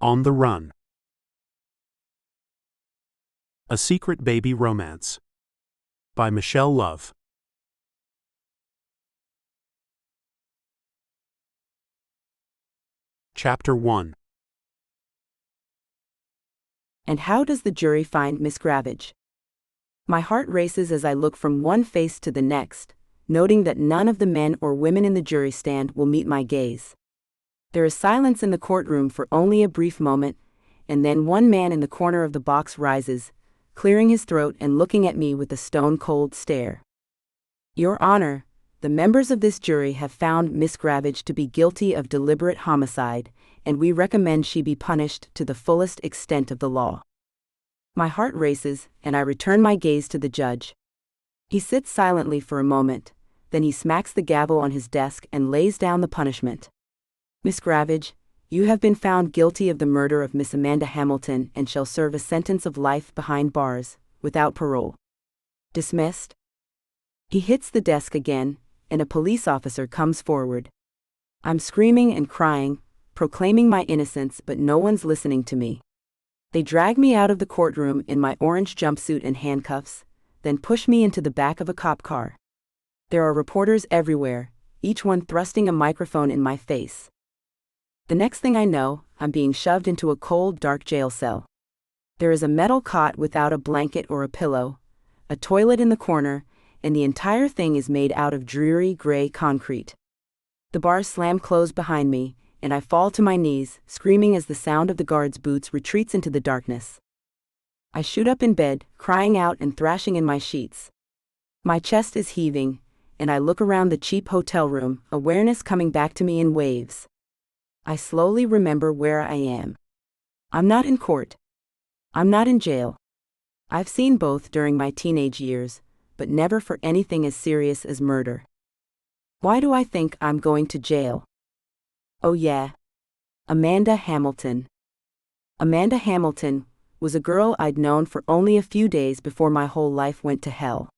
On the Run. A Secret Baby Romance by Michelle Love. Chapter 1. And how does the jury find Miss Gravage? My heart races as I look from one face to the next, noting that none of the men or women in the jury stand will meet my gaze. There is silence in the courtroom for only a brief moment, and then one man in the corner of the box rises, clearing his throat and looking at me with a stone-cold stare. Your Honor, the members of this jury have found Miss Gravage to be guilty of deliberate homicide, and we recommend she be punished to the fullest extent of the law. My heart races, and I return my gaze to the judge. He sits silently for a moment, then he smacks the gavel on his desk and lays down the punishment. Miss Gravage, you have been found guilty of the murder of Miss Amanda Hamilton and shall serve a sentence of life behind bars, without parole. Dismissed? He hits the desk again, and a police officer comes forward. I'm screaming and crying, proclaiming my innocence, but no one's listening to me. They drag me out of the courtroom in my orange jumpsuit and handcuffs, then push me into the back of a cop car. There are reporters everywhere, each one thrusting a microphone in my face. The next thing I know, I'm being shoved into a cold, dark jail cell. There is a metal cot without a blanket or a pillow, a toilet in the corner, and the entire thing is made out of dreary gray concrete. The bars slam closed behind me, and I fall to my knees, screaming as the sound of the guard's boots retreats into the darkness. I shoot up in bed, crying out and thrashing in my sheets. My chest is heaving, and I look around the cheap hotel room, awareness coming back to me in waves. I slowly remember where I am. I'm not in court. I'm not in jail. I've seen both during my teenage years, but never for anything as serious as murder. Why do I think I'm going to jail? Oh yeah. Amanda Hamilton. Amanda Hamilton was a girl I'd known for only a few days before my whole life went to hell.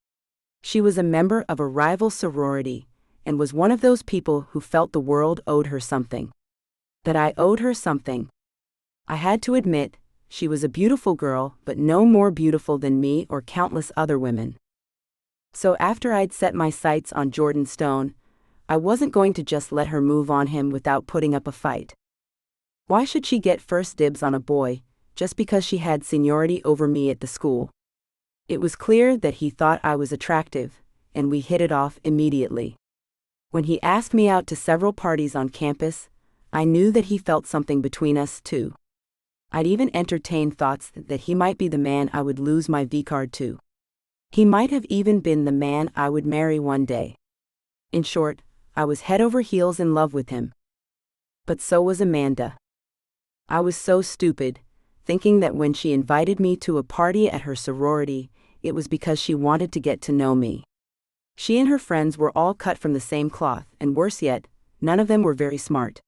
She was a member of a rival sorority, and was one of those people who felt the world owed her something. That I owed her something. I had to admit, she was a beautiful girl, but no more beautiful than me or countless other women. So after I'd set my sights on Jordan Stone, I wasn't going to just let her move on him without putting up a fight. Why should she get first dibs on a boy, just because she had seniority over me at the school? It was clear that he thought I was attractive, and we hit it off immediately. When he asked me out to several parties on campus, I knew that he felt something between us too. I'd even entertained thoughts that he might be the man I would lose my V-card to. He might have even been the man I would marry one day. In short, I was head over heels in love with him. But so was Amanda. I was so stupid, thinking that when she invited me to a party at her sorority, it was because she wanted to get to know me. She and her friends were all cut from the same cloth, and worse yet, none of them were very smart.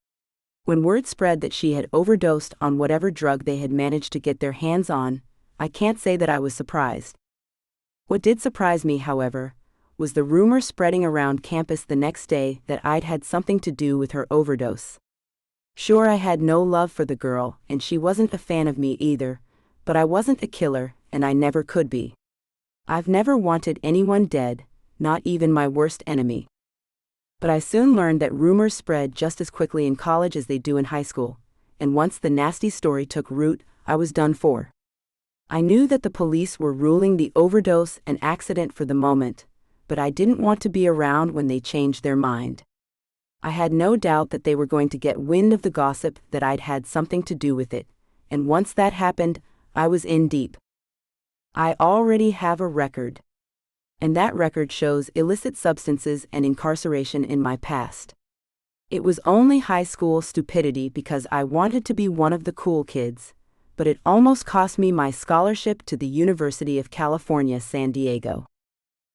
When word spread that she had overdosed on whatever drug they had managed to get their hands on, I can't say that I was surprised. What did surprise me, however, was the rumor spreading around campus the next day that I'd had something to do with her overdose. Sure, I had no love for the girl, and she wasn't a fan of me either, but I wasn't a killer, and I never could be. I've never wanted anyone dead, not even my worst enemy. But I soon learned that rumors spread just as quickly in college as they do in high school, and once the nasty story took root, I was done for. I knew that the police were ruling the overdose an accident for the moment, but I didn't want to be around when they changed their mind. I had no doubt that they were going to get wind of the gossip that I'd had something to do with it, and once that happened, I was in deep. I already have a record. And that record shows illicit substances and incarceration in my past. It was only high school stupidity because I wanted to be one of the cool kids, but it almost cost me my scholarship to the University of California, San Diego.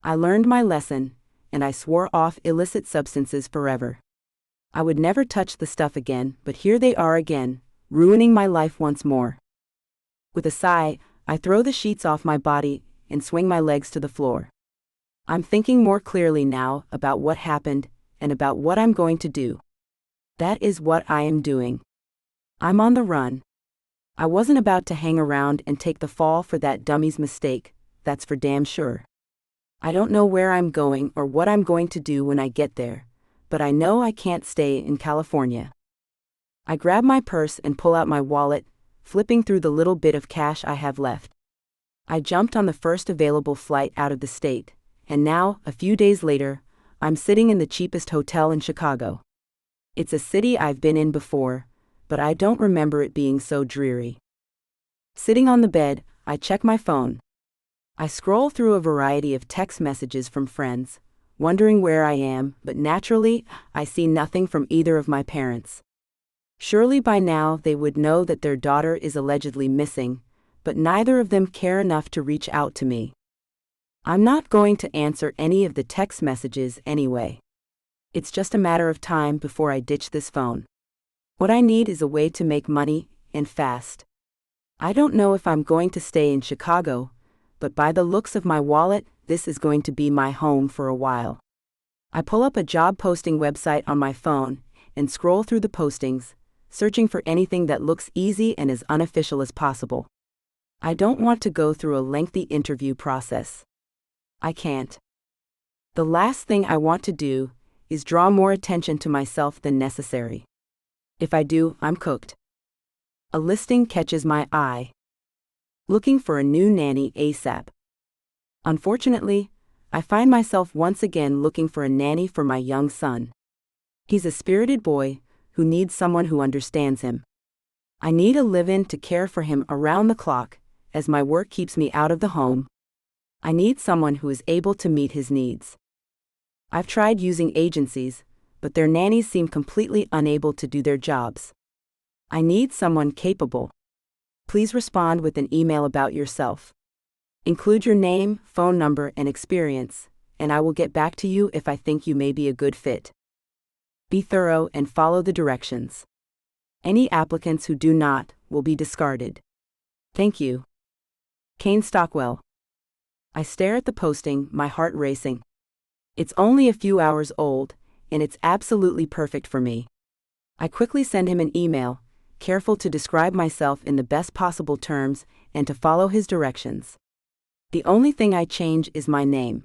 I learned my lesson, and I swore off illicit substances forever. I would never touch the stuff again, but here they are again, ruining my life once more. With a sigh, I throw the sheets off my body and swing my legs to the floor. I'm thinking more clearly now about what happened and about what I'm going to do. That is what I am doing. I'm on the run. I wasn't about to hang around and take the fall for that dummy's mistake, that's for damn sure. I don't know where I'm going or what I'm going to do when I get there, but I know I can't stay in California. I grab my purse and pull out my wallet, flipping through the little bit of cash I have left. I jumped on the first available flight out of the state, and now, a few days later, I'm sitting in the cheapest hotel in Chicago. It's a city I've been in before, but I don't remember it being so dreary. Sitting on the bed, I check my phone. I scroll through a variety of text messages from friends, wondering where I am, but naturally, I see nothing from either of my parents. Surely by now they would know that their daughter is allegedly missing, but neither of them care enough to reach out to me. I'm not going to answer any of the text messages anyway. It's just a matter of time before I ditch this phone. What I need is a way to make money, and fast. I don't know if I'm going to stay in Chicago, but by the looks of my wallet, this is going to be my home for a while. I pull up a job posting website on my phone and scroll through the postings, searching for anything that looks easy and as unofficial as possible. I don't want to go through a lengthy interview process. I can't. The last thing I want to do is draw more attention to myself than necessary. If I do, I'm cooked. A listing catches my eye. Looking for a new nanny ASAP. Unfortunately, I find myself once again looking for a nanny for my young son. He's a spirited boy who needs someone who understands him. I need a live-in to care for him around the clock, as my work keeps me out of the home. I need someone who is able to meet his needs. I've tried using agencies, but their nannies seem completely unable to do their jobs. I need someone capable. Please respond with an email about yourself. Include your name, phone number, and experience, and I will get back to you if I think you may be a good fit. Be thorough and follow the directions. Any applicants who do not will be discarded. Thank you. Kane Stockwell. I stare at the posting, my heart racing. It's only a few hours old, and it's absolutely perfect for me. I quickly send him an email, careful to describe myself in the best possible terms and to follow his directions. The only thing I change is my name.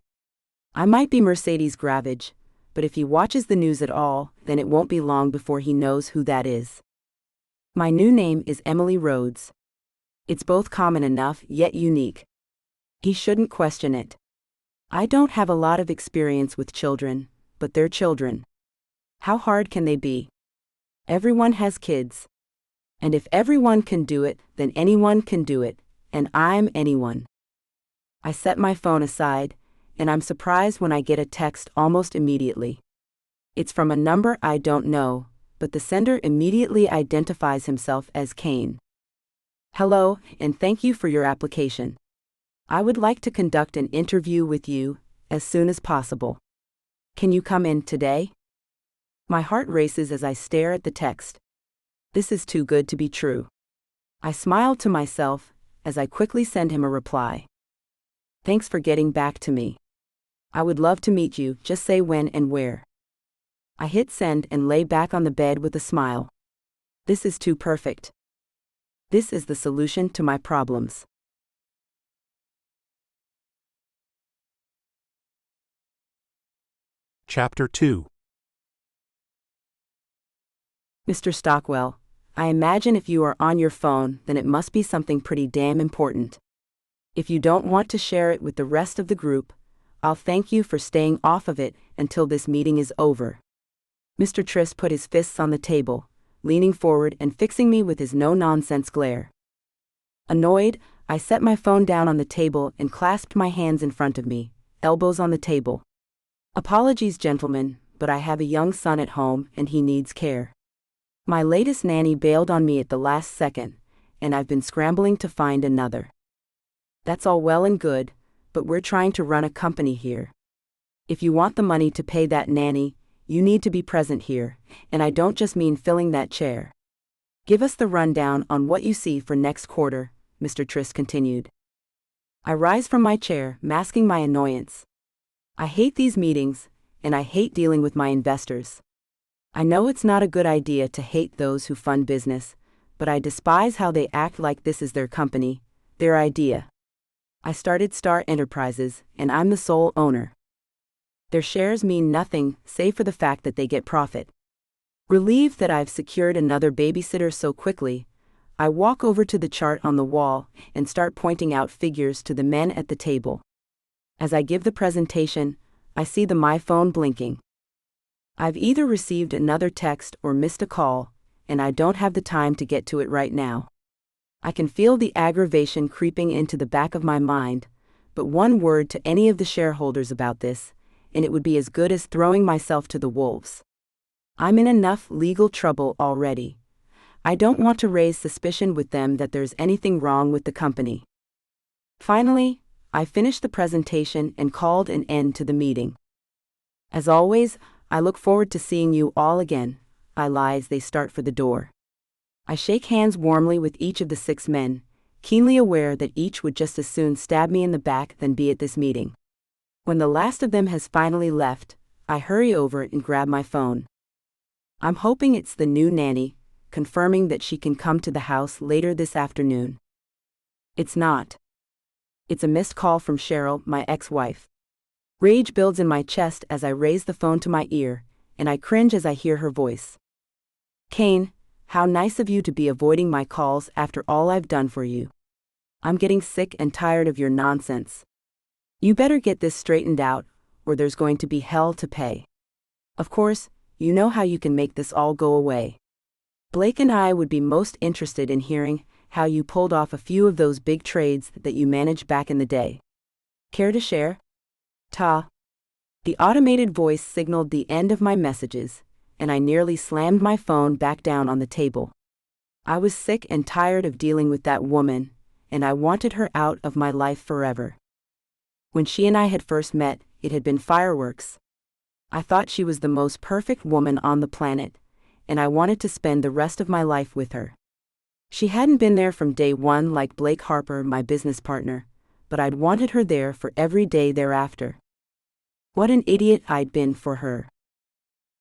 I might be Mercedes Gravage, but if he watches the news at all, then it won't be long before he knows who that is. My new name is Emily Rhodes. It's both common enough yet unique. He shouldn't question it. I don't have a lot of experience with children, but they're children. How hard can they be? Everyone has kids. And if everyone can do it, then anyone can do it, and I'm anyone. I set my phone aside, and I'm surprised when I get a text almost immediately. It's from a number I don't know, but the sender immediately identifies himself as Kane. Hello, and thank you for your application. I would like to conduct an interview with you as soon as possible. Can you come in today? My heart races as I stare at the text. This is too good to be true. I smile to myself as I quickly send him a reply. Thanks for getting back to me. I would love to meet you, just say when and where. I hit send and lay back on the bed with a smile. This is too perfect. This is the solution to my problems. Chapter 2. Mr. Stockwell, I imagine if you are on your phone, then it must be something pretty damn important. If you don't want to share it with the rest of the group, I'll thank you for staying off of it until this meeting is over. Mr. Triss put his fists on the table, leaning forward and fixing me with his no-nonsense glare. Annoyed, I set my phone down on the table and clasped my hands in front of me, elbows on the table. Apologies, gentlemen, but I have a young son at home and he needs care. My latest nanny bailed on me at the last second, and I've been scrambling to find another. That's all well and good, but we're trying to run a company here. If you want the money to pay that nanny, you need to be present here, and I don't just mean filling that chair. Give us the rundown on what you see for next quarter, Mr. Triss continued. I rise from my chair, masking my annoyance. I hate these meetings, and I hate dealing with my investors. I know it's not a good idea to hate those who fund business, but I despise how they act like this is their company, their idea. I started Star Enterprises, and I'm the sole owner. Their shares mean nothing, save for the fact that they get profit. Relieved that I've secured another babysitter so quickly, I walk over to the chart on the wall and start pointing out figures to the men at the table. As I give the presentation, I see my phone blinking. I've either received another text or missed a call, and I don't have the time to get to it right now. I can feel the aggravation creeping into the back of my mind, but one word to any of the shareholders about this, and it would be as good as throwing myself to the wolves. I'm in enough legal trouble already. I don't want to raise suspicion with them that there's anything wrong with the company. Finally, I finished the presentation and called an end to the meeting. As always, I look forward to seeing you all again. I lie as they start for the door. I shake hands warmly with each of the 6 men, keenly aware that each would just as soon stab me in the back than be at this meeting. When the last of them has finally left, I hurry over and grab my phone. I'm hoping it's the new nanny, confirming that she can come to the house later this afternoon. It's not. It's a missed call from Cheryl, my ex-wife. Rage builds in my chest as I raise the phone to my ear, and I cringe as I hear her voice. Kane, how nice of you to be avoiding my calls after all I've done for you. I'm getting sick and tired of your nonsense. You better get this straightened out, or there's going to be hell to pay. Of course, you know how you can make this all go away. Blake and I would be most interested in hearing how you pulled off a few of those big trades that you managed back in the day. Care to share? Ta. The automated voice signaled the end of my messages, and I nearly slammed my phone back down on the table. I was sick and tired of dealing with that woman, and I wanted her out of my life forever. When she and I had first met, it had been fireworks. I thought she was the most perfect woman on the planet, and I wanted to spend the rest of my life with her. She hadn't been there from day one like Blake Harper, my business partner, but I'd wanted her there for every day thereafter. What an idiot I'd been for her.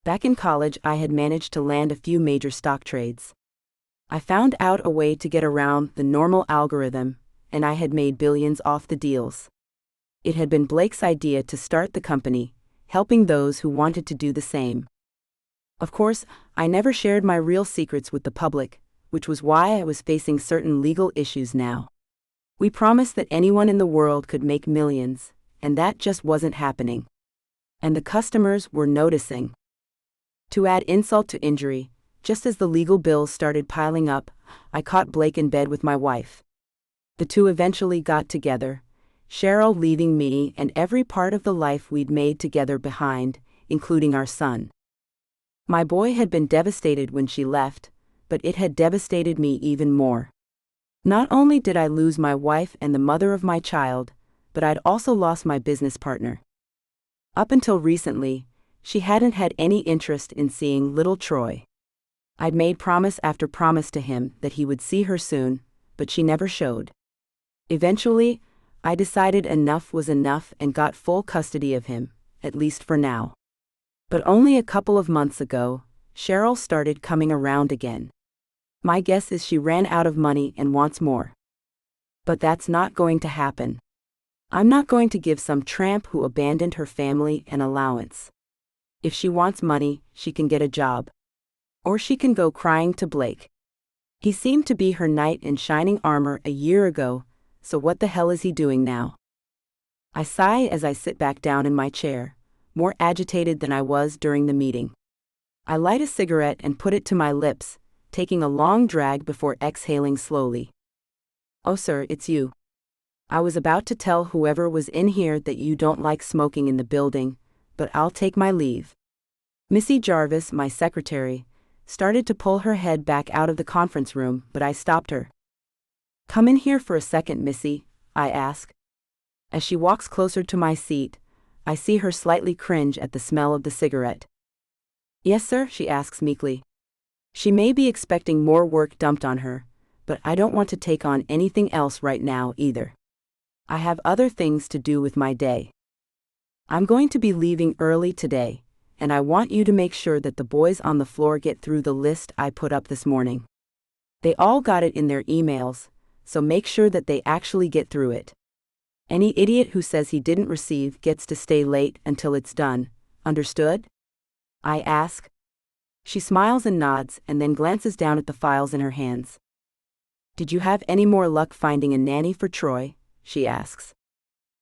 Back in college, I had managed to land a few major stock trades. I found out a way to get around the normal algorithm, and I had made billions off the deals. It had been Blake's idea to start the company, helping those who wanted to do the same. Of course, I never shared my real secrets with the public, which was why I was facing certain legal issues now. We promised that anyone in the world could make millions, and that just wasn't happening. And the customers were noticing. To add insult to injury, just as the legal bills started piling up, I caught Blake in bed with my wife. The two eventually got together, Cheryl leaving me and every part of the life we'd made together behind, including our son. My boy had been devastated when she left, but it had devastated me even more. Not only did I lose my wife and the mother of my child, but I'd also lost my business partner. Up until recently, she hadn't had any interest in seeing little Troy. I'd made promise after promise to him that he would see her soon, but she never showed. Eventually, I decided enough was enough and got full custody of him, at least for now. But only a couple of months ago, Cheryl started coming around again. My guess is she ran out of money and wants more. But that's not going to happen. I'm not going to give some tramp who abandoned her family an allowance. If she wants money, she can get a job. Or she can go crying to Blake. He seemed to be her knight in shining armor a year ago, so what the hell is he doing now? I sigh as I sit back down in my chair, more agitated than I was during the meeting. I light a cigarette and put it to my lips, taking a long drag before exhaling slowly. Oh sir, it's you. I was about to tell whoever was in here that you don't like smoking in the building, but I'll take my leave. Missy Jarvis, my secretary, started to pull her head back out of the conference room, but I stopped her. Come in here for a second, Missy, I ask. As she walks closer to my seat, I see her slightly cringe at the smell of the cigarette. Yes, sir, she asks meekly. She may be expecting more work dumped on her, but I don't want to take on anything else right now either. I have other things to do with my day. I'm going to be leaving early today, and I want you to make sure that the boys on the floor get through the list I put up this morning. They all got it in their emails, so make sure that they actually get through it. Any idiot who says he didn't receive gets to stay late until it's done, understood? I ask. She smiles and nods and then glances down at the files in her hands. Did you have any more luck finding a nanny for Troy? She asks.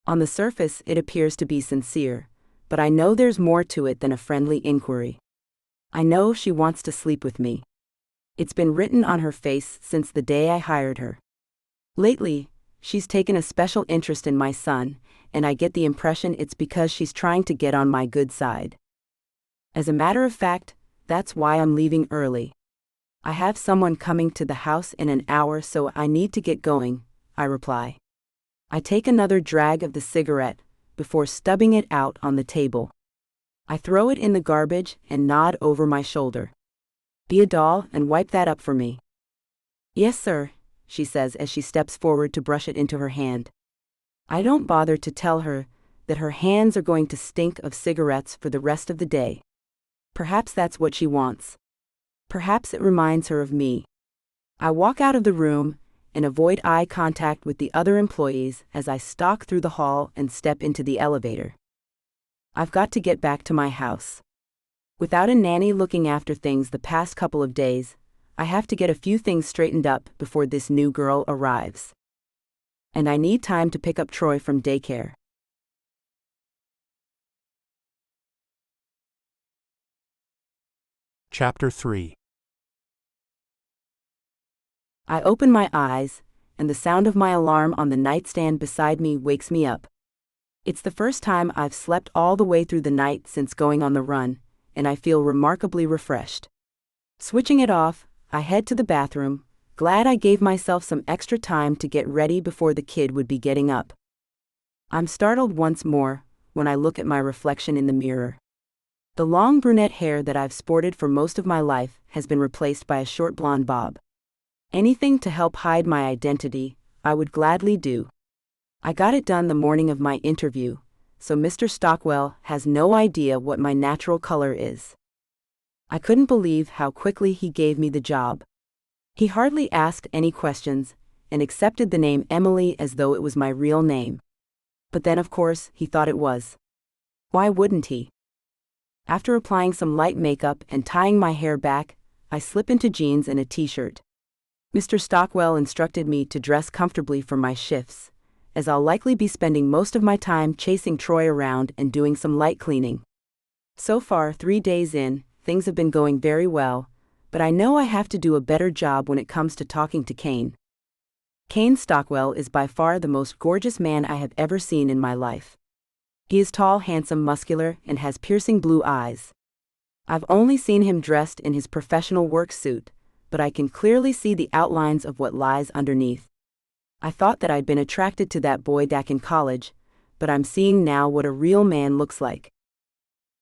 On the surface, it appears to be sincere, but I know there's more to it than a friendly inquiry. I know she wants to sleep with me. It's been written on her face since the day I hired her. Lately, she's taken a special interest in my son, and I get the impression it's because she's trying to get on my good side. As a matter of fact, that's why I'm leaving early. I have someone coming to the house in an hour, so I need to get going, I reply. I take another drag of the cigarette before stubbing it out on the table. I throw it in the garbage and nod over my shoulder. Be a doll and wipe that up for me. Yes, sir, she says as she steps forward to brush it into her hand. I don't bother to tell her that her hands are going to stink of cigarettes for the rest of the day. Perhaps that's what she wants. Perhaps it reminds her of me. I walk out of the room and avoid eye contact with the other employees as I stalk through the hall and step into the elevator. I've got to get back to my house. Without a nanny looking after things the past couple of days, I have to get a few things straightened up before this new girl arrives. And I need time to pick up Troy from daycare. Chapter 3. I open my eyes, and the sound of my alarm on the nightstand beside me wakes me up. It's the first time I've slept all the way through the night since going on the run, and I feel remarkably refreshed. Switching it off, I head to the bathroom, glad I gave myself some extra time to get ready before the kid would be getting up. I'm startled once more when I look at my reflection in the mirror. The long brunette hair that I've sported for most of my life has been replaced by a short blonde bob. Anything to help hide my identity, I would gladly do. I got it done the morning of my interview, so Mr. Stockwell has no idea what my natural color is. I couldn't believe how quickly he gave me the job. He hardly asked any questions and accepted the name Emily as though it was my real name. But then, of course, he thought it was. Why wouldn't he? After applying some light makeup and tying my hair back, I slip into jeans and a t-shirt. Mr. Stockwell instructed me to dress comfortably for my shifts, as I'll likely be spending most of my time chasing Troy around and doing some light cleaning. So far, 3 days in, things have been going very well, but I know I have to do a better job when it comes to talking to Kane. Kane Stockwell is by far the most gorgeous man I have ever seen in my life. He is tall, handsome, muscular, and has piercing blue eyes. I've only seen him dressed in his professional work suit, but I can clearly see the outlines of what lies underneath. I thought that I'd been attracted to that boy back in college, but I'm seeing now what a real man looks like.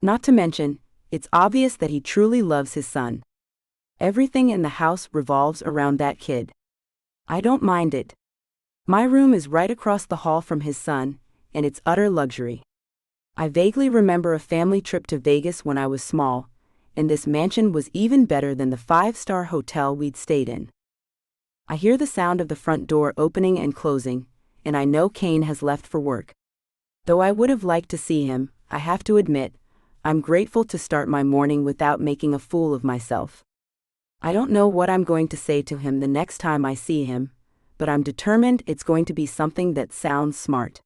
Not to mention, it's obvious that he truly loves his son. Everything in the house revolves around that kid. I don't mind it. My room is right across the hall from his son, and it's utter luxury. I vaguely remember a family trip to Vegas when I was small, and this mansion was even better than the 5-star hotel we'd stayed in. I hear the sound of the front door opening and closing, and I know Kane has left for work. Though I would have liked to see him, I have to admit, I'm grateful to start my morning without making a fool of myself. I don't know what I'm going to say to him the next time I see him, but I'm determined it's going to be something that sounds smart.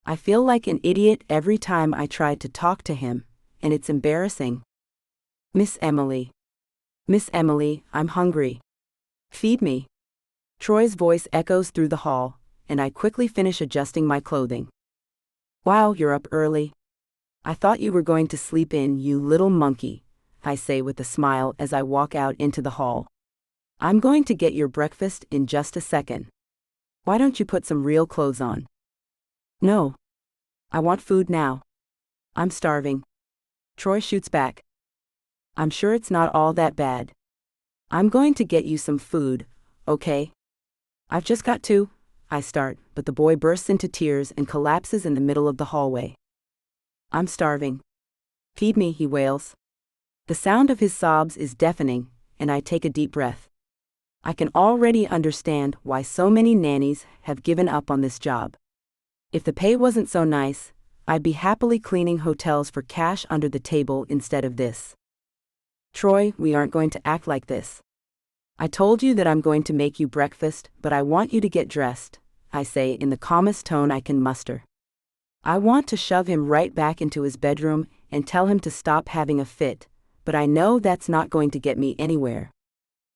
I feel like an idiot every time I try to talk to him, and it's embarrassing. Miss Emily. Miss Emily, I'm hungry. Feed me. Troy's voice echoes through the hall, and I quickly finish adjusting my clothing. Wow, you're up early. I thought you were going to sleep in, you little monkey, I say with a smile as I walk out into the hall. I'm going to get your breakfast in just a second. Why don't you put some real clothes on? No. I want food now. I'm starving. Troy shoots back. I'm sure it's not all that bad. I'm going to get you some food, okay? I've just got to, I start, but the boy bursts into tears and collapses in the middle of the hallway. I'm starving. Feed me, he wails. The sound of his sobs is deafening, and I take a deep breath. I can already understand why so many nannies have given up on this job. If the pay wasn't so nice, I'd be happily cleaning hotels for cash under the table instead of this. Troy, we aren't going to act like this. I told you that I'm going to make you breakfast, but I want you to get dressed, I say in the calmest tone I can muster. I want to shove him right back into his bedroom and tell him to stop having a fit, but I know that's not going to get me anywhere.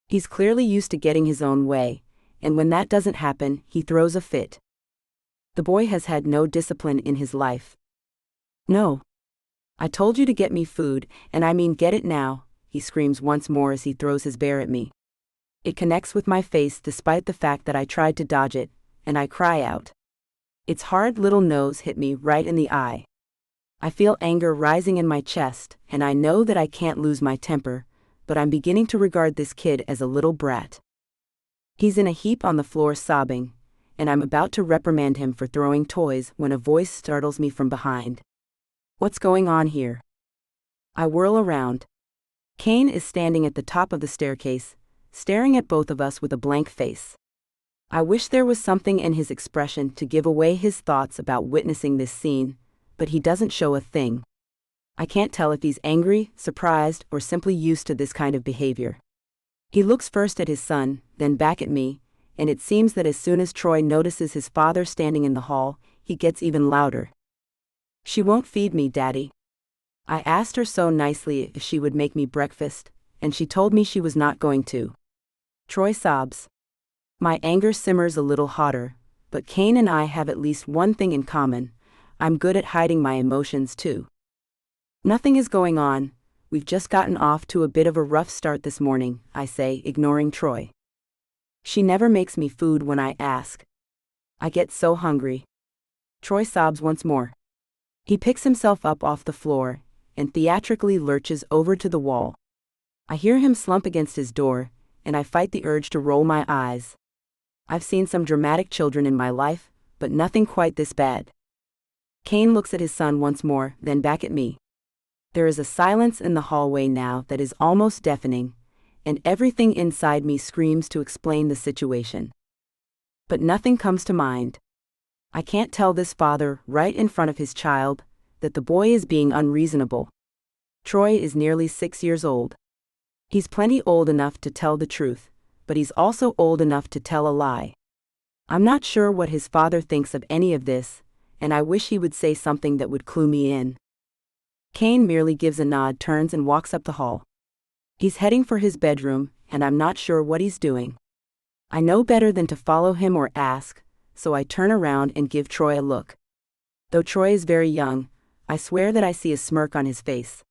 He's clearly used to getting his own way, and when that doesn't happen, he throws a fit. The boy has had no discipline in his life. No. I told you to get me food, and I mean get it now, he screams once more as he throws his bear at me. It connects with my face despite the fact that I tried to dodge it, and I cry out. Its hard little nose hit me right in the eye. I feel anger rising in my chest, and I know that I can't lose my temper, but I'm beginning to regard this kid as a little brat. He's in a heap on the floor sobbing, and I'm about to reprimand him for throwing toys when a voice startles me from behind. What's going on here? I whirl around. Kane is standing at the top of the staircase, staring at both of us with a blank face. I wish there was something in his expression to give away his thoughts about witnessing this scene, but he doesn't show a thing. I can't tell if he's angry, surprised, or simply used to this kind of behavior. He looks first at his son, then back at me, and it seems that as soon as Troy notices his father standing in the hall, he gets even louder. She won't feed me, Daddy. I asked her so nicely if she would make me breakfast, and she told me she was not going to. Troy sobs. My anger simmers a little hotter, but Kane and I have at least one thing in common. I'm good at hiding my emotions too. Nothing is going on. We've just gotten off to a bit of a rough start this morning, I say, ignoring Troy. She never makes me food when I ask. I get so hungry. Troy sobs once more. He picks himself up off the floor and theatrically lurches over to the wall. I hear him slump against his door, and I fight the urge to roll my eyes. I've seen some dramatic children in my life, but nothing quite this bad. Kane looks at his son once more, then back at me. There is a silence in the hallway now that is almost deafening, and everything inside me screams to explain the situation. But nothing comes to mind. I can't tell this father, right in front of his child, that the boy is being unreasonable. Troy is nearly 6 years old. He's plenty old enough to tell the truth, but he's also old enough to tell a lie. I'm not sure what his father thinks of any of this, and I wish he would say something that would clue me in. Kane merely gives a nod, turns and walks up the hall. He's heading for his bedroom, and I'm not sure what he's doing. I know better than to follow him or ask, so I turn around and give Troy a look. Though Troy is very young, I swear that I see a smirk on his face.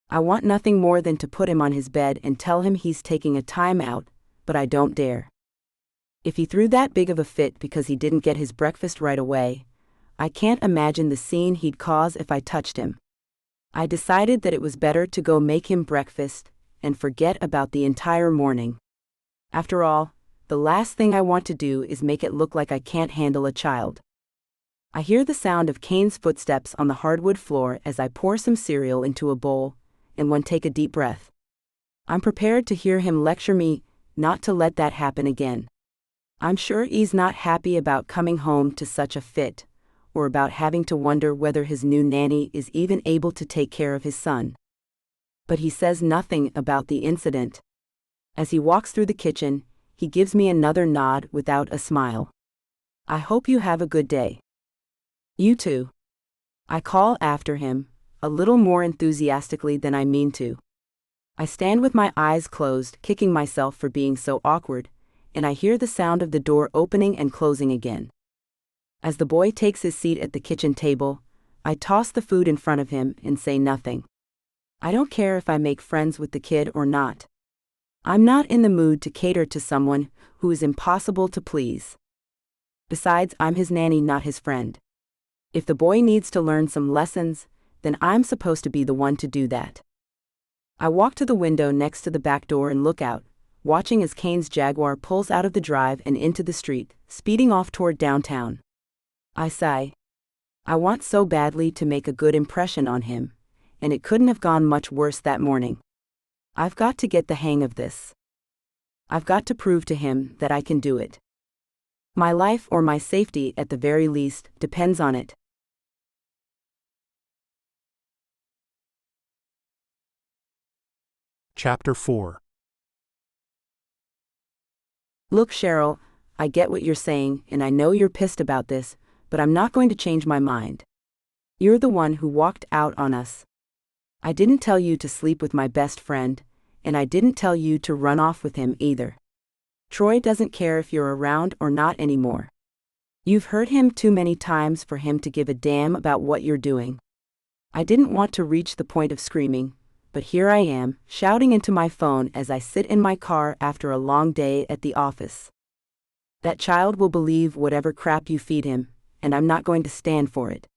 I want nothing more than to put him on his bed and tell him he's taking a time out, but I don't dare. If he threw that big of a fit because he didn't get his breakfast right away, I can't imagine the scene he'd cause if I touched him. I decided that it was better to go make him breakfast and forget about the entire morning. After all, the last thing I want to do is make it look like I can't handle a child. I hear the sound of Kane's footsteps on the hardwood floor as I pour some cereal into a bowl, and take a deep breath. I'm prepared to hear him lecture me not to let that happen again. I'm sure he's not happy about coming home to such a fit, or about having to wonder whether his new nanny is even able to take care of his son. But he says nothing about the incident. As he walks through the kitchen, he gives me another nod without a smile. I hope you have a good day. You too. I call after him, a little more enthusiastically than I mean to. I stand with my eyes closed, kicking myself for being so awkward, and I hear the sound of the door opening and closing again. As the boy takes his seat at the kitchen table, I toss the food in front of him and say nothing. I don't care if I make friends with the kid or not. I'm not in the mood to cater to someone who is impossible to please. Besides, I'm his nanny, not his friend. If the boy needs to learn some lessons, then I'm supposed to be the one to do that. I walk to the window next to the back door and look out, watching as Kane's Jaguar pulls out of the drive and into the street, speeding off toward downtown. I sigh. I want so badly to make a good impression on him, and it couldn't have gone much worse that morning. I've got to get the hang of this. I've got to prove to him that I can do it. My life, or my safety at the very least, depends on it. Chapter 4. Look, Cheryl, I get what you're saying, and I know you're pissed about this, but I'm not going to change my mind. You're the one who walked out on us. I didn't tell you to sleep with my best friend, and I didn't tell you to run off with him either. Troy doesn't care if you're around or not anymore. You've hurt him too many times for him to give a damn about what you're doing. I didn't want to reach the point of screaming, but here I am, shouting into my phone as I sit in my car after a long day at the office. That child will believe whatever crap you feed him, and I'm not going to stand for it.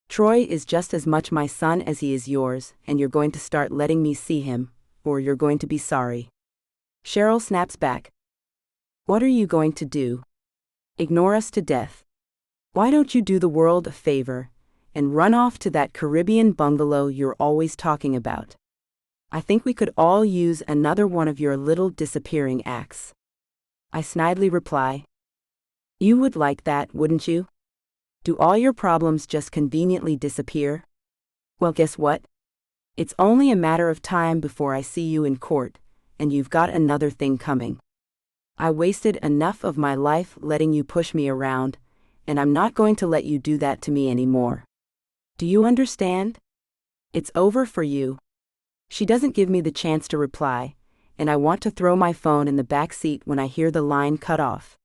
Troy is just as much my son as he is yours, and you're going to start letting me see him, or you're going to be sorry. Cheryl snaps back. What are you going to do? Ignore us to death? Why don't you do the world a favor and run off to that Caribbean bungalow you're always talking about? I think we could all use another one of your little disappearing acts. I snidely reply. You would like that, wouldn't you? Do all your problems just conveniently disappear? Well, guess what? It's only a matter of time before I see you in court, and you've got another thing coming. I wasted enough of my life letting you push me around, and I'm not going to let you do that to me anymore. Do you understand? It's over for you. She doesn't give me the chance to reply, and I want to throw my phone in the back seat when I hear the line cut off.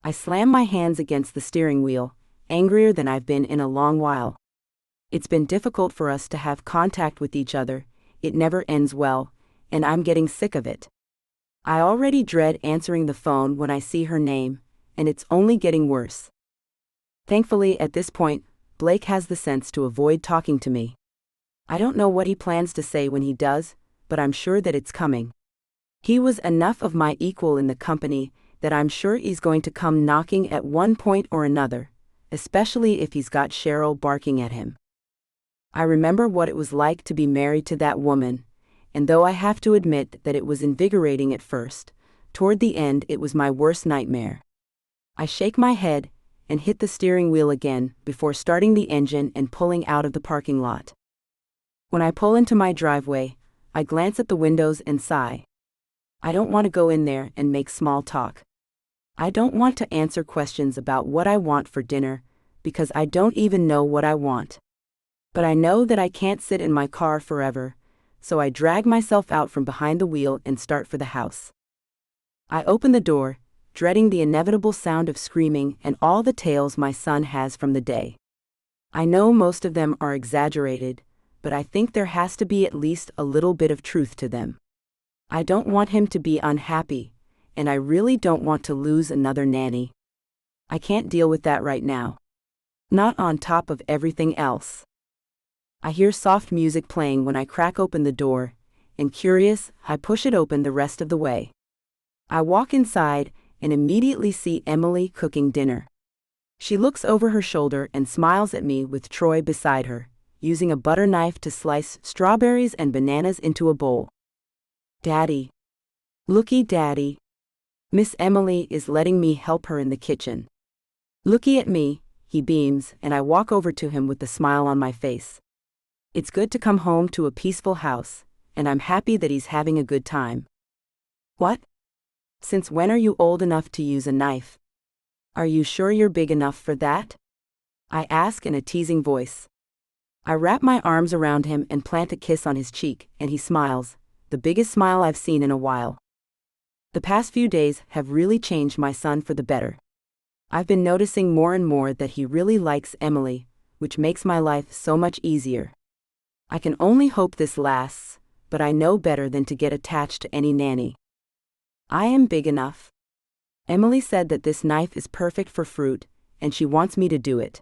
I slam my hands against the steering wheel, angrier than I've been in a long while. It's been difficult for us to have contact with each other, it never ends well, and I'm getting sick of it. I already dread answering the phone when I see her name, and it's only getting worse. Thankfully, at this point, Blake has the sense to avoid talking to me. I don't know what he plans to say when he does, but I'm sure that it's coming. He was enough of my equal in the company that I'm sure he's going to come knocking at one point or another, especially if he's got Cheryl barking at him. I remember what it was like to be married to that woman, and though I have to admit that it was invigorating at first, toward the end it was my worst nightmare. I shake my head and hit the steering wheel again before starting the engine and pulling out of the parking lot. When I pull into my driveway, I glance at the windows and sigh. I don't want to go in there and make small talk. I don't want to answer questions about what I want for dinner, because I don't even know what I want. But I know that I can't sit in my car forever, so I drag myself out from behind the wheel and start for the house. I open the door, dreading the inevitable sound of screaming and all the tales my son has from the day. I know most of them are exaggerated, but I think there has to be at least a little bit of truth to them. I don't want him to be unhappy, and I really don't want to lose another nanny. I can't deal with that right now. Not on top of everything else. I hear soft music playing when I crack open the door, and curious, I push it open the rest of the way. I walk inside and immediately see Emily cooking dinner. She looks over her shoulder and smiles at me with Troy beside her, using a butter knife to slice strawberries and bananas into a bowl. Daddy. Looky, Daddy. Miss Emily is letting me help her in the kitchen. Looky at me, he beams, and I walk over to him with a smile on my face. It's good to come home to a peaceful house, and I'm happy that he's having a good time. What? Since when are you old enough to use a knife? Are you sure you're big enough for that? I ask in a teasing voice. I wrap my arms around him and plant a kiss on his cheek, and he smiles, the biggest smile I've seen in a while. The past few days have really changed my son for the better. I've been noticing more and more that he really likes Emily, which makes my life so much easier. I can only hope this lasts, but I know better than to get attached to any nanny. I am big enough. Emily said that this knife is perfect for fruit, and she wants me to do it.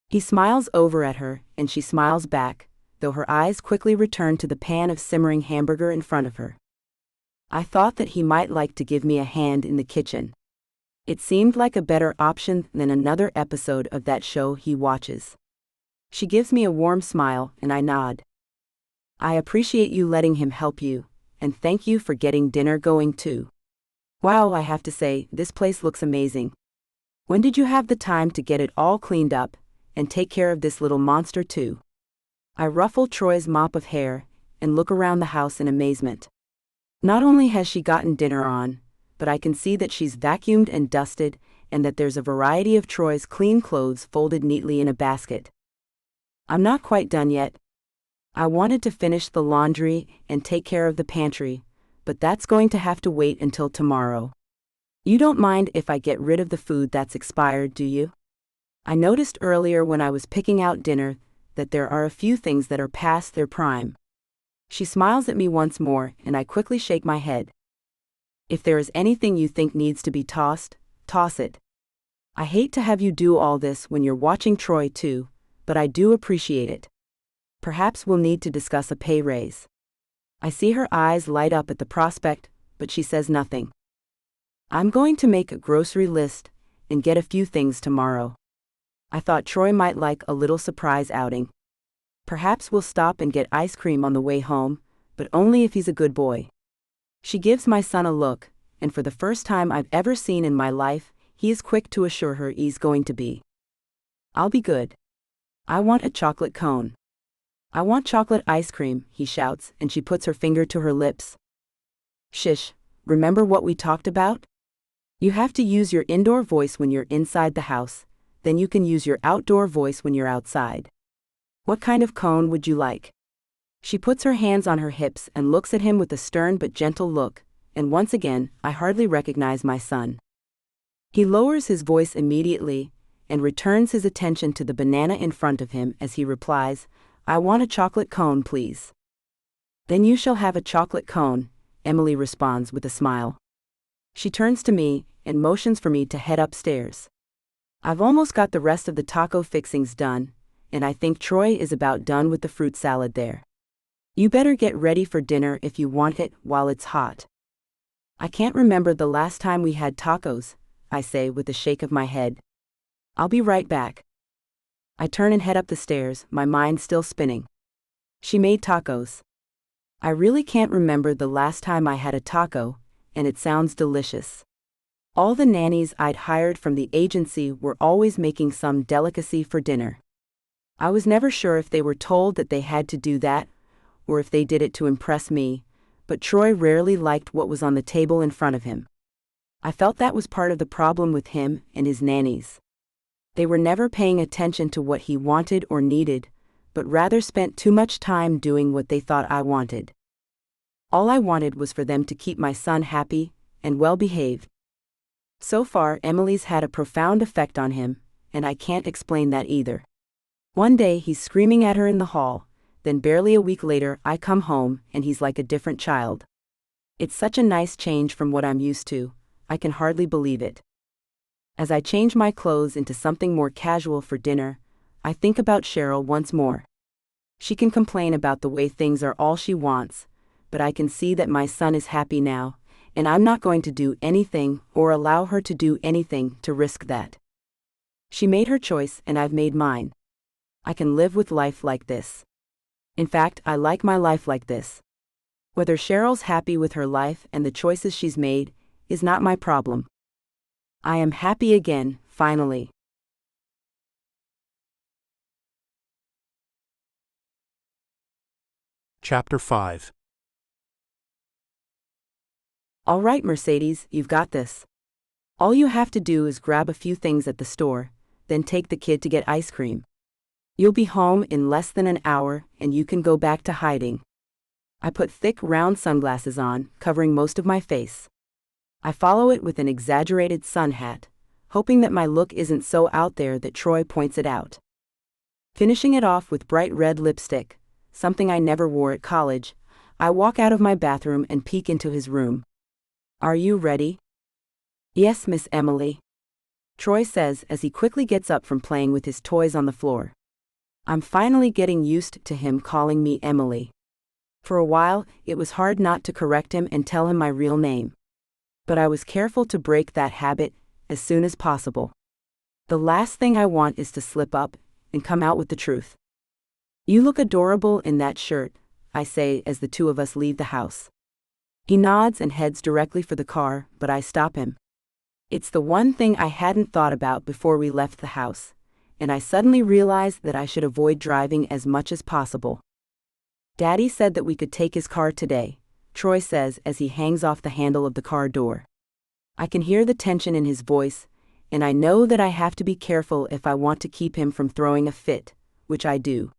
He smiles over at her, and she smiles back, though her eyes quickly return to the pan of simmering hamburger in front of her. I thought that he might like to give me a hand in the kitchen. It seemed like a better option than another episode of that show he watches. She gives me a warm smile, and I nod. I appreciate you letting him help you, and thank you for getting dinner going too. Wow, I have to say, this place looks amazing. When did you have the time to get it all cleaned up, and take care of this little monster too? I ruffle Troy's mop of hair, and look around the house in amazement. Not only has she gotten dinner on, but I can see that she's vacuumed and dusted, and that there's a variety of Troy's clean clothes folded neatly in a basket. I'm not quite done yet. I wanted to finish the laundry and take care of the pantry, but that's going to have to wait until tomorrow. You don't mind if I get rid of the food that's expired, do you? I noticed earlier when I was picking out dinner that there are a few things that are past their prime. She smiles at me once more, and I quickly shake my head. If there is anything you think needs to be tossed, toss it. I hate to have you do all this when you're watching Troy too, but I do appreciate it. Perhaps we'll need to discuss a pay raise. I see her eyes light up at the prospect, but she says nothing. I'm going to make a grocery list and get a few things tomorrow. I thought Troy might like a little surprise outing. Perhaps we'll stop and get ice cream on the way home, but only if he's a good boy. She gives my son a look, and for the first time I've ever seen in my life, he is quick to assure her he's going to be. I'll be good. I want a chocolate cone. I want chocolate ice cream, he shouts, and she puts her finger to her lips. Shish, remember what we talked about? You have to use your indoor voice when you're inside the house, then you can use your outdoor voice when you're outside. What kind of cone would you like? She puts her hands on her hips and looks at him with a stern but gentle look, and once again, I hardly recognize my son. He lowers his voice immediately, and returns his attention to the banana in front of him as he replies, I want a chocolate cone, please. Then you shall have a chocolate cone, Emily responds with a smile. She turns to me, and motions for me to head upstairs. I've almost got the rest of the taco fixings done, and I think Troy is about done with the fruit salad there. You better get ready for dinner if you want it while it's hot. I can't remember the last time we had tacos, I say with a shake of my head. I'll be right back. I turn and head up the stairs, my mind still spinning. She made tacos. I really can't remember the last time I had a taco, and it sounds delicious. All the nannies I'd hired from the agency were always making some delicacy for dinner. I was never sure if they were told that they had to do that, or if they did it to impress me, but Troy rarely liked what was on the table in front of him. I felt that was part of the problem with him and his nannies. They were never paying attention to what he wanted or needed, but rather spent too much time doing what they thought I wanted. All I wanted was for them to keep my son happy and well-behaved. So far, Emily's had a profound effect on him, and I can't explain that either. One day he's screaming at her in the hall, then barely a week later I come home and he's like a different child. It's such a nice change from what I'm used to, I can hardly believe it. As I change my clothes into something more casual for dinner, I think about Cheryl once more. She can complain about the way things are all she wants, but I can see that my son is happy now, and I'm not going to do anything or allow her to do anything to risk that. She made her choice and I've made mine. I can live with life like this. In fact, I like my life like this. Whether Cheryl's happy with her life and the choices she's made is not my problem. I am happy again, finally. Chapter 5. All right, Mercedes, you've got this. All you have to do is grab a few things at the store, then take the kid to get ice cream. You'll be home in less than an hour, and you can go back to hiding. I put thick, round sunglasses on, covering most of my face. I follow it with an exaggerated sun hat, hoping that my look isn't so out there that Troy points it out. Finishing it off with bright red lipstick, something I never wore at college, I walk out of my bathroom and peek into his room. Are you ready? Yes, Miss Emily. Troy says as he quickly gets up from playing with his toys on the floor. I'm finally getting used to him calling me Emily. For a while, it was hard not to correct him and tell him my real name. But I was careful to break that habit as soon as possible. The last thing I want is to slip up and come out with the truth. You look adorable in that shirt, I say as the two of us leave the house. He nods and heads directly for the car, but I stop him. It's the one thing I hadn't thought about before we left the house, and I suddenly realize that I should avoid driving as much as possible. Daddy said that we could take his car today, Troy says as he hangs off the handle of the car door. I can hear the tension in his voice, and I know that I have to be careful if I want to keep him from throwing a fit, which I do.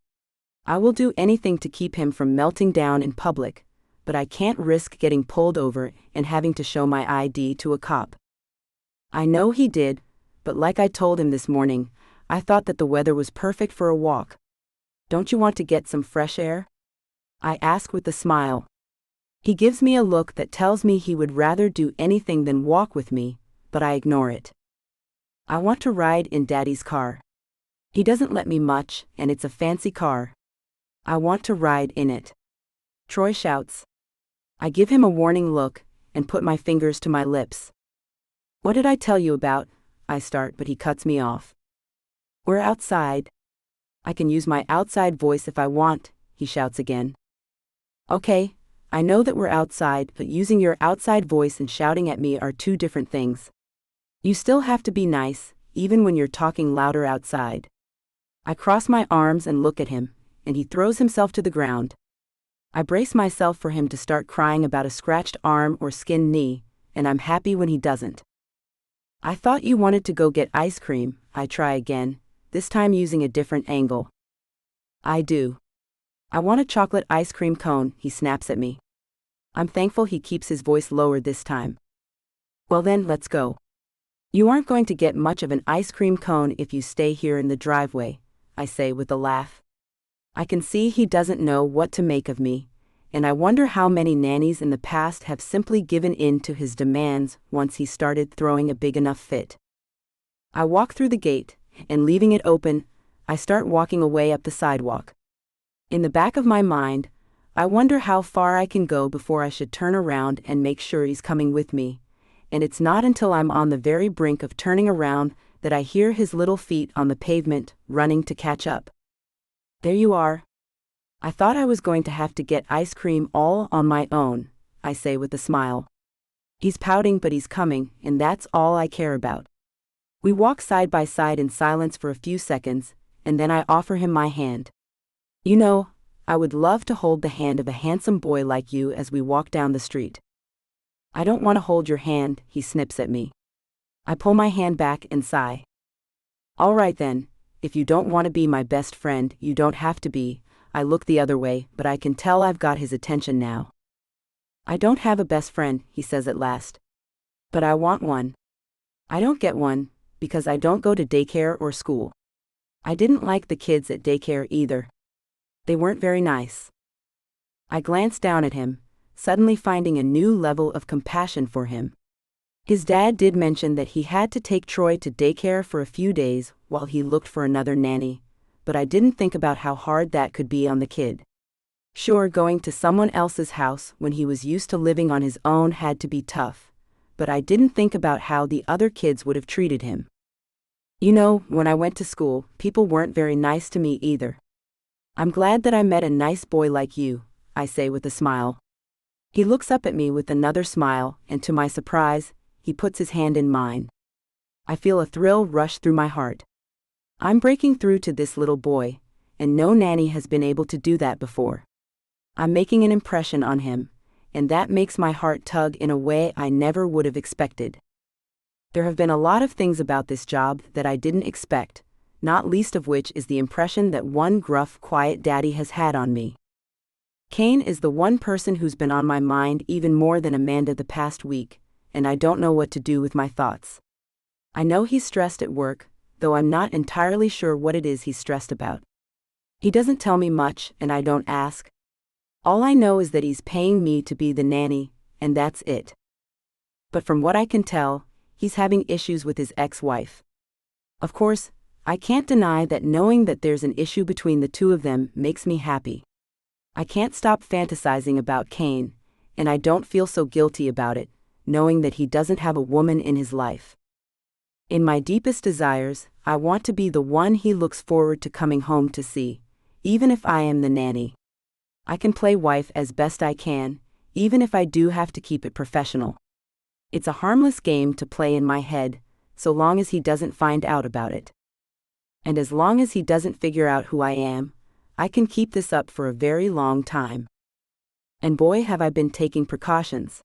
I will do anything to keep him from melting down in public, but I can't risk getting pulled over and having to show my ID to a cop. I know he did, but like I told him this morning, I thought that the weather was perfect for a walk. Don't you want to get some fresh air? I ask with a smile. He gives me a look that tells me he would rather do anything than walk with me, but I ignore it. I want to ride in Daddy's car. He doesn't let me much, and it's a fancy car. I want to ride in it. Troy shouts. I give him a warning look and put my fingers to my lips. What did I tell you about? I start, but he cuts me off. We're outside. I can use my outside voice if I want, he shouts again. Okay, I know that we're outside, but using your outside voice and shouting at me are two different things. You still have to be nice, even when you're talking louder outside. I cross my arms and look at him, and he throws himself to the ground. I brace myself for him to start crying about a scratched arm or skinned knee, and I'm happy when he doesn't. I thought you wanted to go get ice cream, I try again, this time using a different angle. I do. I want a chocolate ice cream cone, he snaps at me. I'm thankful he keeps his voice lower this time. Well then, let's go. You aren't going to get much of an ice cream cone if you stay here in the driveway, I say with a laugh. I can see he doesn't know what to make of me, and I wonder how many nannies in the past have simply given in to his demands once he started throwing a big enough fit. I walk through the gate, and leaving it open, I start walking away up the sidewalk. In the back of my mind, I wonder how far I can go before I should turn around and make sure he's coming with me, and it's not until I'm on the very brink of turning around that I hear his little feet on the pavement, running to catch up. There you are. I thought I was going to have to get ice cream all on my own, I say with a smile. He's pouting, but he's coming, and that's all I care about. We walk side by side in silence for a few seconds, and then I offer him my hand. You know, I would love to hold the hand of a handsome boy like you as we walk down the street. I don't want to hold your hand, he snips at me. I pull my hand back and sigh. All right then, if you don't want to be my best friend, you don't have to be. I look the other way, but I can tell I've got his attention now. I don't have a best friend, he says at last. But I want one. I don't get one, because I don't go to daycare or school. I didn't like the kids at daycare either. They weren't very nice. I glance down at him, suddenly finding a new level of compassion for him. His dad did mention that he had to take Troy to daycare for a few days while he looked for another nanny, but I didn't think about how hard that could be on the kid. Sure, going to someone else's house when he was used to living on his own had to be tough, but I didn't think about how the other kids would have treated him. You know, when I went to school, people weren't very nice to me either. I'm glad that I met a nice boy like you, I say with a smile. He looks up at me with another smile, and to my surprise, he puts his hand in mine. I feel a thrill rush through my heart. I'm breaking through to this little boy, and no nanny has been able to do that before. I'm making an impression on him, and that makes my heart tug in a way I never would have expected. There have been a lot of things about this job that I didn't expect, not least of which is the impression that one gruff, quiet daddy has had on me. Kane is the one person who's been on my mind even more than Amanda the past week, and I don't know what to do with my thoughts. I know he's stressed at work, though I'm not entirely sure what it is he's stressed about. He doesn't tell me much, and I don't ask. All I know is that he's paying me to be the nanny, and that's it. But from what I can tell, he's having issues with his ex-wife. Of course, I can't deny that knowing that there's an issue between the two of them makes me happy. I can't stop fantasizing about Kane, and I don't feel so guilty about it, knowing that he doesn't have a woman in his life. In my deepest desires, I want to be the one he looks forward to coming home to see, even if I am the nanny. I can play wife as best I can, even if I do have to keep it professional. It's a harmless game to play in my head, so long as he doesn't find out about it. And as long as he doesn't figure out who I am, I can keep this up for a very long time. And boy, have I been taking precautions.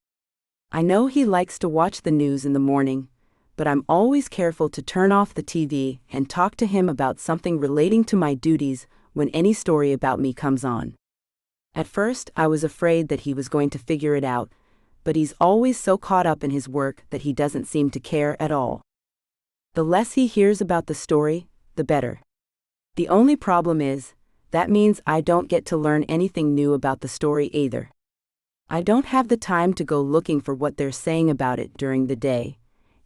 I know he likes to watch the news in the morning, but I'm always careful to turn off the TV and talk to him about something relating to my duties when any story about me comes on. At first, I was afraid that he was going to figure it out, but he's always so caught up in his work that he doesn't seem to care at all. The less he hears about the story, the better. The only problem is, that means I don't get to learn anything new about the story either. I don't have the time to go looking for what they're saying about it during the day,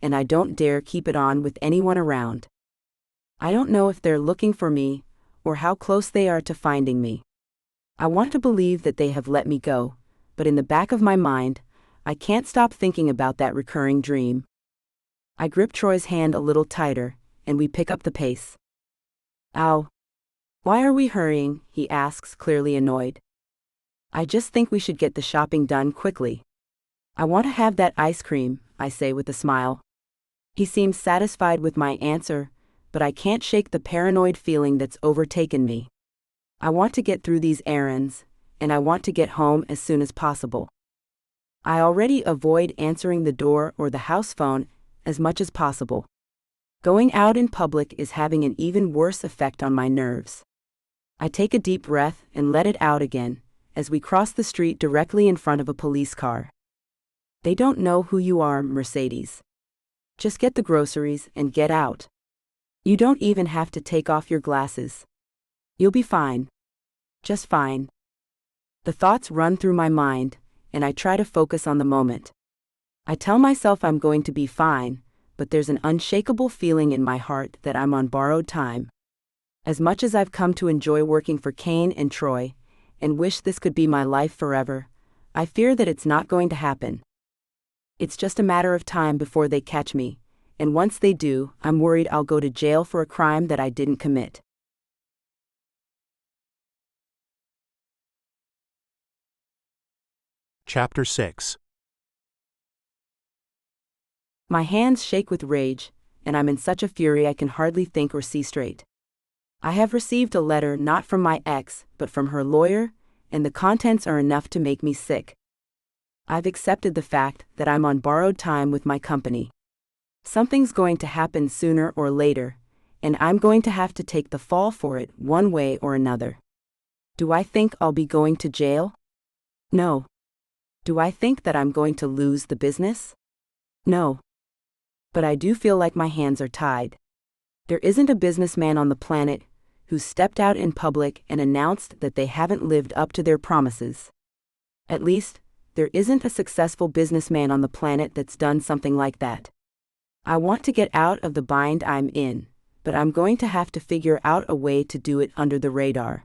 and I don't dare keep it on with anyone around. I don't know if they're looking for me, or how close they are to finding me. I want to believe that they have let me go, but in the back of my mind, I can't stop thinking about that recurring dream. I grip Troy's hand a little tighter, and we pick up the pace. Ow. Why are we hurrying? He asks, clearly annoyed. I just think we should get the shopping done quickly. I want to have that ice cream, I say with a smile. He seems satisfied with my answer, but I can't shake the paranoid feeling that's overtaken me. I want to get through these errands, and I want to get home as soon as possible. I already avoid answering the door or the house phone as much as possible. Going out in public is having an even worse effect on my nerves. I take a deep breath and let it out again, as we cross the street directly in front of a police car. They don't know who you are, Mercedes. Just get the groceries and get out. You don't even have to take off your glasses. You'll be fine. Just fine. The thoughts run through my mind, and I try to focus on the moment. I tell myself I'm going to be fine, but there's an unshakable feeling in my heart that I'm on borrowed time. As much as I've come to enjoy working for Kane and Troy, and wish this could be my life forever, I fear that it's not going to happen. It's just a matter of time before they catch me, and once they do, I'm worried I'll go to jail for a crime that I didn't commit. Chapter 6. My hands shake with rage, and I'm in such a fury I can hardly think or see straight. I have received a letter not from my ex, but from her lawyer, and the contents are enough to make me sick. I've accepted the fact that I'm on borrowed time with my company. Something's going to happen sooner or later, and I'm going to have to take the fall for it one way or another. Do I think I'll be going to jail? No. Do I think that I'm going to lose the business? No. But I do feel like my hands are tied. There isn't a businessman on the planet who stepped out in public and announced that they haven't lived up to their promises. At least, there isn't a successful businessman on the planet that's done something like that. I want to get out of the bind I'm in, but I'm going to have to figure out a way to do it under the radar.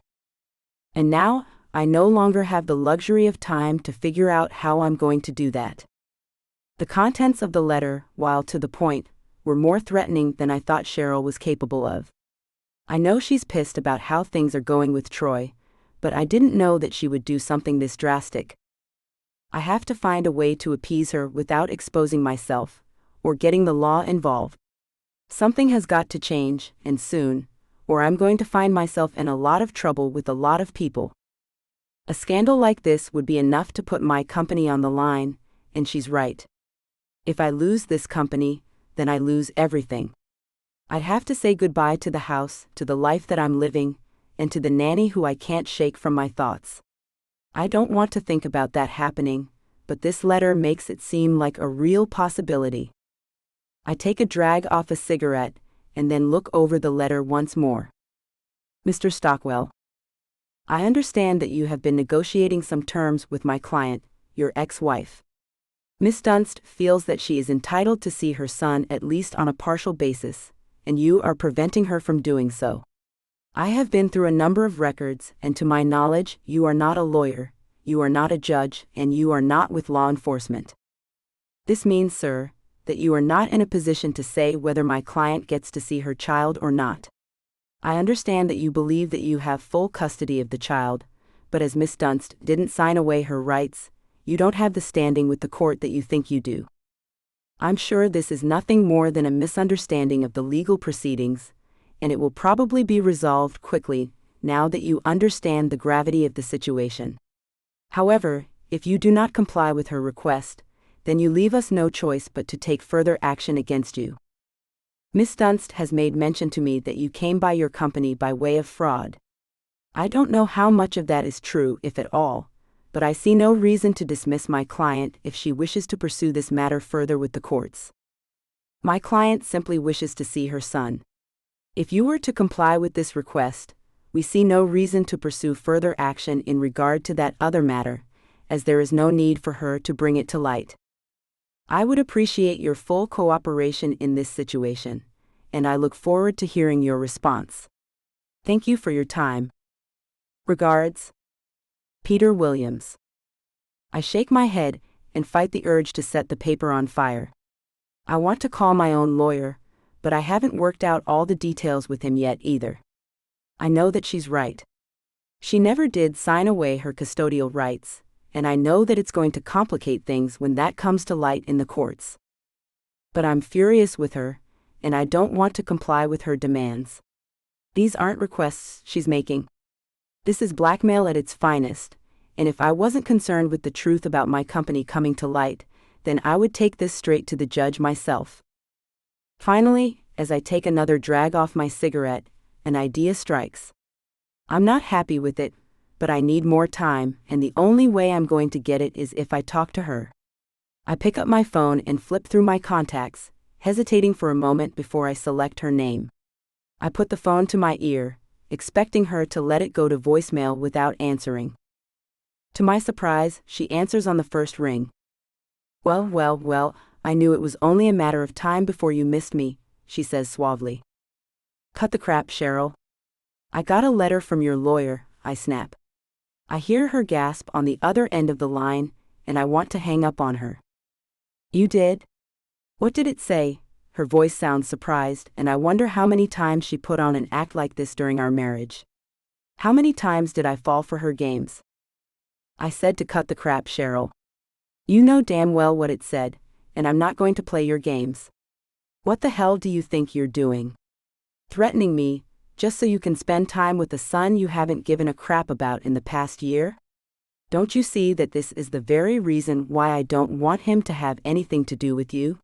And now, I no longer have the luxury of time to figure out how I'm going to do that. The contents of the letter, while to the point, were more threatening than I thought Cheryl was capable of. I know she's pissed about how things are going with Troy, but I didn't know that she would do something this drastic. I have to find a way to appease her without exposing myself, or getting the law involved. Something has got to change, and soon, or I'm going to find myself in a lot of trouble with a lot of people. A scandal like this would be enough to put my company on the line, and she's right. If I lose this company, then I lose everything. I'd have to say goodbye to the house, to the life that I'm living, and to the nanny who I can't shake from my thoughts. I don't want to think about that happening, but this letter makes it seem like a real possibility. I take a drag off a cigarette, and then look over the letter once more. Mr. Stockwell, I understand that you have been negotiating some terms with my client, your ex-wife. Miss Dunst feels that she is entitled to see her son at least on a partial basis, and you are preventing her from doing so. I have been through a number of records, and to my knowledge, you are not a lawyer, you are not a judge, and you are not with law enforcement. This means, sir, that you are not in a position to say whether my client gets to see her child or not. I understand that you believe that you have full custody of the child, but as Miss Dunst didn't sign away her rights, you don't have the standing with the court that you think you do. I'm sure this is nothing more than a misunderstanding of the legal proceedings, and it will probably be resolved quickly now that you understand the gravity of the situation. However, if you do not comply with her request, then you leave us no choice but to take further action against you. Miss Dunst has made mention to me that you came by your company by way of fraud. I don't know how much of that is true, if at all, but I see no reason to dismiss my client if she wishes to pursue this matter further with the courts. My client simply wishes to see her son. If you were to comply with this request, we see no reason to pursue further action in regard to that other matter, as there is no need for her to bring it to light. I would appreciate your full cooperation in this situation, and I look forward to hearing your response. Thank you for your time. Regards, Peter Williams. I shake my head and fight the urge to set the paper on fire. I want to call my own lawyer, but I haven't worked out all the details with him yet either. I know that she's right. She never did sign away her custodial rights, and I know that it's going to complicate things when that comes to light in the courts. But I'm furious with her, and I don't want to comply with her demands. These aren't requests she's making. This is blackmail at its finest, and if I wasn't concerned with the truth about my company coming to light, then I would take this straight to the judge myself. Finally, as I take another drag off my cigarette, an idea strikes. I'm not happy with it, but I need more time, and the only way I'm going to get it is if I talk to her. I pick up my phone and flip through my contacts, hesitating for a moment before I select her name. I put the phone to my ear, expecting her to let it go to voicemail without answering. To my surprise, she answers on the first ring. Well, I knew it was only a matter of time before you missed me, she says suavely. Cut the crap, Cheryl. I got a letter from your lawyer, I snap. I hear her gasp on the other end of the line, and I want to hang up on her. You did? What did it say? Her voice sounds surprised, and I wonder how many times she put on an act like this during our marriage. How many times did I fall for her games? I said to cut the crap, Cheryl. You know damn well what it said, and I'm not going to play your games. What the hell do you think you're doing? Threatening me, just so you can spend time with a son you haven't given a crap about in the past year? Don't you see that this is the very reason why I don't want him to have anything to do with you?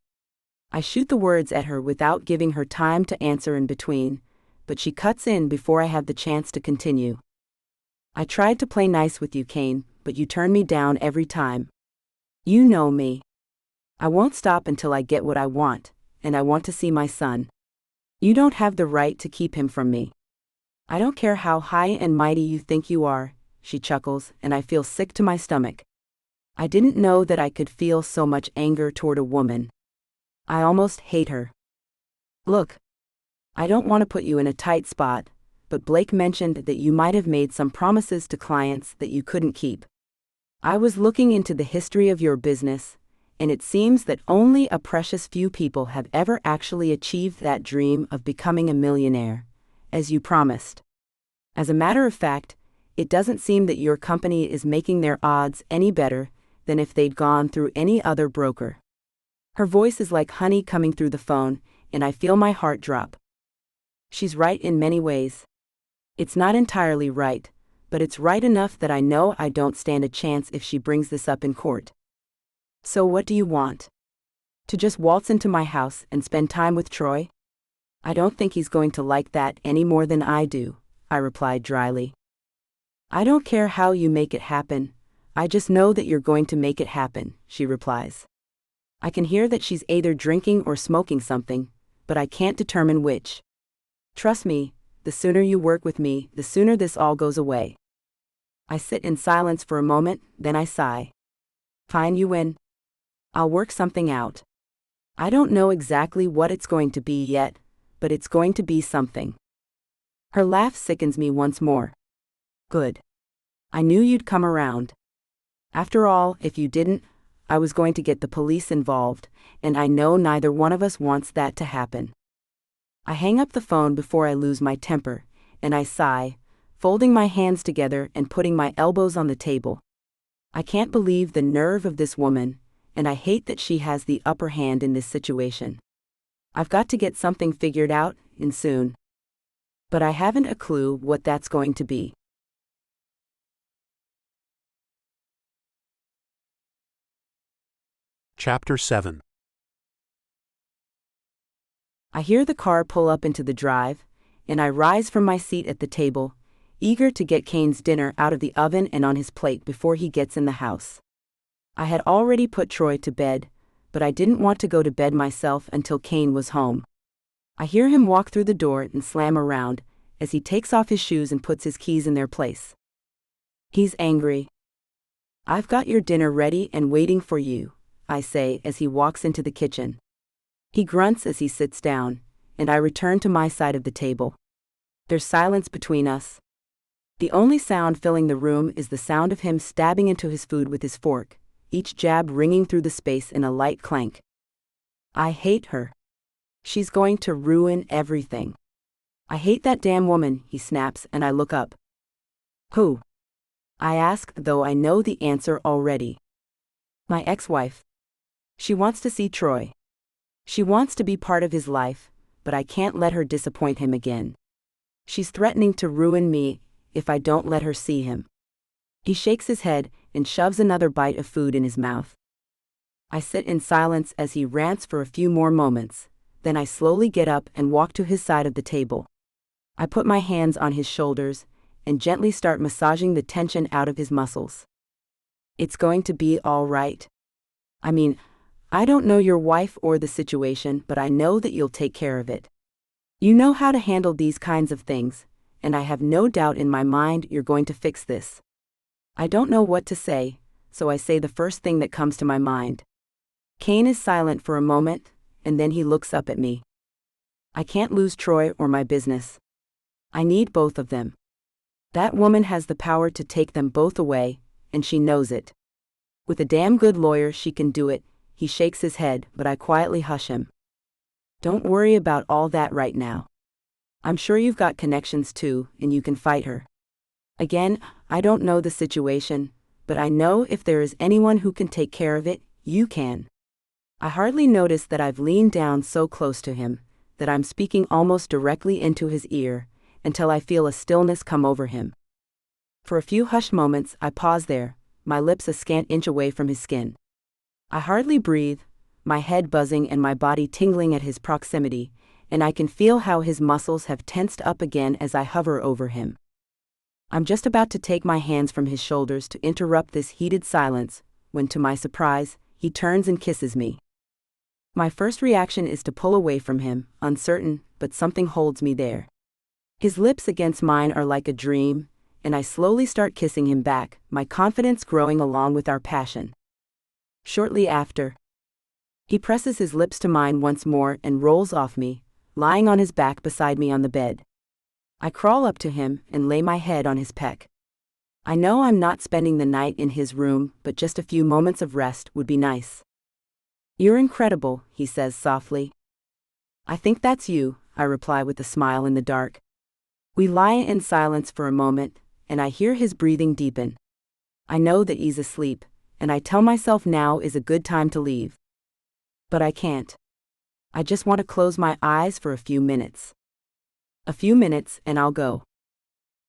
I shoot the words at her without giving her time to answer in between, but she cuts in before I have the chance to continue. I tried to play nice with you, Kane, but you turn me down every time. You know me. I won't stop until I get what I want, and I want to see my son. You don't have the right to keep him from me. I don't care how high and mighty you think you are, she chuckles, and I feel sick to my stomach. I didn't know that I could feel so much anger toward a woman. I almost hate her. Look, I don't want to put you in a tight spot, but Blake mentioned that you might have made some promises to clients that you couldn't keep. I was looking into the history of your business, and it seems that only a precious few people have ever actually achieved that dream of becoming a millionaire, as you promised. As a matter of fact, it doesn't seem that your company is making their odds any better than if they'd gone through any other broker. Her voice is like honey coming through the phone, and I feel my heart drop. She's right in many ways. It's not entirely right, but it's right enough that I know I don't stand a chance if she brings this up in court. So what do you want? To just waltz into my house and spend time with Troy? I don't think he's going to like that any more than I do, I replied dryly. I don't care how you make it happen, I just know that you're going to make it happen, she replies. I can hear that she's either drinking or smoking something, but I can't determine which. Trust me, the sooner you work with me, the sooner this all goes away. I sit in silence for a moment, then I sigh. Fine, you win. I'll work something out. I don't know exactly what it's going to be yet, but it's going to be something. Her laugh sickens me once more. Good. I knew you'd come around. After all, if you didn't, I was going to get the police involved, and I know neither one of us wants that to happen. I hang up the phone before I lose my temper, and I sigh, folding my hands together and putting my elbows on the table. I can't believe the nerve of this woman, and I hate that she has the upper hand in this situation. I've got to get something figured out, and soon. But I haven't a clue what that's going to be. Chapter 7. I hear the car pull up into the drive, and I rise from my seat at the table, eager to get Kane's dinner out of the oven and on his plate before he gets in the house. I had already put Troy to bed, but I didn't want to go to bed myself until Kane was home. I hear him walk through the door and slam around, as he takes off his shoes and puts his keys in their place. He's angry. "I've got your dinner ready and waiting for you," I say as he walks into the kitchen. He grunts as he sits down, and I return to my side of the table. There's silence between us. The only sound filling the room is the sound of him stabbing into his food with his fork, each jab ringing through the space in a light clank. I hate her. She's going to ruin everything. "I hate that damn woman," he snaps, and I look up. "Who?" I ask, though I know the answer already. "My ex-wife. She wants to see Troy. She wants to be part of his life, but I can't let her disappoint him again. She's threatening to ruin me if I don't let her see him." He shakes his head and shoves another bite of food in his mouth. I sit in silence as he rants for a few more moments, then I slowly get up and walk to his side of the table. I put my hands on his shoulders and gently start massaging the tension out of his muscles. "It's going to be all right. I don't know your wife or the situation, but I know that you'll take care of it. You know how to handle these kinds of things, and I have no doubt in my mind you're going to fix this." I don't know what to say, so I say the first thing that comes to my mind. Kane is silent for a moment, and then he looks up at me. "I can't lose Troy or my business. I need both of them. That woman has the power to take them both away, and she knows it. With a damn good lawyer she can do it." He shakes his head, but I quietly hush him. "Don't worry about all that right now. I'm sure you've got connections too, and you can fight her. Again, I don't know the situation, but I know if there is anyone who can take care of it, you can." I hardly notice that I've leaned down so close to him, that I'm speaking almost directly into his ear, until I feel a stillness come over him. For a few hushed moments I pause there, my lips a scant inch away from his skin. I hardly breathe, my head buzzing and my body tingling at his proximity, and I can feel how his muscles have tensed up again as I hover over him. I'm just about to take my hands from his shoulders to interrupt this heated silence, when to my surprise, he turns and kisses me. My first reaction is to pull away from him, uncertain, but something holds me there. His lips against mine are like a dream, and I slowly start kissing him back, my confidence growing along with our passion. Shortly after, he presses his lips to mine once more and rolls off me, lying on his back beside me on the bed. I crawl up to him and lay my head on his peck. I know I'm not spending the night in his room, but just a few moments of rest would be nice. "You're incredible," he says softly. "I think that's you," I reply with a smile in the dark. We lie in silence for a moment, and I hear his breathing deepen. I know that he's asleep, and I tell myself now is a good time to leave. But I can't. I just want to close my eyes for a few minutes. A few minutes, and I'll go.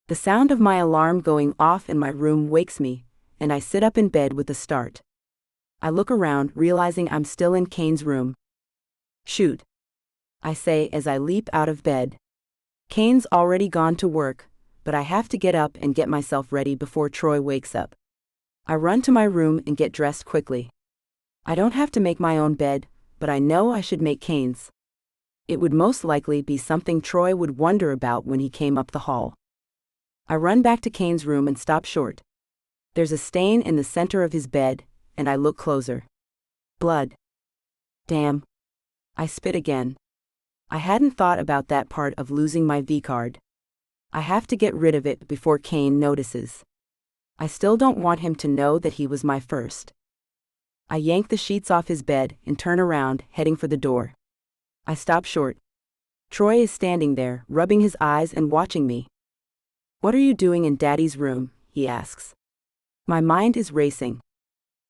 The sound of my alarm going off in my room wakes me, and I sit up in bed with a start. I look around, realizing I'm still in Kane's room. "Shoot," I say as I leap out of bed. Kane's already gone to work, but I have to get up and get myself ready before Troy wakes up. I run to my room and get dressed quickly. I don't have to make my own bed, but I know I should make Kane's. It would most likely be something Troy would wonder about when he came up the hall. I run back to Kane's room and stop short. There's a stain in the center of his bed, and I look closer. Blood. Damn. I spit again. I hadn't thought about that part of losing my V-card. I have to get rid of it before Kane notices. I still don't want him to know that he was my first. I yank the sheets off his bed and turn around, heading for the door. I stop short. Troy is standing there, rubbing his eyes and watching me. "What are you doing in Daddy's room?" he asks. My mind is racing.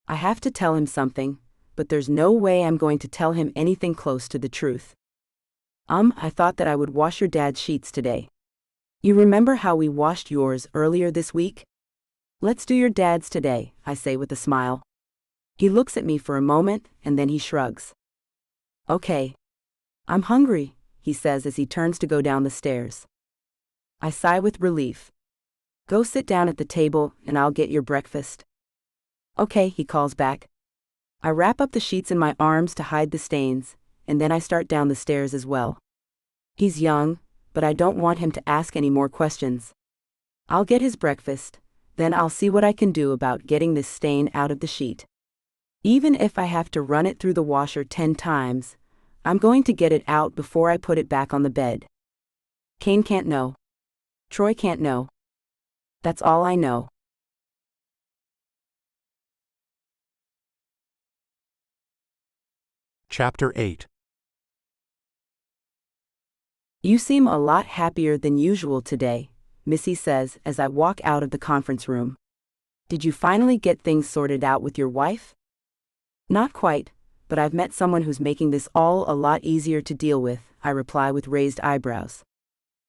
I have to tell him something, but there's no way I'm going to tell him anything close to the truth. I thought that I would wash your dad's sheets today. You remember how we washed yours earlier this week? Let's do your dad's today, I say with a smile. He looks at me for a moment, and then he shrugs. Okay. I'm hungry, he says as he turns to go down the stairs. I sigh with relief. Go sit down at the table, and I'll get your breakfast. Okay, he calls back. I wrap up the sheets in my arms to hide the stains, and then I start down the stairs as well. He's young, but I don't want him to ask any more questions. I'll get his breakfast, then I'll see what I can do about getting this stain out of the sheet. Even if I have to run it through the washer 10 times, I'm going to get it out before I put it back on the bed. Kane can't know. Troy can't know. That's all I know. Chapter 8. You seem a lot happier than usual today, Missy says as I walk out of the conference room. Did you finally get things sorted out with your wife? Not quite, but I've met someone who's making this all a lot easier to deal with, I reply with raised eyebrows.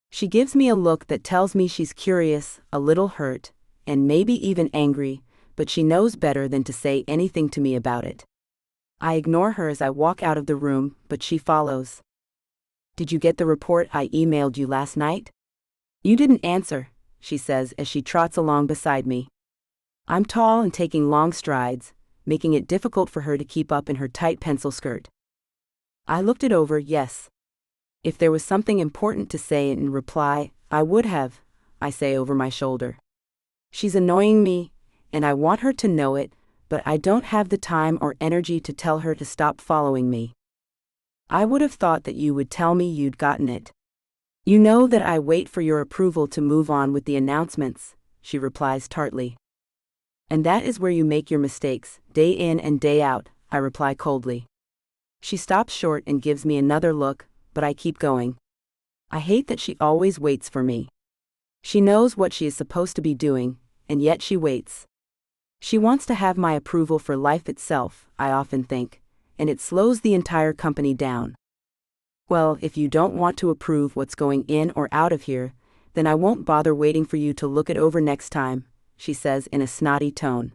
She gives me a look that tells me she's curious, a little hurt, and maybe even angry, but she knows better than to say anything to me about it. I ignore her as I walk out of the room, but she follows. Did you get the report I emailed you last night? You didn't answer, she says as she trots along beside me. I'm tall and taking long strides, making it difficult for her to keep up in her tight pencil skirt. I looked it over, yes. If there was something important to say in reply, I would have, I say over my shoulder. She's annoying me, and I want her to know it, but I don't have the time or energy to tell her to stop following me. I would have thought that you would tell me you'd gotten it. You know that I wait for your approval to move on with the announcements, she replies tartly. And that is where you make your mistakes, day in and day out, I reply coldly. She stops short and gives me another look, but I keep going. I hate that she always waits for me. She knows what she is supposed to be doing, and yet she waits. She wants to have my approval for life itself, I often think, and it slows the entire company down. Well, if you don't want to approve what's going in or out of here, then I won't bother waiting for you to look it over next time, she says in a snotty tone.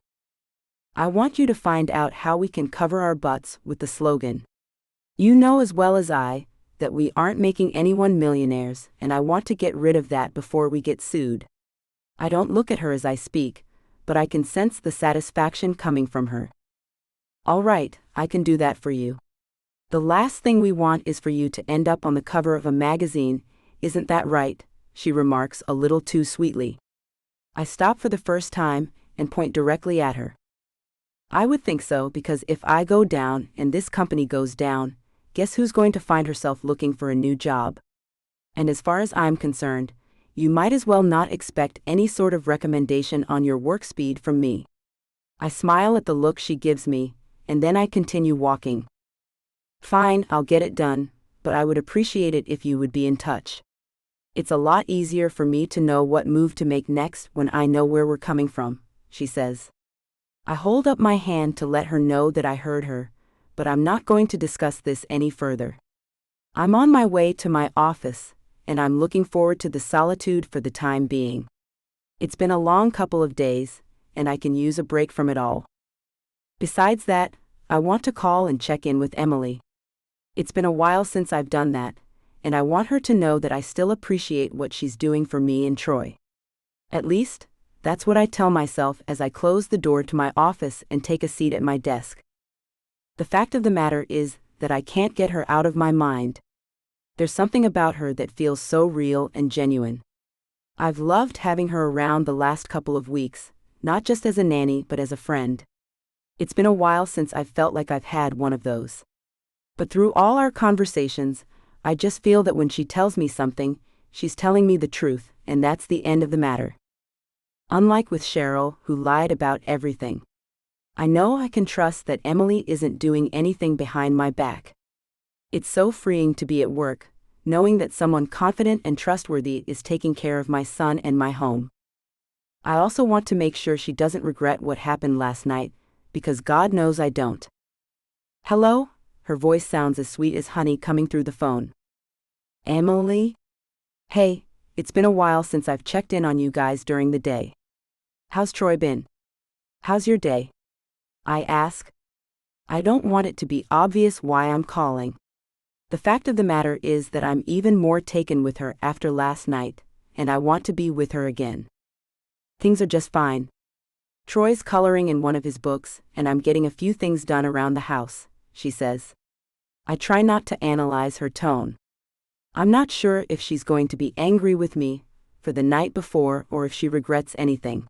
I want you to find out how we can cover our butts with the slogan. You know as well as I that we aren't making anyone millionaires, and I want to get rid of that before we get sued. I don't look at her as I speak, but I can sense the satisfaction coming from her. All right, I can do that for you. The last thing we want is for you to end up on the cover of a magazine, isn't that right? She remarks a little too sweetly. I stop for the first time and point directly at her. I would think so, because if I go down and this company goes down, guess who's going to find herself looking for a new job? And as far as I'm concerned, you might as well not expect any sort of recommendation on your work speed from me. I smile at the look she gives me, and then I continue walking. Fine, I'll get it done, but I would appreciate it if you would be in touch. It's a lot easier for me to know what move to make next when I know where we're coming from, she says. I hold up my hand to let her know that I heard her, but I'm not going to discuss this any further. I'm on my way to my office, and I'm looking forward to the solitude for the time being. It's been a long couple of days, and I can use a break from it all. Besides that, I want to call and check in with Emily. It's been a while since I've done that, and I want her to know that I still appreciate what she's doing for me and Troy. At least, that's what I tell myself as I close the door to my office and take a seat at my desk. The fact of the matter is that I can't get her out of my mind. There's something about her that feels so real and genuine. I've loved having her around the last couple of weeks, not just as a nanny but as a friend. It's been a while since I've felt like I've had one of those. But through all our conversations, I just feel that when she tells me something, she's telling me the truth, and that's the end of the matter. Unlike with Cheryl, who lied about everything. I know I can trust that Emily isn't doing anything behind my back. It's so freeing to be at work, knowing that someone confident and trustworthy is taking care of my son and my home. I also want to make sure she doesn't regret what happened last night, because God knows I don't. Hello? Her voice sounds as sweet as honey coming through the phone. Emily? Hey, it's been a while since I've checked in on you guys during the day. How's Troy been? How's your day? I ask. I don't want it to be obvious why I'm calling. The fact of the matter is that I'm even more taken with her after last night, and I want to be with her again. Things are just fine. Troy's coloring in one of his books, and I'm getting a few things done around the house, she says. I try not to analyze her tone. I'm not sure if she's going to be angry with me for the night before or if she regrets anything.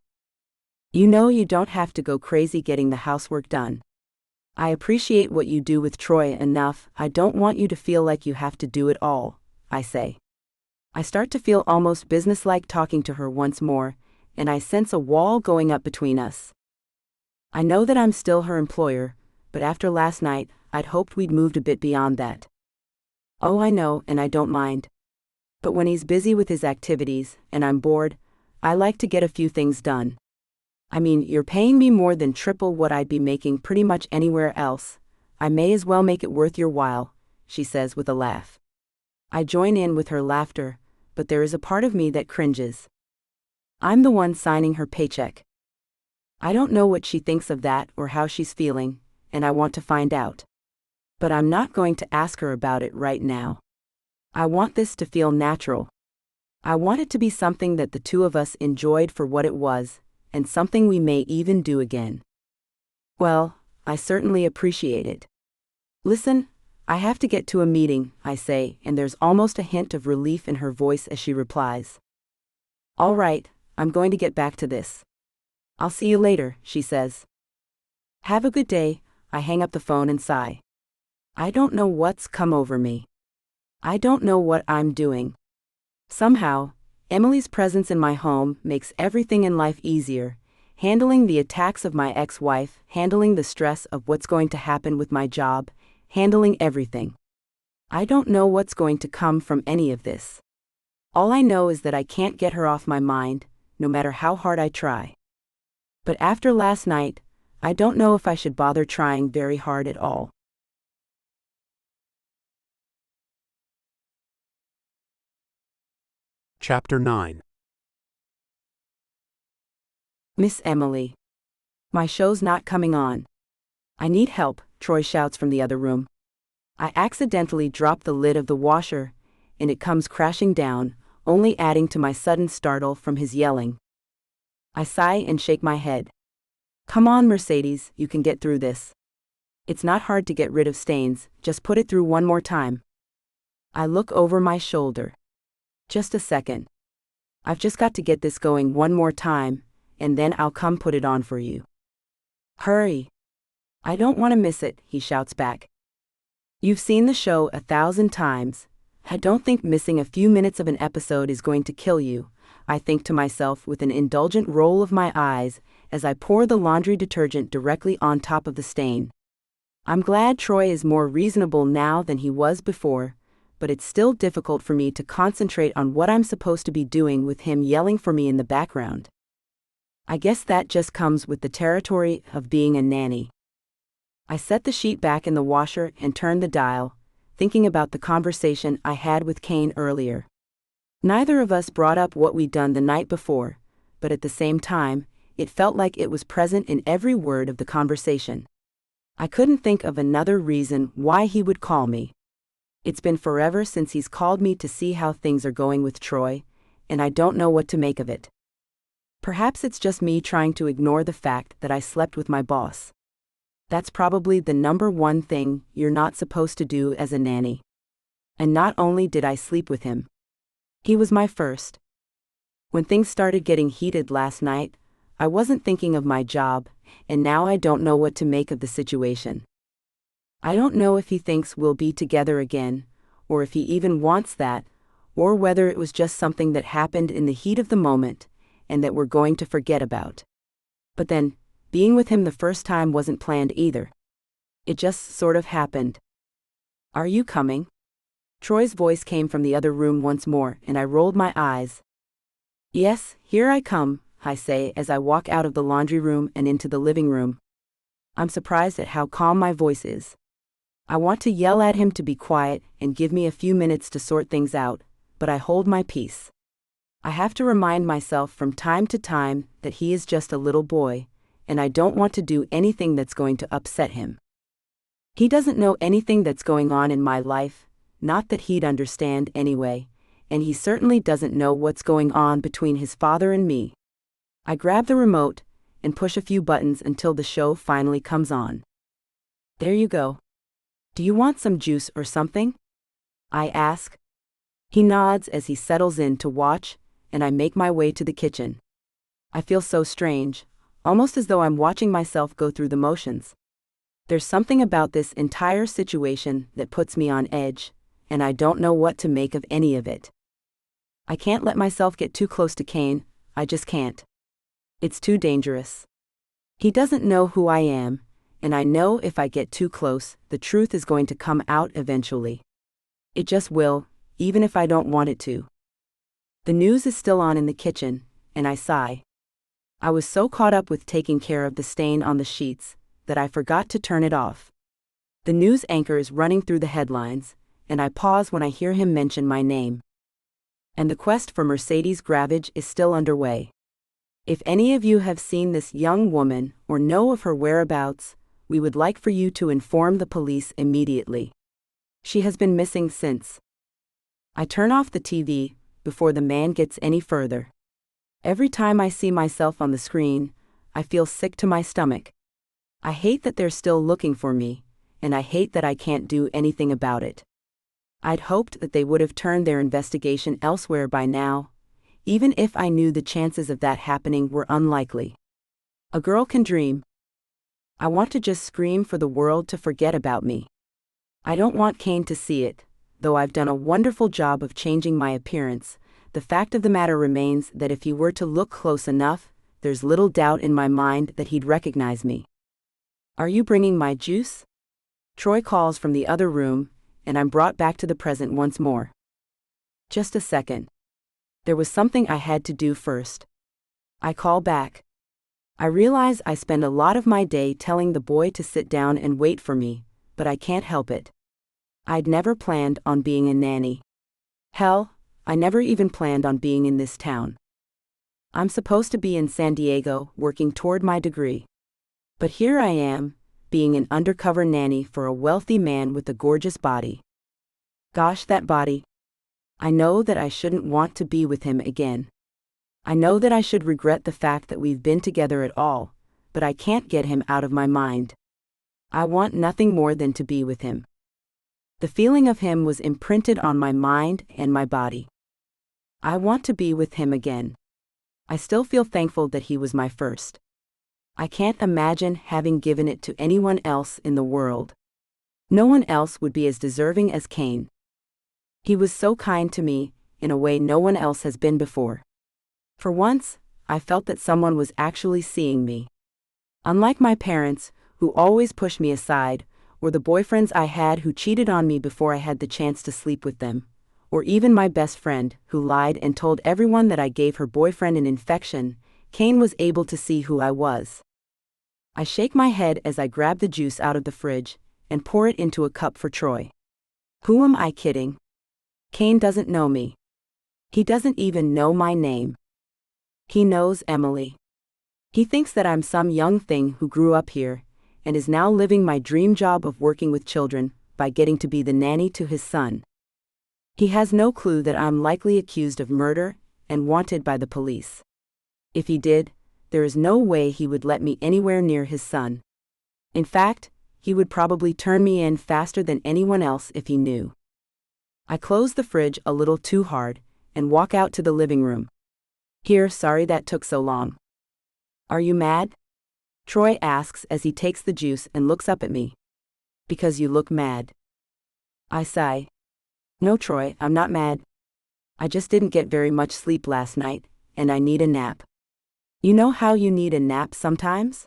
You know you don't have to go crazy getting the housework done. I appreciate what you do with Troy enough. I don't want you to feel like you have to do it all, I say. I start to feel almost businesslike talking to her once more, and I sense a wall going up between us. I know that I'm still her employer, but after last night, I'd hoped we'd moved a bit beyond that. Oh, I know, and I don't mind. But when he's busy with his activities, and I'm bored, I like to get a few things done. I mean, you're paying me more than triple what I'd be making pretty much anywhere else. I may as well make it worth your while, she says with a laugh. I join in with her laughter, but there is a part of me that cringes. I'm the one signing her paycheck. I don't know what she thinks of that or how she's feeling, and I want to find out. But I'm not going to ask her about it right now. I want this to feel natural. I want it to be something that the two of us enjoyed for what it was, and something we may even do again. Well, I certainly appreciate it. Listen, I have to get to a meeting, I say, and there's almost a hint of relief in her voice as she replies. All right, I'm going to get back to this. I'll see you later, she says. Have a good day. I hang up the phone and sigh. I don't know what's come over me. I don't know what I'm doing. Somehow, Emily's presence in my home makes everything in life easier, handling the attacks of my ex-wife, handling the stress of what's going to happen with my job, handling everything. I don't know what's going to come from any of this. All I know is that I can't get her off my mind, no matter how hard I try. But after last night, I don't know if I should bother trying very hard at all. Chapter 9. Miss Emily. My show's not coming on. I need help, Troy shouts from the other room. I accidentally drop the lid of the washer, and it comes crashing down, only adding to my sudden startle from his yelling. I sigh and shake my head. Come on, Mercedes, you can get through this. It's not hard to get rid of stains, just put it through one more time. I look over my shoulder. Just a second. I've just got to get this going one more time, and then I'll come put it on for you. Hurry. I don't want to miss it, he shouts back. You've seen the show 1,000 times. I don't think missing a few minutes of an episode is going to kill you, I think to myself with an indulgent roll of my eyes as I pour the laundry detergent directly on top of the stain. I'm glad Troy is more reasonable now than he was before, but it's still difficult for me to concentrate on what I'm supposed to be doing with him yelling for me in the background. I guess that just comes with the territory of being a nanny. I set the sheet back in the washer and turn the dial, thinking about the conversation I had with Kane earlier. Neither of us brought up what we'd done the night before, but at the same time, it felt like it was present in every word of the conversation. I couldn't think of another reason why he would call me. It's been forever since he's called me to see how things are going with Troy, and I don't know what to make of it. Perhaps it's just me trying to ignore the fact that I slept with my boss. That's probably the number one thing you're not supposed to do as a nanny. And not only did I sleep with him, he was my first. When things started getting heated last night, I wasn't thinking of my job, and now I don't know what to make of the situation. I don't know if he thinks we'll be together again, or if he even wants that, or whether it was just something that happened in the heat of the moment, and that we're going to forget about. But then, being with him the first time wasn't planned either. It just sort of happened. Are you coming? Troy's voice came from the other room once more, and I rolled my eyes. Yes, here I come, I say as I walk out of the laundry room and into the living room. I'm surprised at how calm my voice is. I want to yell at him to be quiet and give me a few minutes to sort things out, but I hold my peace. I have to remind myself from time to time that he is just a little boy, and I don't want to do anything that's going to upset him. He doesn't know anything that's going on in my life, not that he'd understand anyway, and he certainly doesn't know what's going on between his father and me. I grab the remote and push a few buttons until the show finally comes on. There you go. Do you want some juice or something? I ask. He nods as he settles in to watch, and I make my way to the kitchen. I feel so strange, almost as though I'm watching myself go through the motions. There's something about this entire situation that puts me on edge, and I don't know what to make of any of it. I can't let myself get too close to Kane, I just can't. It's too dangerous. He doesn't know who I am, and I know if I get too close, the truth is going to come out eventually. It just will, even if I don't want it to. The news is still on in the kitchen, and I sigh. I was so caught up with taking care of the stain on the sheets that I forgot to turn it off. The news anchor is running through the headlines, and I pause when I hear him mention my name. And the quest for Miss Gravage is still underway. If any of you have seen this young woman or know of her whereabouts, we would like for you to inform the police immediately. She has been missing since. I turn off the TV before the man gets any further. Every time I see myself on the screen, I feel sick to my stomach. I hate that they're still looking for me, and I hate that I can't do anything about it. I'd hoped that they would have turned their investigation elsewhere by now, even if I knew the chances of that happening were unlikely. A girl can dream. I want to just scream for the world to forget about me. I don't want Kane to see it, though I've done a wonderful job of changing my appearance. The fact of the matter remains that if he were to look close enough, there's little doubt in my mind that he'd recognize me. Are you bringing my juice? Troy calls from the other room, and I'm brought back to the present once more. Just a second. There was something I had to do first. I call back. I realize I spend a lot of my day telling the boy to sit down and wait for me, but I can't help it. I'd never planned on being a nanny. Hell, I never even planned on being in this town. I'm supposed to be in San Diego working toward my degree. But here I am, being an undercover nanny for a wealthy man with a gorgeous body. Gosh, that body. I know that I shouldn't want to be with him again. I know that I should regret the fact that we've been together at all, but I can't get him out of my mind. I want nothing more than to be with him. The feeling of him was imprinted on my mind and my body. I want to be with him again. I still feel thankful that he was my first. I can't imagine having given it to anyone else in the world. No one else would be as deserving as Kane. He was so kind to me, in a way no one else has been before. For once, I felt that someone was actually seeing me. Unlike my parents, who always pushed me aside, or the boyfriends I had who cheated on me before I had the chance to sleep with them, or even my best friend, who lied and told everyone that I gave her boyfriend an infection, Kane was able to see who I was. I shake my head as I grab the juice out of the fridge and pour it into a cup for Troy. Who am I kidding? Kane doesn't know me. He doesn't even know my name. He knows Emily. He thinks that I'm some young thing who grew up here and is now living my dream job of working with children by getting to be the nanny to his son. He has no clue that I'm likely accused of murder and wanted by the police. If he did, there is no way he would let me anywhere near his son. In fact, he would probably turn me in faster than anyone else if he knew. I close the fridge a little too hard and walk out to the living room. Here, sorry that took so long. Are you mad? Troy asks as he takes the juice and looks up at me. Because you look mad. I sigh. No, Troy, I'm not mad. I just didn't get very much sleep last night, and I need a nap. You know how you need a nap sometimes?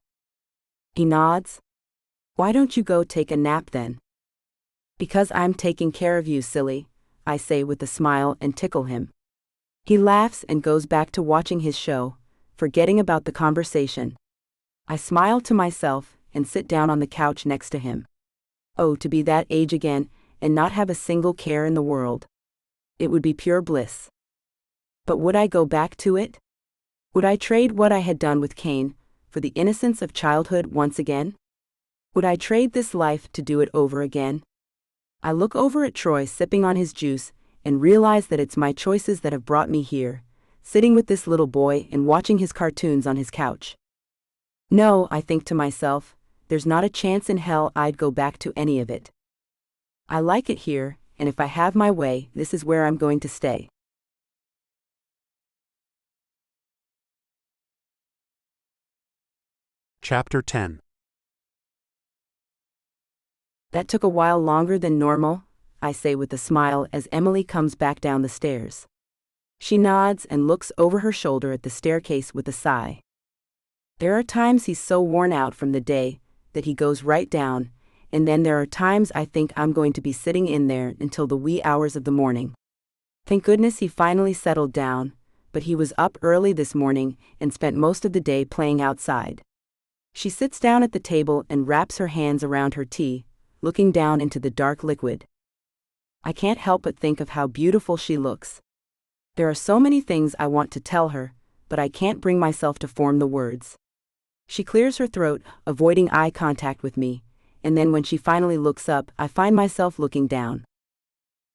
He nods. Why don't you go take a nap then? Because I'm taking care of you, silly, I say with a smile and tickle him. He laughs and goes back to watching his show, forgetting about the conversation. I smile to myself and sit down on the couch next to him. Oh, to be that age again and not have a single care in the world. It would be pure bliss. But would I go back to it? Would I trade what I had done with Cain for the innocence of childhood once again? Would I trade this life to do it over again? I look over at Troy sipping on his juice and realize that it's my choices that have brought me here, sitting with this little boy and watching his cartoons on his couch. No, I think to myself, there's not a chance in hell I'd go back to any of it. I like it here, and if I have my way, this is where I'm going to stay. Chapter 10. That took a while longer than normal, I say with a smile as Emily comes back down the stairs. She nods and looks over her shoulder at the staircase with a sigh. There are times he's so worn out from the day that he goes right down, and then there are times I think I'm going to be sitting in there until the wee hours of the morning. Thank goodness he finally settled down, but he was up early this morning and spent most of the day playing outside. She sits down at the table and wraps her hands around her tea, looking down into the dark liquid. I can't help but think of how beautiful she looks. There are so many things I want to tell her, but I can't bring myself to form the words. She clears her throat, avoiding eye contact with me, and then when she finally looks up, I find myself looking down.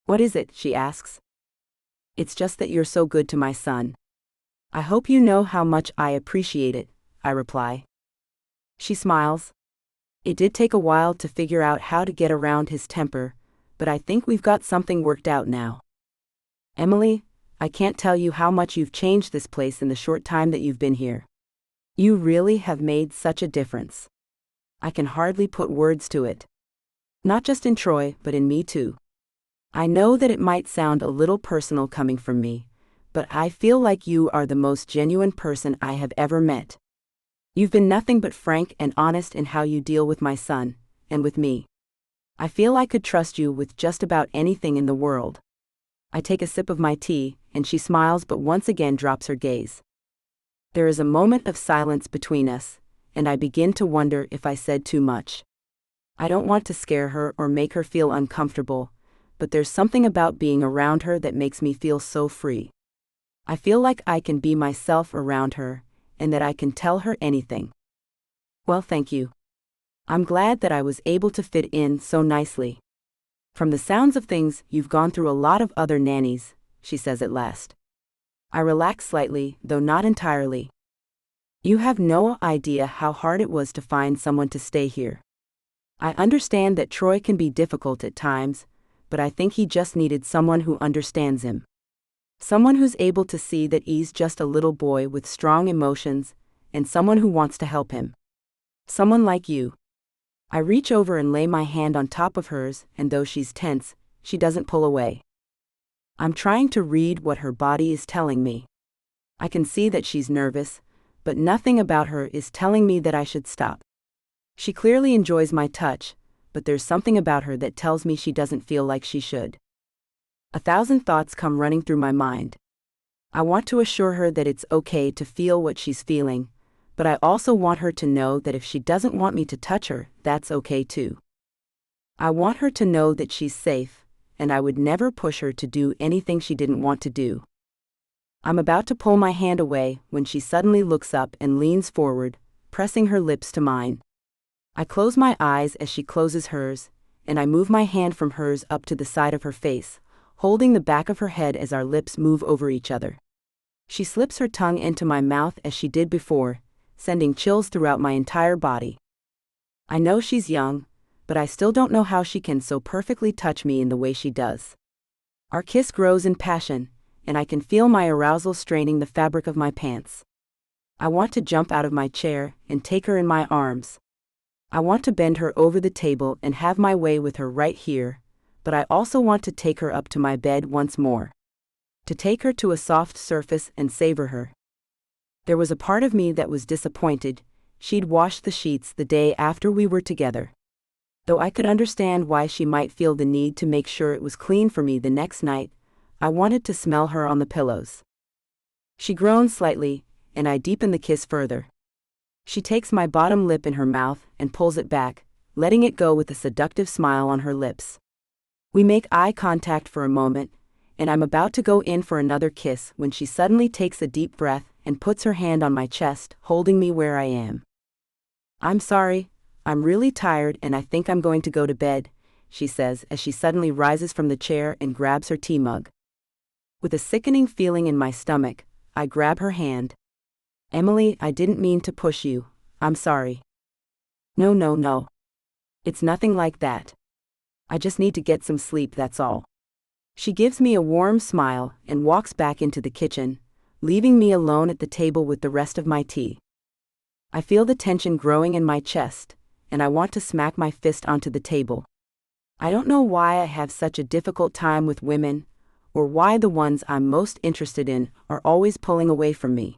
"What is it?" she asks. "It's just that you're so good to my son. I hope you know how much I appreciate it," I reply. She smiles. It did take a while to figure out how to get around his temper, but I think we've got something worked out now. "Emily, I can't tell you how much you've changed this place in the short time that you've been here. You really have made such a difference. I can hardly put words to it. Not just in Troy, but in me too. I know that it might sound a little personal coming from me, but I feel like you are the most genuine person I have ever met. You've been nothing but frank and honest in how you deal with my son, and with me. I feel I could trust you with just about anything in the world." I take a sip of my tea, and she smiles but once again drops her gaze. There is a moment of silence between us, and I begin to wonder if I said too much. I don't want to scare her or make her feel uncomfortable, but there's something about being around her that makes me feel so free. I feel like I can be myself around her, and that I can tell her anything. "Well, thank you. I'm glad that I was able to fit in so nicely. From the sounds of things, you've gone through a lot of other nannies," she says at last. I relax slightly, though not entirely. "You have no idea how hard it was to find someone to stay here. I understand that Troy can be difficult at times, but I think he just needed someone who understands him. Someone who's able to see that he's just a little boy with strong emotions, and someone who wants to help him. Someone like you." I reach over and lay my hand on top of hers, and though she's tense, she doesn't pull away. I'm trying to read what her body is telling me. I can see that she's nervous, but nothing about her is telling me that I should stop. She clearly enjoys my touch, but there's something about her that tells me she doesn't feel like she should. 1,000 thoughts come running through my mind. I want to assure her that it's okay to feel what she's feeling, but I also want her to know that if she doesn't want me to touch her, that's okay too. I want her to know that she's safe, and I would never push her to do anything she didn't want to do. I'm about to pull my hand away when she suddenly looks up and leans forward, pressing her lips to mine. I close my eyes as she closes hers, and I move my hand from hers up to the side of her face, holding the back of her head as our lips move over each other. She slips her tongue into my mouth as she did before, sending chills throughout my entire body. I know she's young, but I still don't know how she can so perfectly touch me in the way she does. Our kiss grows in passion, and I can feel my arousal straining the fabric of my pants. I want to jump out of my chair and take her in my arms. I want to bend her over the table and have my way with her right here, but I also want to take her up to my bed once more. To take her to a soft surface and savor her. There was a part of me that was disappointed she'd washed the sheets the day after we were together. Though I could understand why she might feel the need to make sure it was clean for me the next night, I wanted to smell her on the pillows. She groans slightly, and I deepen the kiss further. She takes my bottom lip in her mouth and pulls it back, letting it go with a seductive smile on her lips. We make eye contact for a moment, and I'm about to go in for another kiss when she suddenly takes a deep breath and puts her hand on my chest, holding me where I am. "I'm sorry, I'm really tired and I think I'm going to go to bed," she says as she suddenly rises from the chair and grabs her tea mug. With a sickening feeling in my stomach, I grab her hand. "Emily, I didn't mean to push you. I'm sorry." No, no, no. It's nothing like that. I just need to get some sleep, that's all." She gives me a warm smile and walks back into the kitchen, leaving me alone at the table with the rest of my tea. I feel the tension growing in my chest, and I want to smack my fist onto the table. I don't know why I have such a difficult time with women, or why the ones I'm most interested in are always pulling away from me.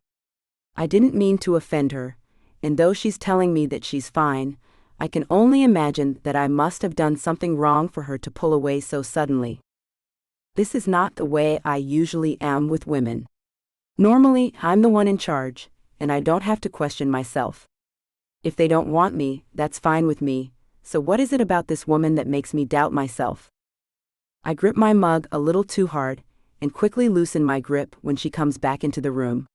I didn't mean to offend her, and though she's telling me that she's fine, I can only imagine that I must have done something wrong for her to pull away so suddenly. This is not the way I usually am with women. Normally, I'm the one in charge, and I don't have to question myself. If they don't want me, that's fine with me, so what is it about this woman that makes me doubt myself? I grip my mug a little too hard, and quickly loosen my grip when she comes back into the room.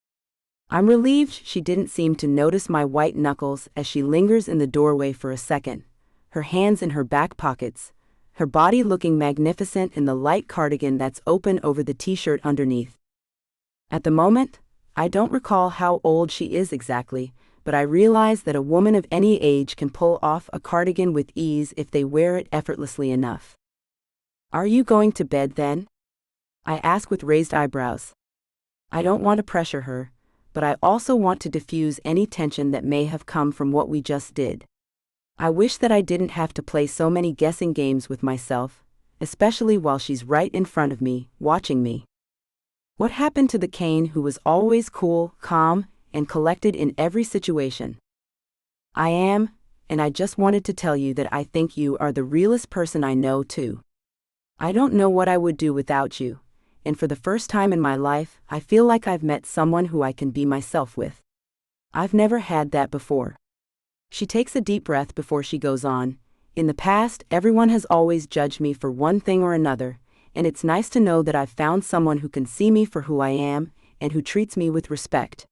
I'm relieved she didn't seem to notice my white knuckles as she lingers in the doorway for a second, her hands in her back pockets, her body looking magnificent in the light cardigan that's open over the t-shirt underneath. At the moment, I don't recall how old she is exactly, but I realize that a woman of any age can pull off a cardigan with ease if they wear it effortlessly enough. "Are you going to bed then?" I ask with raised eyebrows. I don't want to pressure her, but I also want to diffuse any tension that may have come from what we just did. I wish that I didn't have to play so many guessing games with myself, especially while she's right in front of me, watching me. What happened to the Kane who was always cool, calm, and collected in every situation? I am, and I just wanted to tell you that I think you are the realest person I know too. I don't know what I would do without you, and for the first time in my life, I feel like I've met someone who I can be myself with. I've never had that before. She takes a deep breath before she goes on. In the past, everyone has always judged me for one thing or another, and it's nice to know that I've found someone who can see me for who I am, and who treats me with respect.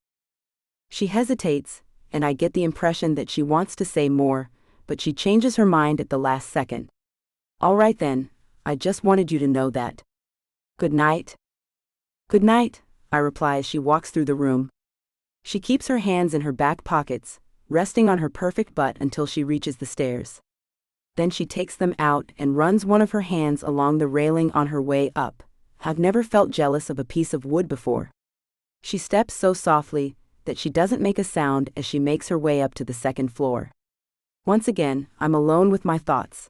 She hesitates, and I get the impression that she wants to say more, but she changes her mind at the last second. "All right then, I just wanted you to know that. Good night." "Good night," I reply as she walks through the room. She keeps her hands in her back pockets, resting on her perfect butt until she reaches the stairs. Then she takes them out and runs one of her hands along the railing on her way up. I've never felt jealous of a piece of wood before. She steps so softly that she doesn't make a sound as she makes her way up to the second floor. Once again, I'm alone with my thoughts.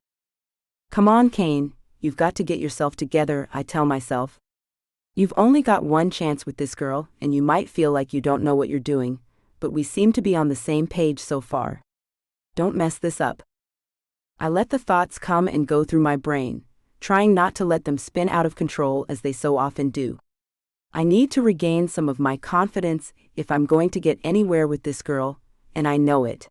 "Come on, Kane, you've got to get yourself together," I tell myself. "You've only got one chance with this girl, and you might feel like you don't know what you're doing, but we seem to be on the same page so far. Don't mess this up." I let the thoughts come and go through my brain, trying not to let them spin out of control as they so often do. I need to regain some of my confidence if I'm going to get anywhere with this girl, and I know it.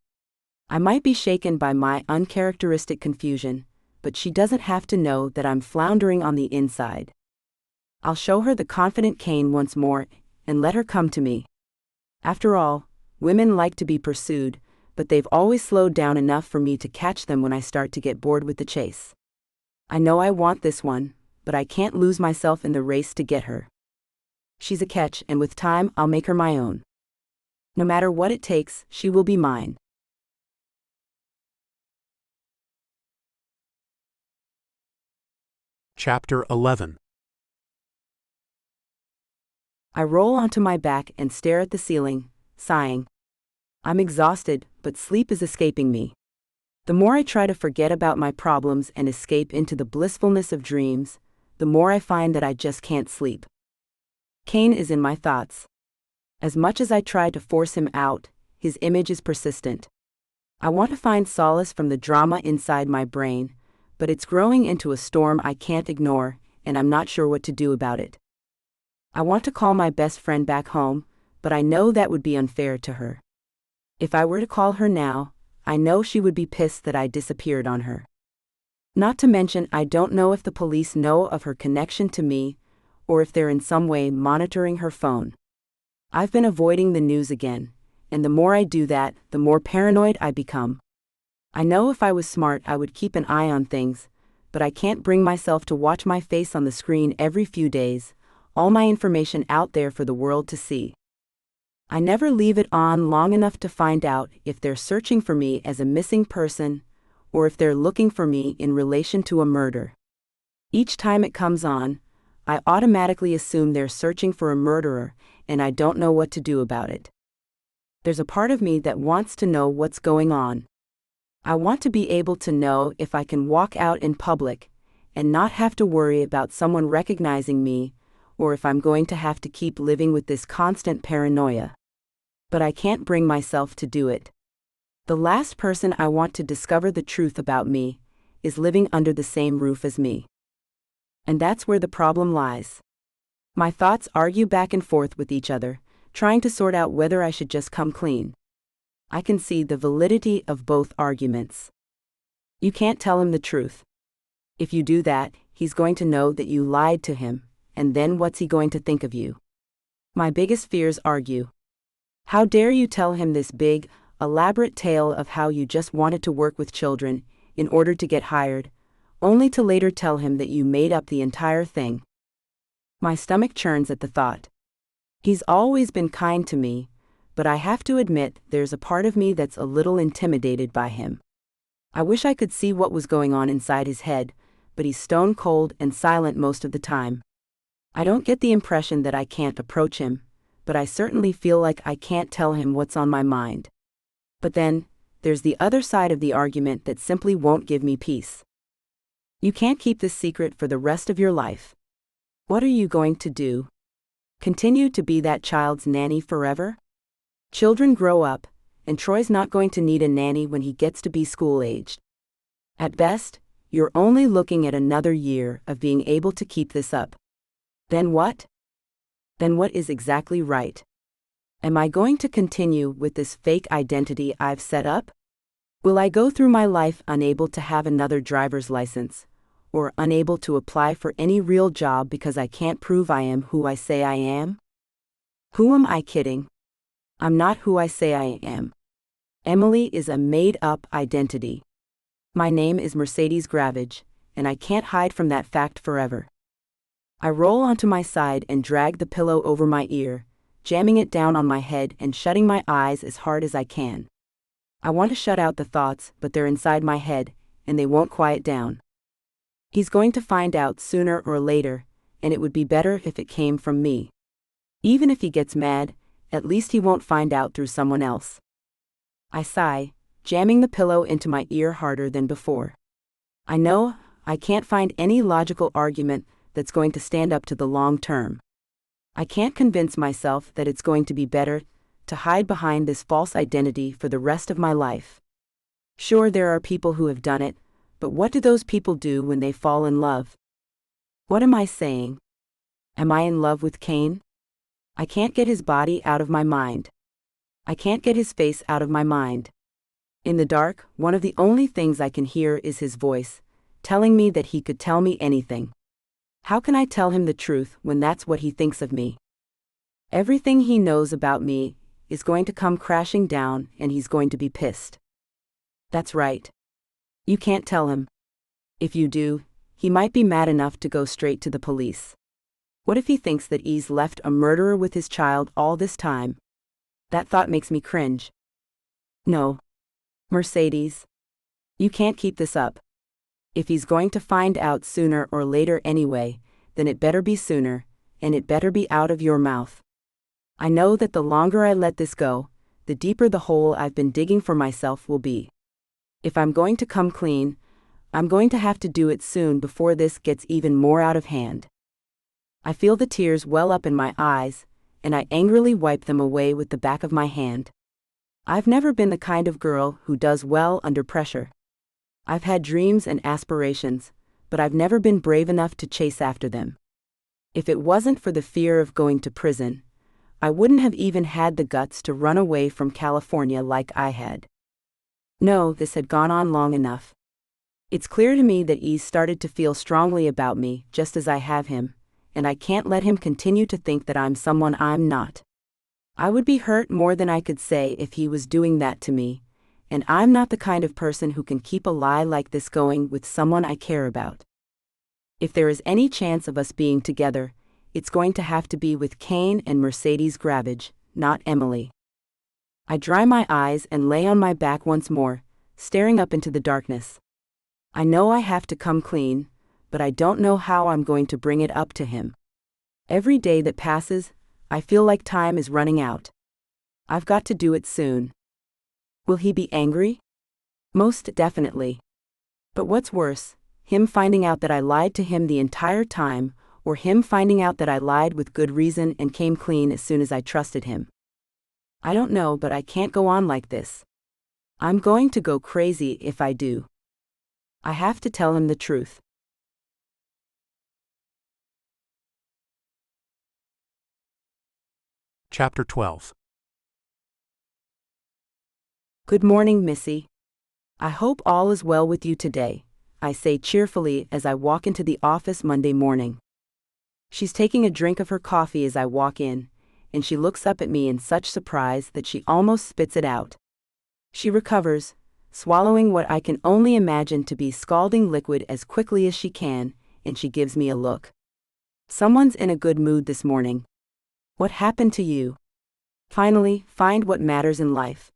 I might be shaken by my uncharacteristic confusion, but she doesn't have to know that I'm floundering on the inside. I'll show her the confident Kane once more, and let her come to me. After all, women like to be pursued, but they've always slowed down enough for me to catch them when I start to get bored with the chase. I know I want this one, but I can't lose myself in the race to get her. She's a catch, and with time I'll make her my own. No matter what it takes, she will be mine. Chapter 11. I roll onto my back and stare at the ceiling, sighing. I'm exhausted, but sleep is escaping me. The more I try to forget about my problems and escape into the blissfulness of dreams, the more I find that I just can't sleep. Kane is in my thoughts. As much as I try to force him out, his image is persistent. I want to find solace from the drama inside my brain, but it's growing into a storm I can't ignore, and I'm not sure what to do about it. I want to call my best friend back home, but I know that would be unfair to her. If I were to call her now, I know she would be pissed that I disappeared on her. Not to mention, I don't know if the police know of her connection to me, or if they're in some way monitoring her phone. I've been avoiding the news again, and the more I do that, the more paranoid I become. I know if I was smart I would keep an eye on things, but I can't bring myself to watch my face on the screen every few days, all my information out there for the world to see. I never leave it on long enough to find out if they're searching for me as a missing person, or if they're looking for me in relation to a murder. Each time it comes on, I automatically assume they're searching for a murderer, and I don't know what to do about it. There's a part of me that wants to know what's going on. I want to be able to know if I can walk out in public and not have to worry about someone recognizing me, or if I'm going to have to keep living with this constant paranoia. But I can't bring myself to do it. The last person I want to discover the truth about me is living under the same roof as me. And that's where the problem lies. My thoughts argue back and forth with each other, trying to sort out whether I should just come clean. I can see the validity of both arguments. You can't tell him the truth. If you do that, he's going to know that you lied to him, and then what's he going to think of you? My biggest fears argue. How dare you tell him this big, elaborate tale of how you just wanted to work with children in order to get hired, only to later tell him that you made up the entire thing? My stomach churns at the thought. He's always been kind to me, but I have to admit there's a part of me that's a little intimidated by him. I wish I could see what was going on inside his head, but he's stone cold and silent most of the time. I don't get the impression that I can't approach him, but I certainly feel like I can't tell him what's on my mind. But then, there's the other side of the argument that simply won't give me peace. You can't keep this secret for the rest of your life. What are you going to do? Continue to be that child's nanny forever? Children grow up, and Troy's not going to need a nanny when he gets to be school-aged. At best, you're only looking at another year of being able to keep this up. Then what? Then what is exactly right? Am I going to continue with this fake identity I've set up? Will I go through my life unable to have another driver's license, or unable to apply for any real job because I can't prove I am who I say I am? Who am I kidding? I'm not who I say I am. Emily is a made-up identity. My name is Mercedes Gravage, and I can't hide from that fact forever. I roll onto my side and drag the pillow over my ear, jamming it down on my head and shutting my eyes as hard as I can. I want to shut out the thoughts, but they're inside my head, and they won't quiet down. He's going to find out sooner or later, and it would be better if it came from me. Even if he gets mad, at least he won't find out through someone else. I sigh, jamming the pillow into my ear harder than before. I know I can't find any logical argument that's going to stand up to the long term. I can't convince myself that it's going to be better to hide behind this false identity for the rest of my life. Sure, there are people who have done it, but what do those people do when they fall in love? What am I saying? Am I in love with Cain? I can't get his body out of my mind. I can't get his face out of my mind. In the dark, one of the only things I can hear is his voice, telling me that he could tell me anything. How can I tell him the truth when that's what he thinks of me? Everything he knows about me is going to come crashing down, and he's going to be pissed. That's right. You can't tell him. If you do, he might be mad enough to go straight to the police. What if he thinks that he's left a murderer with his child all this time? That thought makes me cringe. No. Mercedes. You can't keep this up. If he's going to find out sooner or later anyway, then it better be sooner, and it better be out of your mouth. I know that the longer I let this go, the deeper the hole I've been digging for myself will be. If I'm going to come clean, I'm going to have to do it soon before this gets even more out of hand. I feel the tears well up in my eyes, and I angrily wipe them away with the back of my hand. I've never been the kind of girl who does well under pressure. I've had dreams and aspirations, but I've never been brave enough to chase after them. If it wasn't for the fear of going to prison, I wouldn't have even had the guts to run away from California like I had. No, this had gone on long enough. It's clear to me that he's started to feel strongly about me, just as I have him, and I can't let him continue to think that I'm someone I'm not. I would be hurt more than I could say if he was doing that to me, and I'm not the kind of person who can keep a lie like this going with someone I care about. If there is any chance of us being together, it's going to have to be with Kane and Mercedes Gravage, not Emily. I dry my eyes and lay on my back once more, staring up into the darkness. I know I have to come clean, but I don't know how I'm going to bring it up to him. Every day that passes, I feel like time is running out. I've got to do it soon. Will he be angry? Most definitely. But what's worse, him finding out that I lied to him the entire time, or him finding out that I lied with good reason and came clean as soon as I trusted him? I don't know, but I can't go on like this. I'm going to go crazy if I do. I have to tell him the truth. Chapter 12. Good morning, Missy. I hope all is well with you today, I say cheerfully as I walk into the office Monday morning. She's taking a drink of her coffee as I walk in, and she looks up at me in such surprise that she almost spits it out. She recovers, swallowing what I can only imagine to be scalding liquid as quickly as she can, and she gives me a look. Someone's in a good mood this morning. What happened to you? Finally, find what matters in life.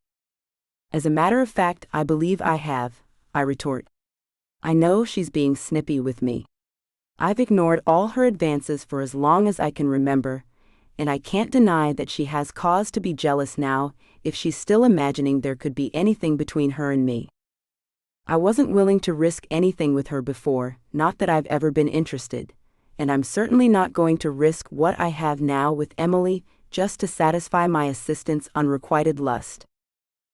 As a matter of fact, I believe I have, I retort. I know she's being snippy with me. I've ignored all her advances for as long as I can remember, and I can't deny that she has cause to be jealous now if she's still imagining there could be anything between her and me. I wasn't willing to risk anything with her before, not that I've ever been interested, and I'm certainly not going to risk what I have now with Emily just to satisfy my assistant's unrequited lust.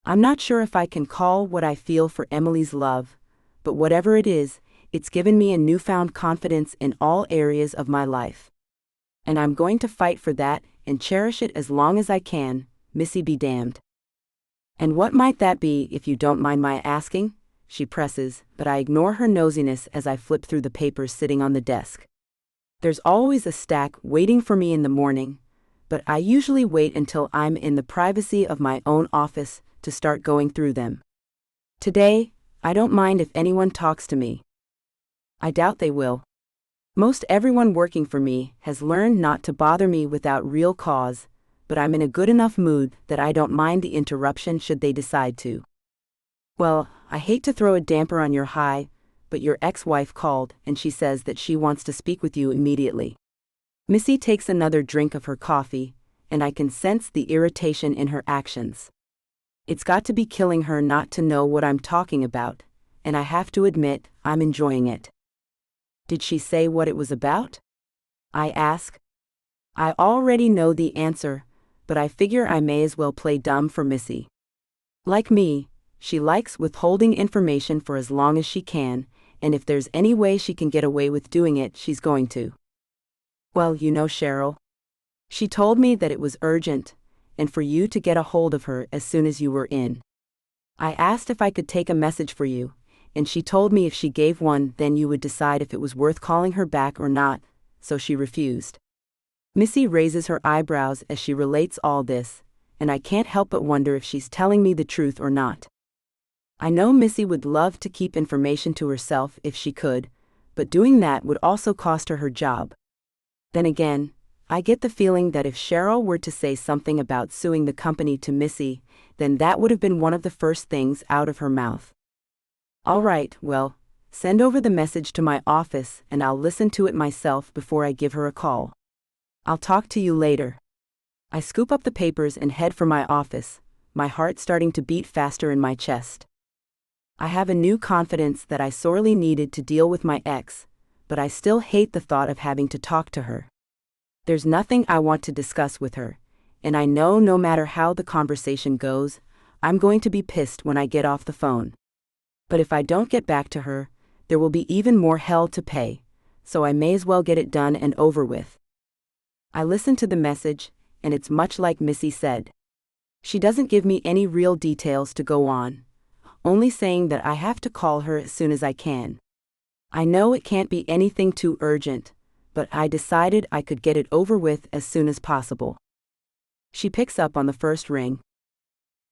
I'm not sure if I can call what I feel for Emily's love, but whatever it is, it's given me a newfound confidence in all areas of my life. And I'm going to fight for that and cherish it as long as I can, Missy be damned. And what might that be, if you don't mind my asking? She presses, but I ignore her nosiness as I flip through the papers sitting on the desk. There's always a stack waiting for me in the morning, but I usually wait until I'm in the privacy of my own office to start going through them. Today, I don't mind if anyone talks to me. I doubt they will. Most everyone working for me has learned not to bother me without real cause, but I'm in a good enough mood that I don't mind the interruption should they decide to. Well, I hate to throw a damper on your high, but your ex-wife called and she says that she wants to speak with you immediately. Missy takes another drink of her coffee, and I can sense the irritation in her actions. It's got to be killing her not to know what I'm talking about, and I have to admit, I'm enjoying it. Did she say what it was about? I ask. I already know the answer, but I figure I may as well play dumb for Missy. Like me, she likes withholding information for as long as she can, and if there's any way she can get away with doing it, she's going to. Well, you know Cheryl. She told me that it was urgent, and for you to get a hold of her as soon as you were in. I asked if I could take a message for you, and she told me if she gave one, then you would decide if it was worth calling her back or not, so she refused. Missy raises her eyebrows as she relates all this, and I can't help but wonder if she's telling me the truth or not. I know Missy would love to keep information to herself if she could, but doing that would also cost her her job. Then again, I get the feeling that if Cheryl were to say something about suing the company to Missy, then that would have been one of the first things out of her mouth. All right, well, send over the message to my office and I'll listen to it myself before I give her a call. I'll talk to you later. I scoop up the papers and head for my office, my heart starting to beat faster in my chest. I have a new confidence that I sorely needed to deal with my ex, but I still hate the thought of having to talk to her. There's nothing I want to discuss with her, and I know no matter how the conversation goes, I'm going to be pissed when I get off the phone. But if I don't get back to her, there will be even more hell to pay, so I may as well get it done and over with. I listen to the message, and it's much like Missy said. She doesn't give me any real details to go on, only saying that I have to call her as soon as I can. I know it can't be anything too urgent, but I decided I could get it over with as soon as possible. She picks up on the first ring.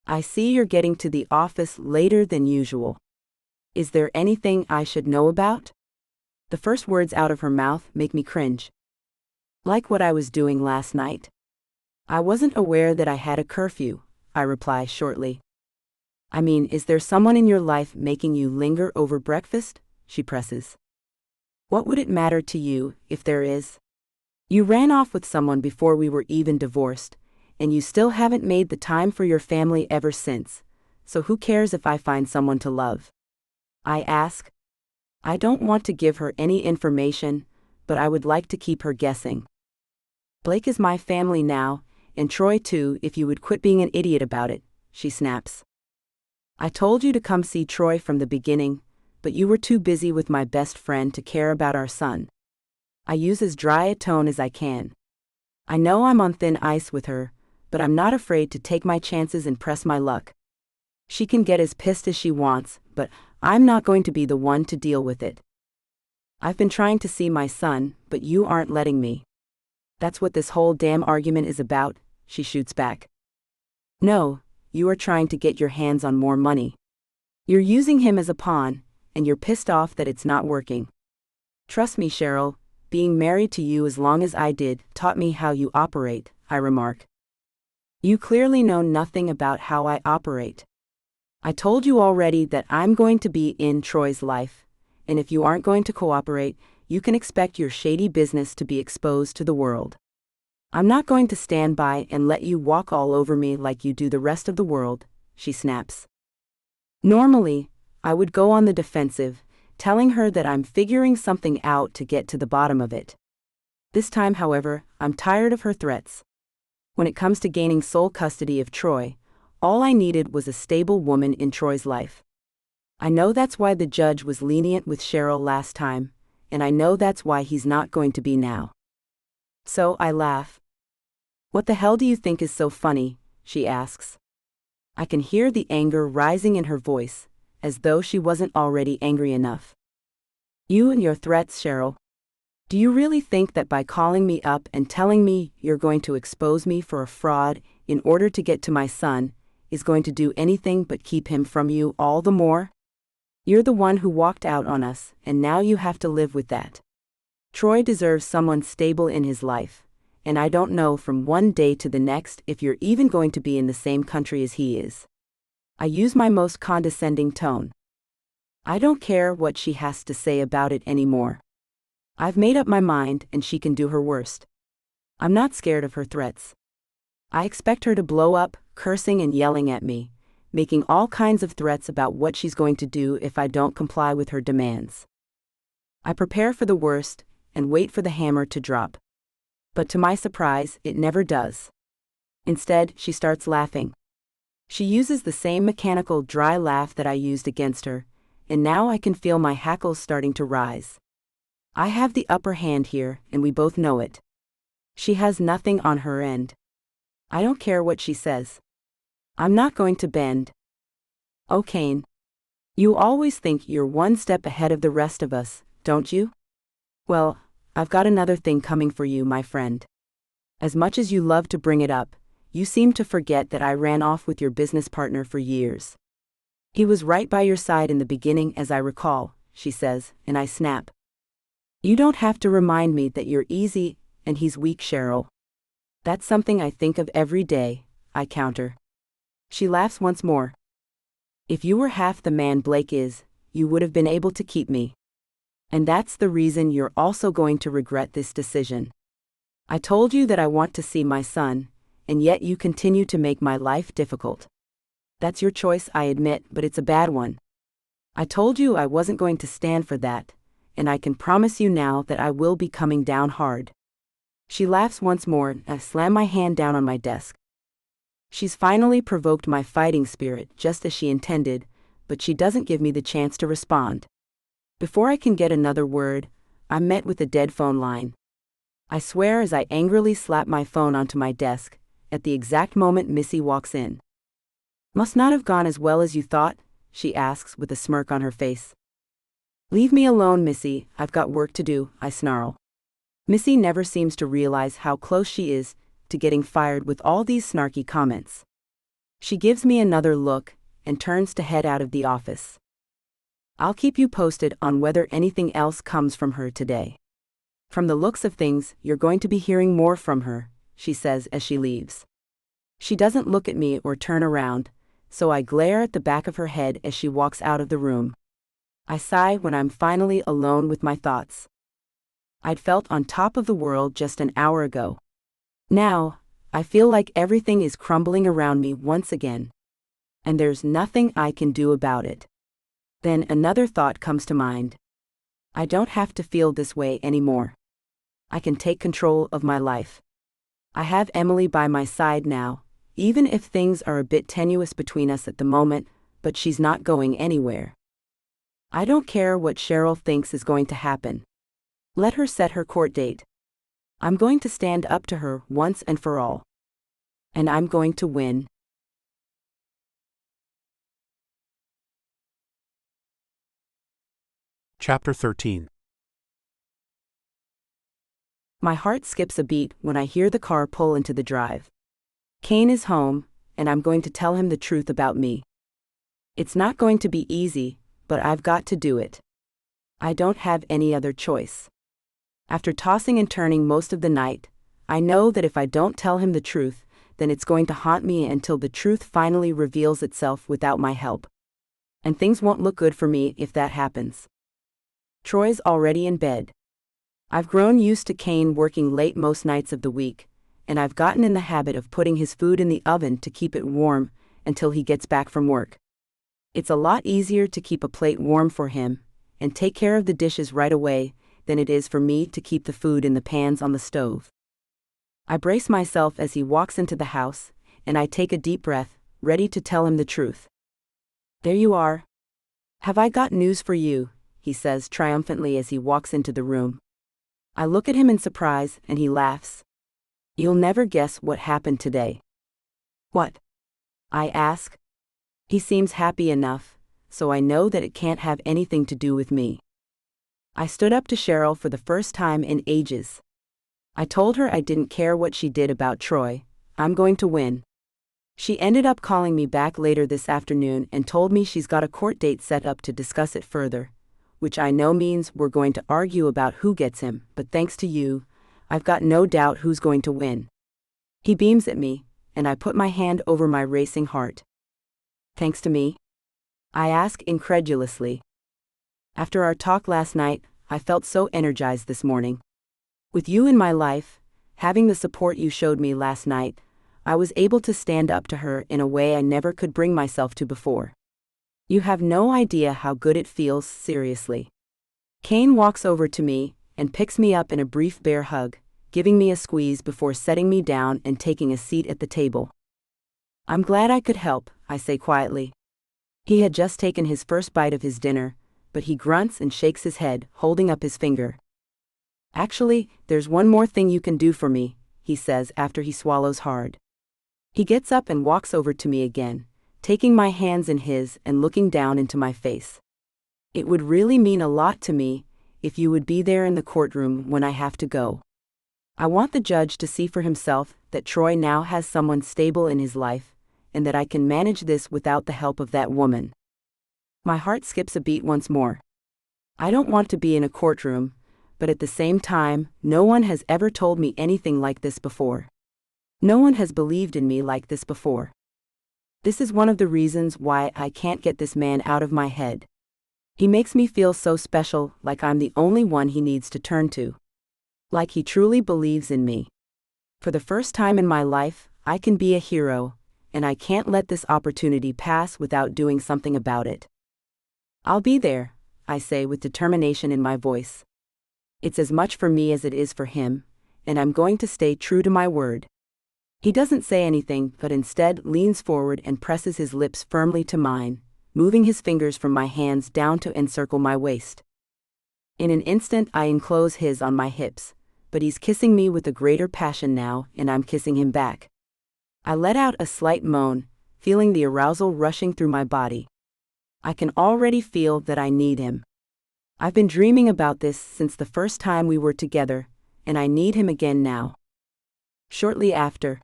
I see you're getting to the office later than usual. Is there anything I should know about? The first words out of her mouth make me cringe. Like what I was doing last night. I wasn't aware that I had a curfew, I reply shortly. I mean, is there someone in your life making you linger over breakfast? She presses. What would it matter to you if there is? You ran off with someone before we were even divorced, and you still haven't made the time for your family ever since, so who cares if I find someone to love? I ask. I don't want to give her any information, but I would like to keep her guessing. Blake is my family now, and Troy too, if you would quit being an idiot about it, she snaps. I told you to come see Troy from the beginning, but you were too busy with my best friend to care about our son. I use as dry a tone as I can. I know I'm on thin ice with her, but I'm not afraid to take my chances and press my luck. She can get as pissed as she wants, but I'm not going to be the one to deal with it. I've been trying to see my son, but you aren't letting me. That's what this whole damn argument is about, she shoots back. No, you are trying to get your hands on more money. You're using him as a pawn, and you're pissed off that it's not working. Trust me, Cheryl, being married to you as long as I did taught me how you operate, I remark. You clearly know nothing about how I operate. I told you already that I'm going to be in Troy's life, and if you aren't going to cooperate, you can expect your shady business to be exposed to the world. I'm not going to stand by and let you walk all over me like you do the rest of the world, she snaps. Normally, I would go on the defensive, telling her that I'm figuring something out to get to the bottom of it. This time, however, I'm tired of her threats. When it comes to gaining sole custody of Troy, all I needed was a stable woman in Troy's life. I know that's why the judge was lenient with Cheryl last time, and I know that's why he's not going to be now. So I laugh. What the hell do you think is so funny? She asks. I can hear the anger rising in her voice, as though she wasn't already angry enough. You and your threats, Cheryl. Do you really think that by calling me up and telling me you're going to expose me for a fraud in order to get to my son is going to do anything but keep him from you all the more? You're the one who walked out on us, and now you have to live with that. Troy deserves someone stable in his life, and I don't know from one day to the next if you're even going to be in the same country as he is. I use my most condescending tone. I don't care what she has to say about it anymore. I've made up my mind and she can do her worst. I'm not scared of her threats. I expect her to blow up, cursing and yelling at me, making all kinds of threats about what she's going to do if I don't comply with her demands. I prepare for the worst and wait for the hammer to drop. But to my surprise, it never does. Instead, she starts laughing. She uses the same mechanical, dry laugh that I used against her, and now I can feel my hackles starting to rise. I have the upper hand here, and we both know it. She has nothing on her end. I don't care what she says. I'm not going to bend. Oh, Kane. You always think you're one step ahead of the rest of us, don't you? Well, I've got another thing coming for you, my friend. As much as you love to bring it up, you seem to forget that I ran off with your business partner for years. He was right by your side in the beginning, as I recall, she says, and I snap. You don't have to remind me that you're easy and he's weak, Cheryl. That's something I think of every day, I counter. She laughs once more. If you were half the man Blake is, you would have been able to keep me. And that's the reason you're also going to regret this decision. I told you that I want to see my son, and yet you continue to make my life difficult. That's your choice, I admit, but it's a bad one. I told you I wasn't going to stand for that, and I can promise you now that I will be coming down hard. She laughs once more, and I slam my hand down on my desk. She's finally provoked my fighting spirit just as she intended, but she doesn't give me the chance to respond. Before I can get another word, I'm met with a dead phone line. I swear as I angrily slap my phone onto my desk, at the exact moment Missy walks in. "Must not have gone as well as you thought?" she asks with a smirk on her face. "Leave me alone, Missy, I've got work to do," I snarl. Missy never seems to realize how close she is to getting fired with all these snarky comments. She gives me another look and turns to head out of the office. "I'll keep you posted on whether anything else comes from her today. From the looks of things, you're going to be hearing more from her," she says as she leaves. She doesn't look at me or turn around, so I glare at the back of her head as she walks out of the room. I sigh when I'm finally alone with my thoughts. I'd felt on top of the world just an hour ago. Now, I feel like everything is crumbling around me once again. And there's nothing I can do about it. Then another thought comes to mind. I don't have to feel this way anymore. I can take control of my life. I have Emily by my side now, even if things are a bit tenuous between us at the moment, but she's not going anywhere. I don't care what Cheryl thinks is going to happen. Let her set her court date. I'm going to stand up to her once and for all. And I'm going to win. Chapter 13. My heart skips a beat when I hear the car pull into the drive. Kane is home, and I'm going to tell him the truth about me. It's not going to be easy, but I've got to do it. I don't have any other choice. After tossing and turning most of the night, I know that if I don't tell him the truth, then it's going to haunt me until the truth finally reveals itself without my help. And things won't look good for me if that happens. Troy's already in bed. I've grown used to Kane working late most nights of the week, and I've gotten in the habit of putting his food in the oven to keep it warm until he gets back from work. It's a lot easier to keep a plate warm for him and take care of the dishes right away than it is for me to keep the food in the pans on the stove. I brace myself as he walks into the house, and I take a deep breath, ready to tell him the truth. "There you are. Have I got news for you?" he says triumphantly as he walks into the room. I look at him in surprise, and he laughs. "You'll never guess what happened today." "What?" I ask. He seems happy enough, so I know that it can't have anything to do with me. I stood up to Cheryl for the first time in ages. I told her I didn't care what she did about Troy. I'm going to win. She ended up calling me back later this afternoon and told me she's got a court date set up to discuss it further, which I know means we're going to argue about who gets him, but thanks to you, I've got no doubt who's going to win. He beams at me, and I put my hand over my racing heart. "Thanks to me?" I ask incredulously. After our talk last night, I felt so energized this morning. With you in my life, having the support you showed me last night, I was able to stand up to her in a way I never could bring myself to before. You have no idea how good it feels, seriously. Kane walks over to me and picks me up in a brief bear hug, giving me a squeeze before setting me down and taking a seat at the table. "I'm glad I could help," I say quietly. He had just taken his first bite of his dinner, but he grunts and shakes his head, holding up his finger. "Actually, there's one more thing you can do for me," he says after he swallows hard. He gets up and walks over to me again, taking my hands in his and looking down into my face. "It would really mean a lot to me if you would be there in the courtroom when I have to go. I want the judge to see for himself that Troy now has someone stable in his life, and that I can manage this without the help of that woman." My heart skips a beat once more. I don't want to be in a courtroom, but at the same time, no one has ever told me anything like this before. No one has believed in me like this before. This is one of the reasons why I can't get this man out of my head. He makes me feel so special, like I'm the only one he needs to turn to. Like he truly believes in me. For the first time in my life, I can be a hero, and I can't let this opportunity pass without doing something about it. "I'll be there," I say with determination in my voice. It's as much for me as it is for him, and I'm going to stay true to my word. He doesn't say anything, but instead leans forward and presses his lips firmly to mine, moving his fingers from my hands down to encircle my waist. In an instant I enclose his on my hips, but he's kissing me with a greater passion now, and I'm kissing him back. I let out a slight moan, feeling the arousal rushing through my body. I can already feel that I need him. I've been dreaming about this since the first time we were together, and I need him again now. Shortly after,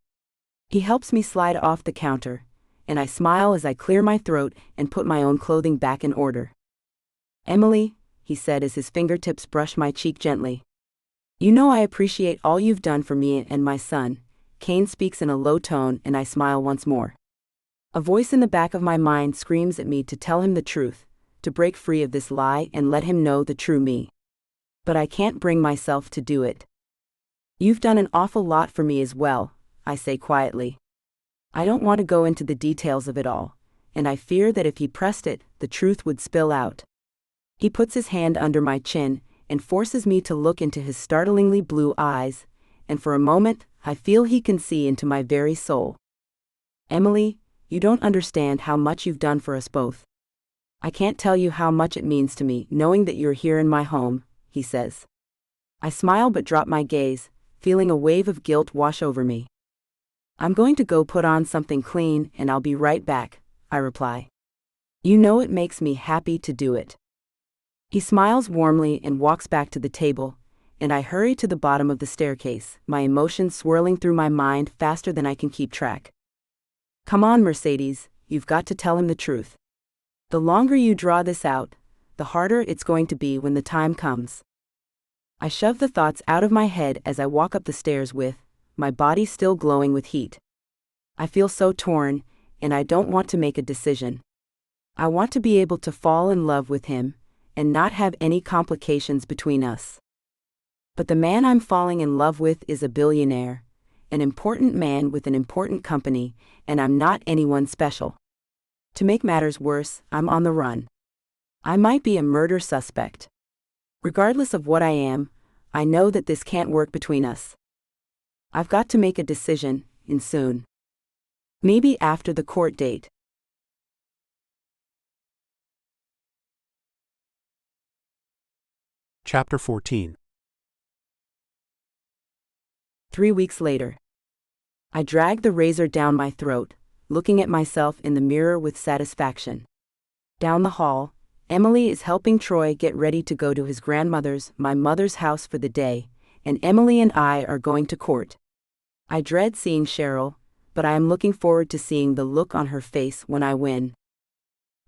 he helps me slide off the counter, and I smile as I clear my throat and put my own clothing back in order. "Emily," he said as his fingertips brush my cheek gently. "You know I appreciate all you've done for me and my son." Kane speaks in a low tone and I smile once more. A voice in the back of my mind screams at me to tell him the truth, to break free of this lie and let him know the true me. But I can't bring myself to do it. "You've done an awful lot for me as well," I say quietly. I don't want to go into the details of it all, and I fear that if he pressed it, the truth would spill out. He puts his hand under my chin and forces me to look into his startlingly blue eyes, and for a moment, I feel he can see into my very soul. "Emily, you don't understand how much you've done for us both. I can't tell you how much it means to me knowing that you're here in my home," he says. I smile but drop my gaze, feeling a wave of guilt wash over me. "I'm going to go put on something clean and I'll be right back," I reply. "You know it makes me happy to do it." He smiles warmly and walks back to the table, and I hurry to the bottom of the staircase, my emotions swirling through my mind faster than I can keep track. "Come on, Mercedes, you've got to tell him the truth. The longer you draw this out, the harder it's going to be when the time comes." I shove the thoughts out of my head as I walk up the stairs with my body still glowing with heat. I feel so torn, and I don't want to make a decision. I want to be able to fall in love with him, and not have any complications between us. But the man I'm falling in love with is a billionaire, an important man with an important company, and I'm not anyone special. To make matters worse, I'm on the run. I might be a murder suspect. Regardless of what I am, I know that this can't work between us. I've got to make a decision, and soon. Maybe after the court date. Chapter 14. 3 weeks later. I drag the razor down my throat, looking at myself in the mirror with satisfaction. Down the hall, Emily is helping Troy get ready to go to his grandmother's, my mother's house for the day, and Emily and I are going to court. I dread seeing Cheryl, but I am looking forward to seeing the look on her face when I win.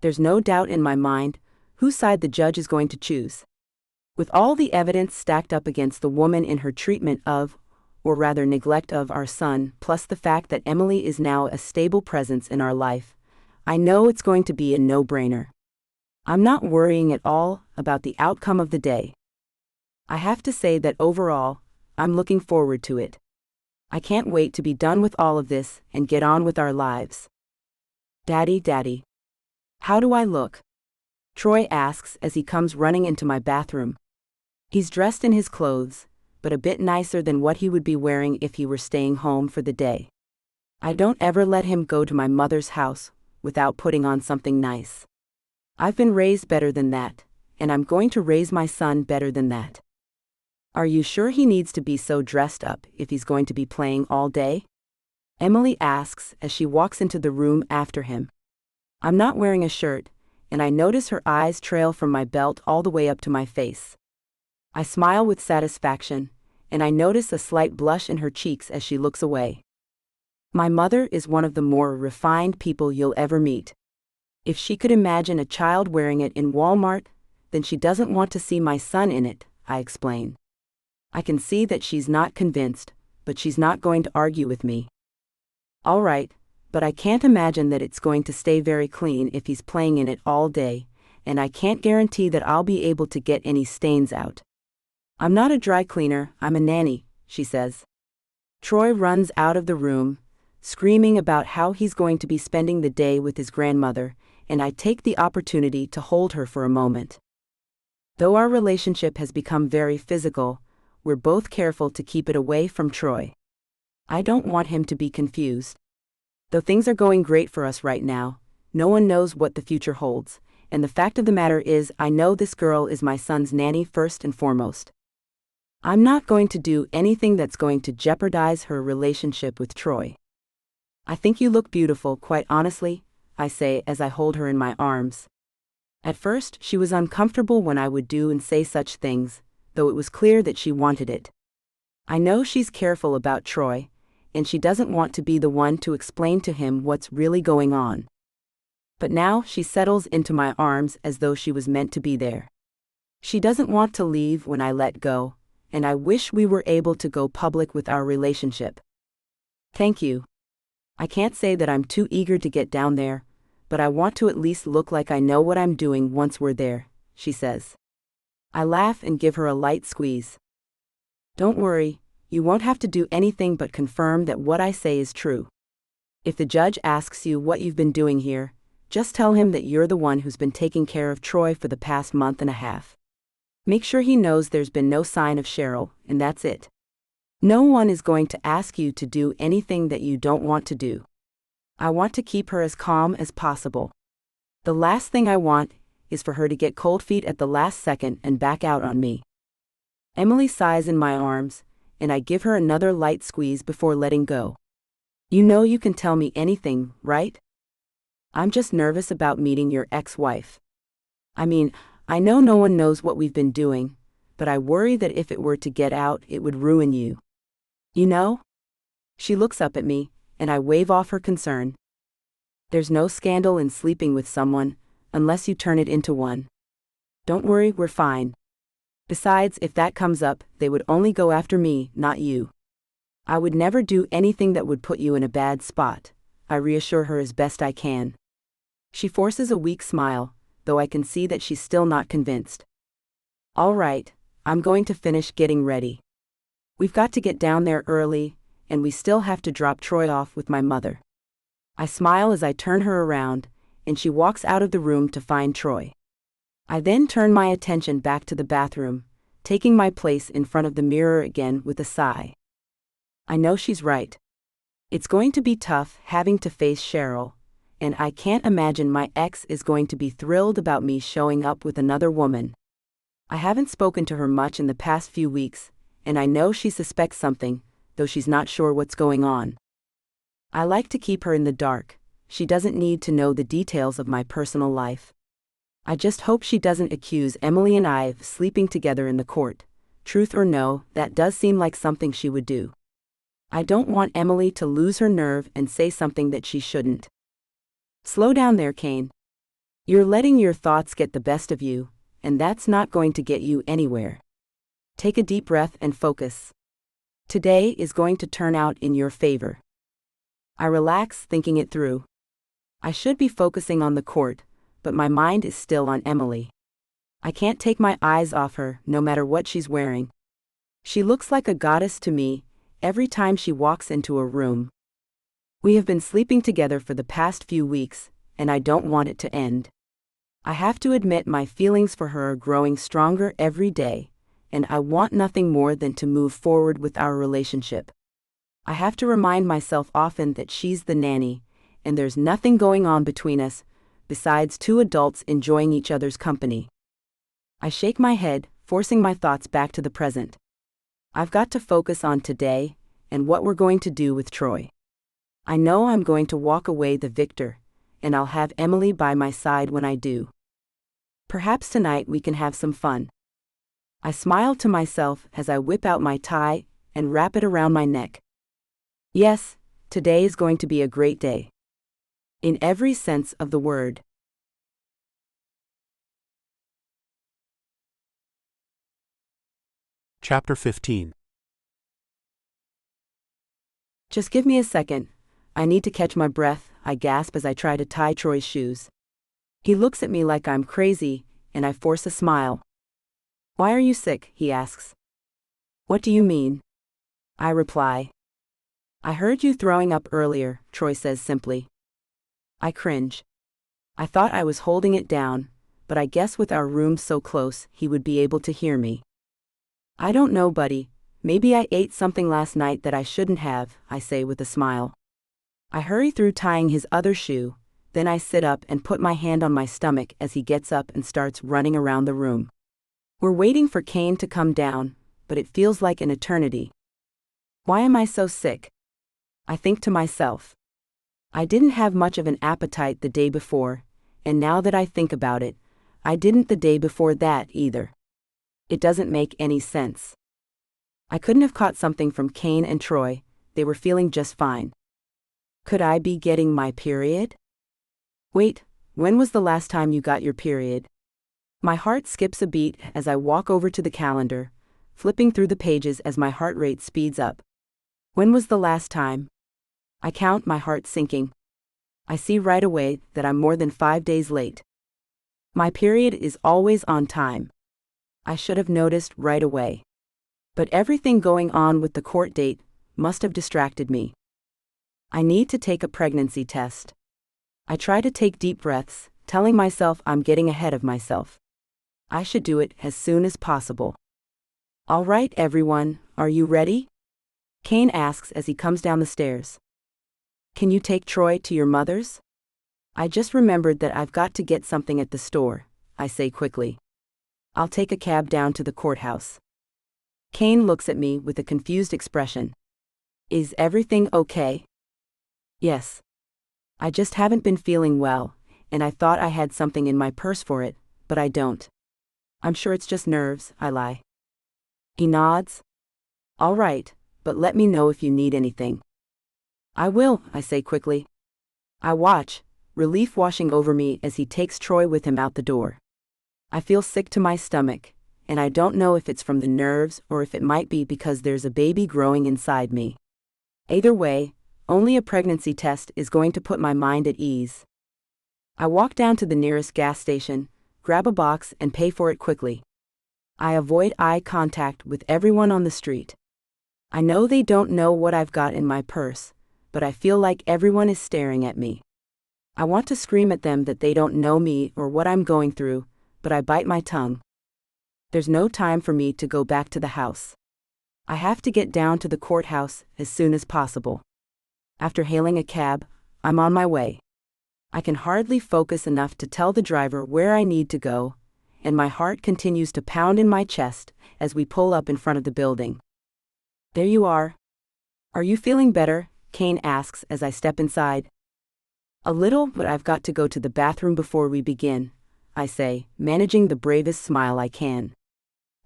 There's no doubt in my mind whose side the judge is going to choose. With all the evidence stacked up against the woman in her treatment of, or rather neglect of, our son, plus the fact that Emily is now a stable presence in our life, I know it's going to be a no-brainer. I'm not worrying at all about the outcome of the day. I have to say that overall, I'm looking forward to it. I can't wait to be done with all of this and get on with our lives. Daddy, how do I look?" Troy asks as he comes running into my bathroom. He's dressed in his clothes, but a bit nicer than what he would be wearing if he were staying home for the day. I don't ever let him go to my mother's house without putting on something nice. I've been raised better than that, and I'm going to raise my son better than that. "Are you sure he needs to be so dressed up if he's going to be playing all day?" Emily asks as she walks into the room after him. I'm not wearing a shirt, and I notice her eyes trail from my belt all the way up to my face. I smile with satisfaction, and I notice a slight blush in her cheeks as she looks away. My mother is one of the more refined people you'll ever meet. If she could imagine a child wearing it in Walmart, then she doesn't want to see my son in it, I explain. I can see that she's not convinced, but she's not going to argue with me. "All right, but I can't imagine that it's going to stay very clean if he's playing in it all day, and I can't guarantee that I'll be able to get any stains out." "I'm not a dry cleaner, I'm a nanny," she says. Troy runs out of the room, screaming about how he's going to be spending the day with his grandmother, and I take the opportunity to hold her for a moment. Though our relationship has become very physical, we're both careful to keep it away from Troy. I don't want him to be confused. Though things are going great for us right now, no one knows what the future holds, and the fact of the matter is I know this girl is my son's nanny first and foremost. I'm not going to do anything that's going to jeopardize her relationship with Troy. I think you look beautiful, quite honestly, I say as I hold her in my arms. At first, she was uncomfortable when I would do and say such things, though it was clear that she wanted it. I know she's careful about Troy, and she doesn't want to be the one to explain to him what's really going on. But now she settles into my arms as though she was meant to be there. She doesn't want to leave when I let go, and I wish we were able to go public with our relationship. Thank you. I can't say that I'm too eager to get down there, but I want to at least look like I know what I'm doing once we're there, she says. I laugh and give her a light squeeze. Don't worry, you won't have to do anything but confirm that what I say is true. If the judge asks you what you've been doing here, just tell him that you're the one who's been taking care of Troy for the past month and a half. Make sure he knows there's been no sign of Cheryl, and that's it. No one is going to ask you to do anything that you don't want to do. I want to keep her as calm as possible. The last thing I want is for her to get cold feet at the last second and back out on me. Emily sighs in my arms, and I give her another light squeeze before letting go. You know you can tell me anything, right? I'm just nervous about meeting your ex-wife. I mean, I know no one knows what we've been doing, but I worry that if it were to get out, it would ruin you. You know? She looks up at me, and I wave off her concern. There's no scandal in sleeping with someone, unless you turn it into one. Don't worry, we're fine. Besides, if that comes up, they would only go after me, not you. I would never do anything that would put you in a bad spot, I reassure her as best I can. She forces a weak smile, though I can see that she's still not convinced. All right, I'm going to finish getting ready. We've got to get down there early, and we still have to drop Troy off with my mother. I smile as I turn her around, and she walks out of the room to find Troy. I then turn my attention back to the bathroom, taking my place in front of the mirror again with a sigh. I know she's right. It's going to be tough having to face Cheryl, and I can't imagine my ex is going to be thrilled about me showing up with another woman. I haven't spoken to her much in the past few weeks, and I know she suspects something, though she's not sure what's going on. I like to keep her in the dark. She doesn't need to know the details of my personal life. I just hope she doesn't accuse Emily and I of sleeping together in the court. Truth or no, that does seem like something she would do. I don't want Emily to lose her nerve and say something that she shouldn't. Slow down there, Kane. You're letting your thoughts get the best of you, and that's not going to get you anywhere. Take a deep breath and focus. Today is going to turn out in your favor. I relax, thinking it through. I should be focusing on the court, but my mind is still on Emily. I can't take my eyes off her, no matter what she's wearing. She looks like a goddess to me every time she walks into a room. We have been sleeping together for the past few weeks, and I don't want it to end. I have to admit my feelings for her are growing stronger every day, and I want nothing more than to move forward with our relationship. I have to remind myself often that she's the nanny, and there's nothing going on between us, besides two adults enjoying each other's company. I shake my head, forcing my thoughts back to the present. I've got to focus on today, and what we're going to do with Troy. I know I'm going to walk away the victor, and I'll have Emily by my side when I do. Perhaps tonight we can have some fun. I smile to myself as I whip out my tie and wrap it around my neck. Yes, today is going to be a great day. In every sense of the word. Chapter 15. Just give me a second. I need to catch my breath, I gasp as I try to tie Troy's shoes. He looks at me like I'm crazy, and I force a smile. Why are you sick? He asks. What do you mean? I reply. I heard you throwing up earlier, Troy says simply. I cringe. I thought I was holding it down, but I guess with our rooms so close, he would be able to hear me. I don't know, buddy. Maybe I ate something last night that I shouldn't have, I say with a smile. I hurry through tying his other shoe, then I sit up and put my hand on my stomach as he gets up and starts running around the room. We're waiting for Kane to come down, but it feels like an eternity. Why am I so sick? I think to myself. I didn't have much of an appetite the day before, and now that I think about it, I didn't the day before that either. It doesn't make any sense. I couldn't have caught something from Kane and Troy, they were feeling just fine. Could I be getting my period? Wait, when was the last time you got your period? My heart skips a beat as I walk over to the calendar, flipping through the pages as my heart rate speeds up. When was the last time? I count, my heart sinking. I see right away that I'm more than 5 days late. My period is always on time. I should have noticed right away. But everything going on with the court date must have distracted me. I need to take a pregnancy test. I try to take deep breaths, telling myself I'm getting ahead of myself. I should do it as soon as possible. All right, everyone, are you ready? Kane asks as he comes down the stairs. Can you take Troy to your mother's? I just remembered that I've got to get something at the store, I say quickly. I'll take a cab down to the courthouse. Kane looks at me with a confused expression. Is everything okay? Yes. I just haven't been feeling well, and I thought I had something in my purse for it, but I don't. I'm sure it's just nerves, I lie. He nods. All right, but let me know if you need anything. I will, I say quickly. I watch, relief washing over me as he takes Troy with him out the door. I feel sick to my stomach, and I don't know if it's from the nerves or if it might be because there's a baby growing inside me. Either way, only a pregnancy test is going to put my mind at ease. I walk down to the nearest gas station, grab a box and pay for it quickly. I avoid eye contact with everyone on the street. I know they don't know what I've got in my purse, but I feel like everyone is staring at me. I want to scream at them that they don't know me or what I'm going through, but I bite my tongue. There's no time for me to go back to the house. I have to get down to the courthouse as soon as possible. After hailing a cab, I'm on my way. I can hardly focus enough to tell the driver where I need to go, and my heart continues to pound in my chest as we pull up in front of the building. There you are. Are you feeling better? Kane asks as I step inside. A little, but I've got to go to the bathroom before we begin, I say, managing the bravest smile I can.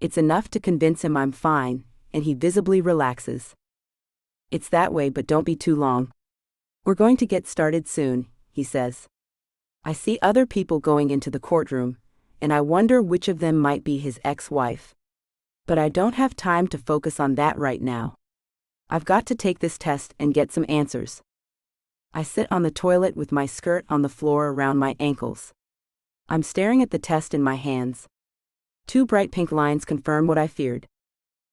It's enough to convince him I'm fine, and he visibly relaxes. It's that way, but don't be too long. We're going to get started soon, he says. I see other people going into the courtroom, and I wonder which of them might be his ex-wife. But I don't have time to focus on that right now. I've got to take this test and get some answers. I sit on the toilet with my skirt on the floor around my ankles. I'm staring at the test in my hands. 2 bright pink lines confirm what I feared.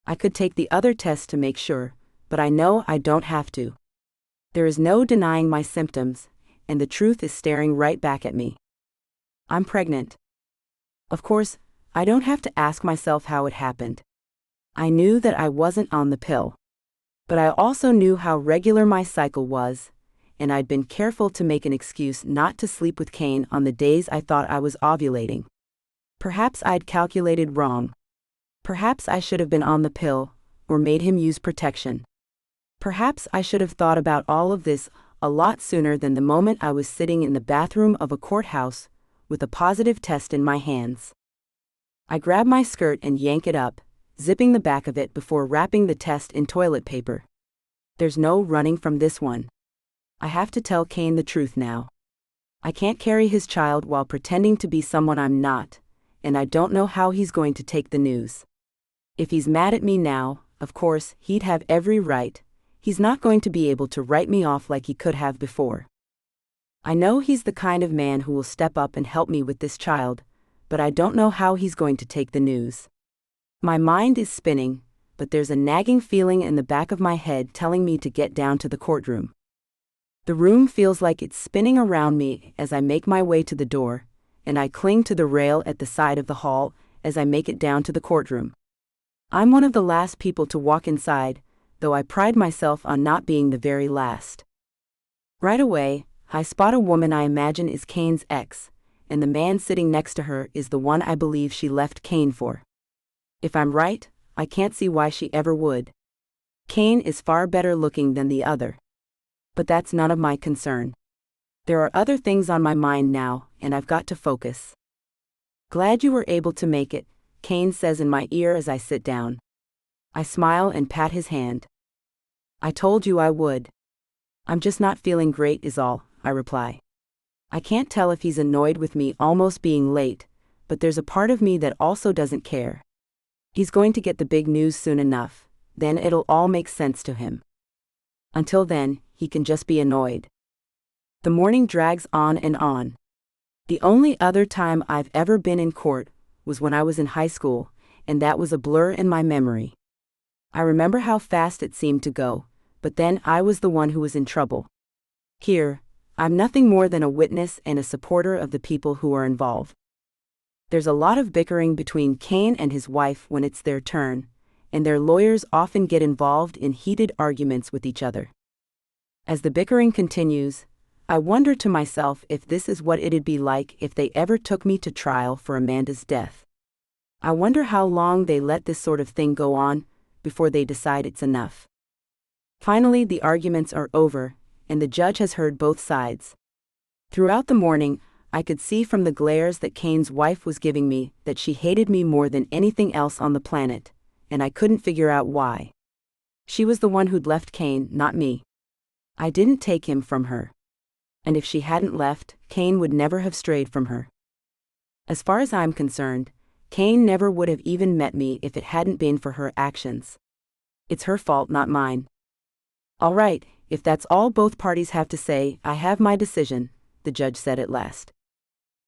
I could take the other test to make sure, but I know I don't have to. There is no denying my symptoms, and the truth is staring right back at me. I'm pregnant. Of course, I don't have to ask myself how it happened. I knew that I wasn't on the pill. But I also knew how regular my cycle was, and I'd been careful to make an excuse not to sleep with Kane on the days I thought I was ovulating. Perhaps I'd calculated wrong. Perhaps I should have been on the pill, or made him use protection. Perhaps I should have thought about all of this a lot sooner than the moment I was sitting in the bathroom of a courthouse with a positive test in my hands. I grab my skirt and yank it up, zipping the back of it before wrapping the test in toilet paper. There's no running from this one. I have to tell Kane the truth now. I can't carry his child while pretending to be someone I'm not, and I don't know how he's going to take the news. If he's mad at me now, of course, he'd have every right. He's not going to be able to write me off like he could have before. I know he's the kind of man who will step up and help me with this child, but I don't know how he's going to take the news. My mind is spinning, but there's a nagging feeling in the back of my head telling me to get down to the courtroom. The room feels like it's spinning around me as I make my way to the door, and I cling to the rail at the side of the hall as I make it down to the courtroom. I'm one of the last people to walk inside, though I pride myself on not being the very last. Right away, I spot a woman I imagine is Kane's ex, and the man sitting next to her is the one I believe she left Kane for. If I'm right, I can't see why she ever would. Kane is far better looking than the other. But that's none of my concern. There are other things on my mind now, and I've got to focus. Glad you were able to make it, Kane says in my ear as I sit down. I smile and pat his hand. I told you I would. I'm just not feeling great is all, I reply. I can't tell if he's annoyed with me almost being late, but there's a part of me that also doesn't care. He's going to get the big news soon enough, then it'll all make sense to him. Until then, he can just be annoyed. The morning drags on and on. The only other time I've ever been in court was when I was in high school, and that was a blur in my memory. I remember how fast it seemed to go, but then I was the one who was in trouble. Here, I'm nothing more than a witness and a supporter of the people who are involved. There's a lot of bickering between Kane and his wife when it's their turn, and their lawyers often get involved in heated arguments with each other. As the bickering continues, I wonder to myself if this is what it'd be like if they ever took me to trial for Amanda's death. I wonder how long they let this sort of thing go on before they decide it's enough. Finally, the arguments are over, and the judge has heard both sides. Throughout the morning, I could see from the glares that Kane's wife was giving me that she hated me more than anything else on the planet, and I couldn't figure out why. She was the one who'd left Kane, not me. I didn't take him from her. And if she hadn't left, Kane would never have strayed from her. As far as I'm concerned, Kane never would have even met me if it hadn't been for her actions. It's her fault, not mine. All right, if that's all both parties have to say, I have my decision, the judge said at last.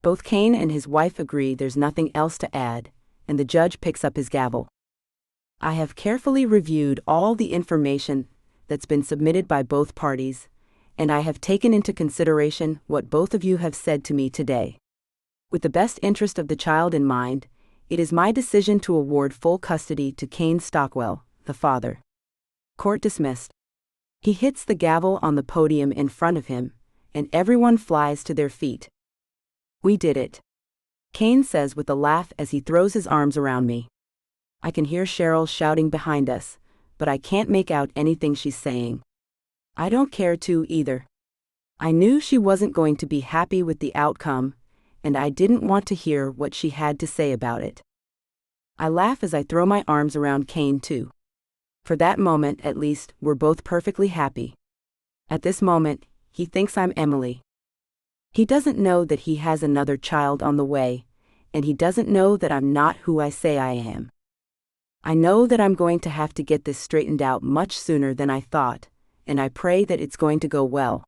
Both Kane and his wife agree there's nothing else to add, and the judge picks up his gavel. I have carefully reviewed all the information that's been submitted by both parties, and I have taken into consideration what both of you have said to me today. With the best interest of the child in mind, it is my decision to award full custody to Kane Stockwell, the father. Court dismissed. He hits the gavel on the podium in front of him, and everyone flies to their feet. We did it, Kane says with a laugh as he throws his arms around me. I can hear Cheryl shouting behind us, but I can't make out anything she's saying. I don't care to either. I knew she wasn't going to be happy with the outcome, and I didn't want to hear what she had to say about it. I laugh as I throw my arms around Kane too. For that moment, at least, we're both perfectly happy. At this moment, he thinks I'm Emily. He doesn't know that he has another child on the way, and he doesn't know that I'm not who I say I am. I know that I'm going to have to get this straightened out much sooner than I thought, and I pray that it's going to go well.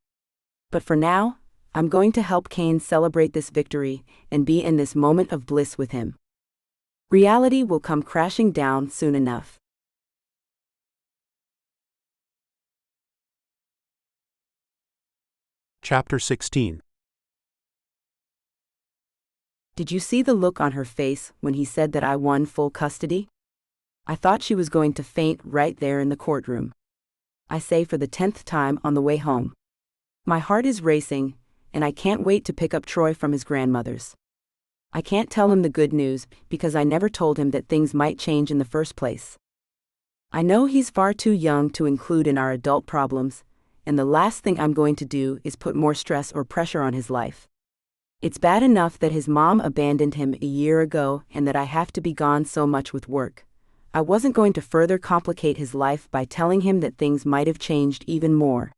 But for now, I'm going to help Kane celebrate this victory and be in this moment of bliss with him. Reality will come crashing down soon enough. Chapter 16. Did you see the look on her face when he said that I won full custody? I thought she was going to faint right there in the courtroom. I say for the 10th time on the way home. My heart is racing, and I can't wait to pick up Troy from his grandmother's. I can't tell him the good news because I never told him that things might change in the first place. I know he's far too young to include in our adult problems, and the last thing I'm going to do is put more stress or pressure on his life. It's bad enough that his mom abandoned him a year ago and that I have to be gone so much with work. I wasn't going to further complicate his life by telling him that things might have changed even more.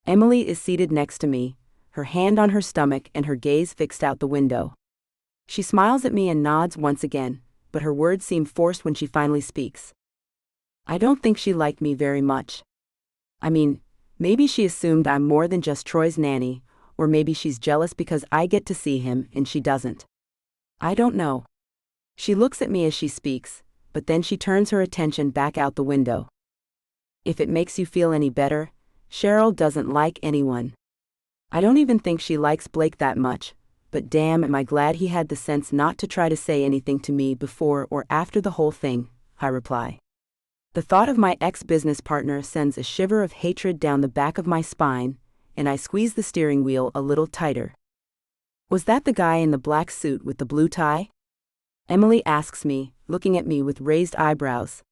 Emily is seated next to me, her hand on her stomach and her gaze fixed out the window. She smiles at me and nods once again, but her words seem forced when she finally speaks. I don't think she liked me very much. I mean, maybe she assumed I'm more than just Troy's nanny, or maybe she's jealous because I get to see him and she doesn't. I don't know. She looks at me as she speaks, but then she turns her attention back out the window. If it makes you feel any better, Cheryl doesn't like anyone. I don't even think she likes Blake that much, but damn am I glad he had the sense not to try to say anything to me before or after the whole thing, I reply. The thought of my ex-business partner sends a shiver of hatred down the back of my spine, and I squeeze the steering wheel a little tighter. Was that the guy in the black suit with the blue tie? Emily asks me, looking at me with raised eyebrows.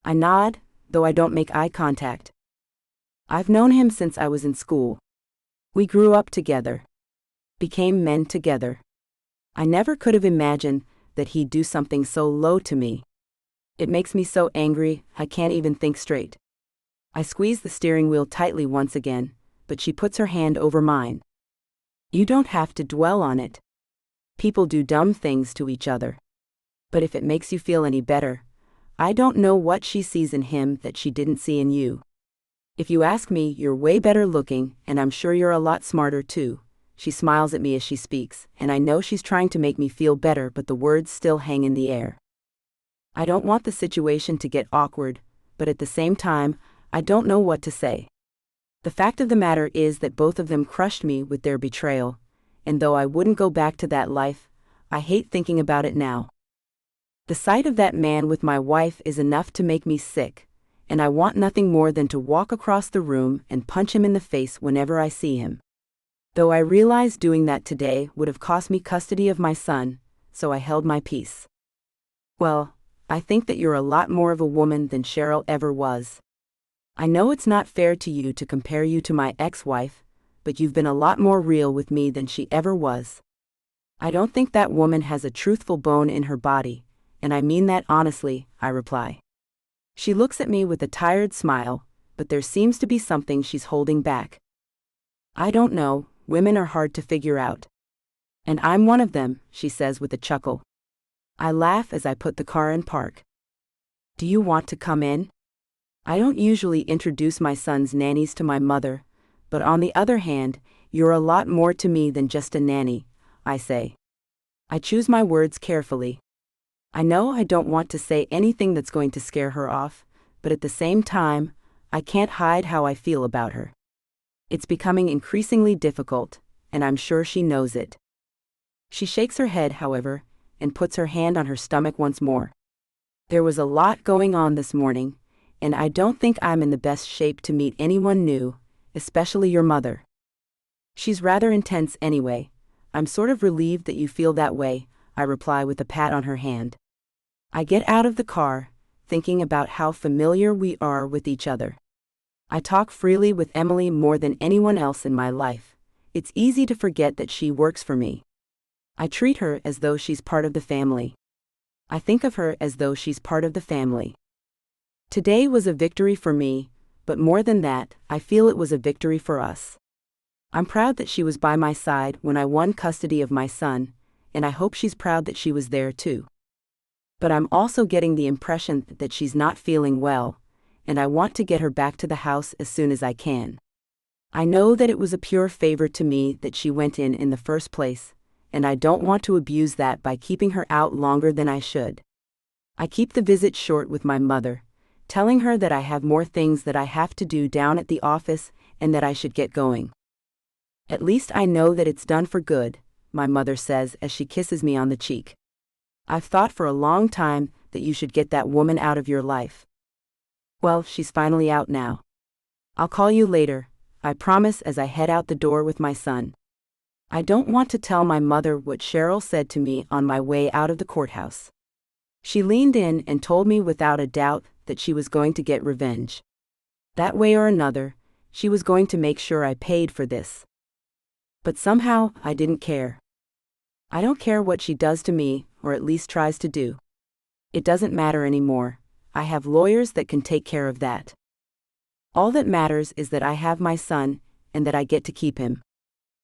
I nod, though I don't make eye contact. I've known him since I was in school. We grew up together. Became men together. I never could have imagined that he'd do something so low to me. It makes me so angry, I can't even think straight. I squeeze the steering wheel tightly once again, but she puts her hand over mine. You don't have to dwell on it. People do dumb things to each other. But if it makes you feel any better, I don't know what she sees in him that she didn't see in you. If you ask me, you're way better looking, and I'm sure you're a lot smarter too. She smiles at me as she speaks, and I know she's trying to make me feel better, but the words still hang in the air. I don't want the situation to get awkward, but at the same time, I don't know what to say. The fact of the matter is that both of them crushed me with their betrayal, and though I wouldn't go back to that life, I hate thinking about it now. The sight of that man with my wife is enough to make me sick, and I want nothing more than to walk across the room and punch him in the face whenever I see him. Though I realize doing that today would have cost me custody of my son, so I held my peace. Well, I think that you're a lot more of a woman than Cheryl ever was. I know it's not fair to you to compare you to my ex-wife, but you've been a lot more real with me than she ever was. I don't think that woman has a truthful bone in her body, and I mean that honestly, I reply. She looks at me with a tired smile, but there seems to be something she's holding back. I don't know, women are hard to figure out. And I'm one of them, she says with a chuckle. I laugh as I put the car in park. Do you want to come in? I don't usually introduce my son's nannies to my mother, but on the other hand, you're a lot more to me than just a nanny, I say. I choose my words carefully. I know I don't want to say anything that's going to scare her off, but at the same time, I can't hide how I feel about her. It's becoming increasingly difficult, and I'm sure she knows it. She shakes her head, however, and puts her hand on her stomach once more. There was a lot going on this morning, and I don't think I'm in the best shape to meet anyone new, especially your mother. She's rather intense anyway. I'm sort of relieved that you feel that way, I reply with a pat on her hand. I get out of the car, thinking about how familiar we are with each other. I talk freely with Emily more than anyone else in my life. It's easy to forget that she works for me. I treat her as though she's part of the family. I think of her as though she's part of the family. Today was a victory for me, but more than that, I feel it was a victory for us. I'm proud that she was by my side when I won custody of my son, and I hope she's proud that she was there too. But I'm also getting the impression that she's not feeling well, and I want to get her back to the house as soon as I can. I know that it was a pure favor to me that she went in the first place, and I don't want to abuse that by keeping her out longer than I should. I keep the visit short with my mother, telling her that I have more things that I have to do down at the office and that I should get going. At least I know that it's done for good, my mother says as she kisses me on the cheek. I've thought for a long time that you should get that woman out of your life. Well, she's finally out now. I'll call you later, I promise as I head out the door with my son. I don't want to tell my mother what Cheryl said to me on my way out of the courthouse. She leaned in and told me without a doubt that she was going to get revenge. That way or another, she was going to make sure I paid for this. But somehow, I didn't care. I don't care what she does to me, or at least tries to do. It doesn't matter anymore. I have lawyers that can take care of that. All that matters is that I have my son, and that I get to keep him.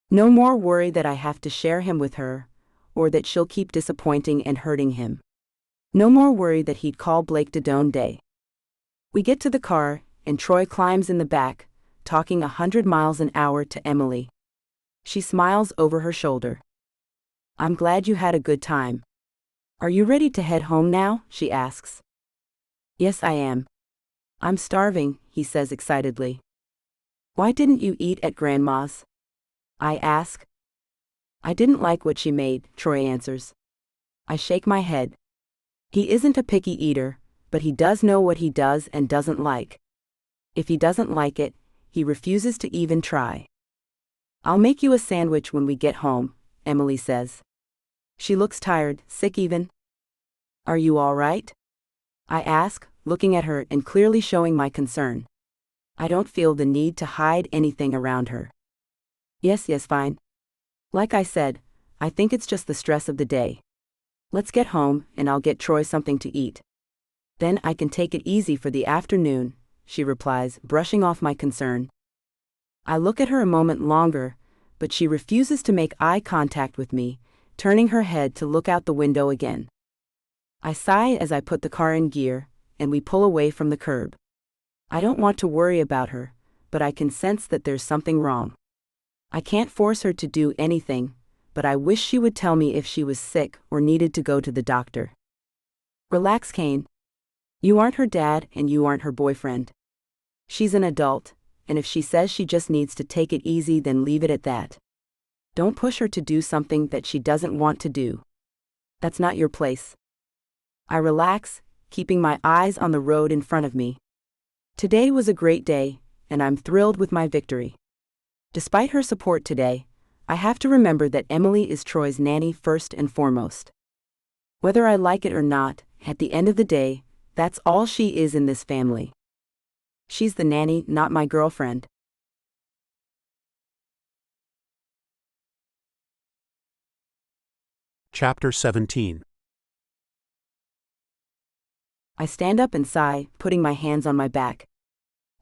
No more worry that I have to share him with her, or that she'll keep disappointing and hurting him. No more worry that he'd call Blake Dodone Day. We get to the car, and Troy climbs in the back, talking 100 miles an hour to Emily. She smiles over her shoulder. I'm glad you had a good time. Are you ready to head home now? She asks. Yes, I am. I'm starving, he says excitedly. Why didn't you eat at Grandma's? I ask. I didn't like what she made, Troy answers. I shake my head. He isn't a picky eater, but he does know what he does and doesn't like. If he doesn't like it, he refuses to even try. I'll make you a sandwich when we get home, Emily says. She looks tired, sick even. Are you all right? I ask, looking at her and clearly showing my concern. I don't feel the need to hide anything around her. Yes, fine. Like I said, I think it's just the stress of the day. Let's get home and I'll get Troy something to eat. Then I can take it easy for the afternoon, she replies, brushing off my concern. I look at her a moment longer, but she refuses to make eye contact with me, turning her head to look out the window again. I sigh as I put the car in gear, and we pull away from the curb. I don't want to worry about her, but I can sense that there's something wrong. I can't force her to do anything, but I wish she would tell me if she was sick or needed to go to the doctor. Relax, Kane. You aren't her dad and you aren't her boyfriend. She's an adult, and if she says she just needs to take it easy, then leave it at that. Don't push her to do something that she doesn't want to do. That's not your place. I relax, keeping my eyes on the road in front of me. Today was a great day, and I'm thrilled with my victory. Despite her support today, I have to remember that Emily is Troy's nanny first and foremost. Whether I like it or not, at the end of the day, that's all she is in this family. She's the nanny, not my girlfriend. Chapter 17. I stand up and sigh, putting my hands on my back.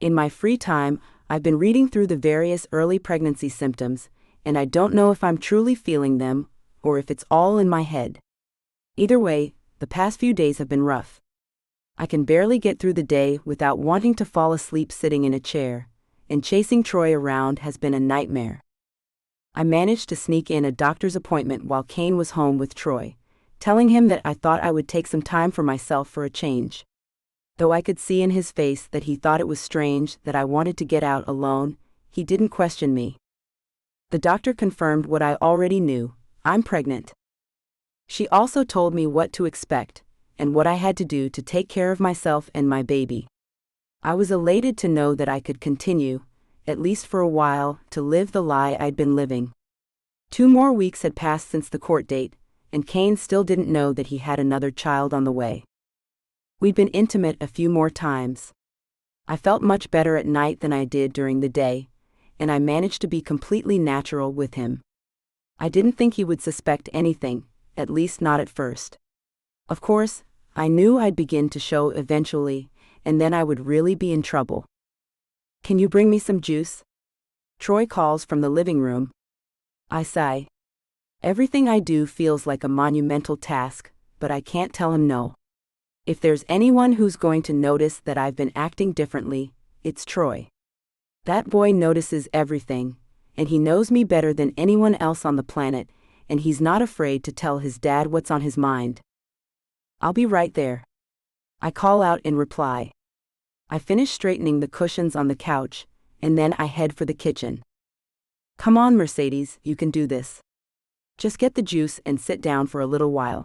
In my free time, I've been reading through the various early pregnancy symptoms, and I don't know if I'm truly feeling them, or if it's all in my head. Either way, the past few days have been rough. I can barely get through the day without wanting to fall asleep sitting in a chair, and chasing Troy around has been a nightmare. I managed to sneak in a doctor's appointment while Kane was home with Troy, telling him that I thought I would take some time for myself for a change. Though I could see in his face that he thought it was strange that I wanted to get out alone, he didn't question me. The doctor confirmed what I already knew: I'm pregnant. She also told me what to expect, and what I had to do to take care of myself and my baby. I was elated to know that I could continue, at least for a while, to live the lie I'd been living. 2 more weeks had passed since the court date, and Kane still didn't know that he had another child on the way. We'd been intimate a few more times. I felt much better at night than I did during the day, and I managed to be completely natural with him. I didn't think he would suspect anything, at least not at first. Of course, I knew I'd begin to show eventually, and then I would really be in trouble. Can you bring me some juice? Troy calls from the living room. I sigh. Everything I do feels like a monumental task, but I can't tell him no. If there's anyone who's going to notice that I've been acting differently, it's Troy. That boy notices everything, and he knows me better than anyone else on the planet, and he's not afraid to tell his dad what's on his mind. I'll be right there. I call out in reply. I finish straightening the cushions on the couch, and then I head for the kitchen. Come on, Mercedes, you can do this. Just get the juice and sit down for a little while.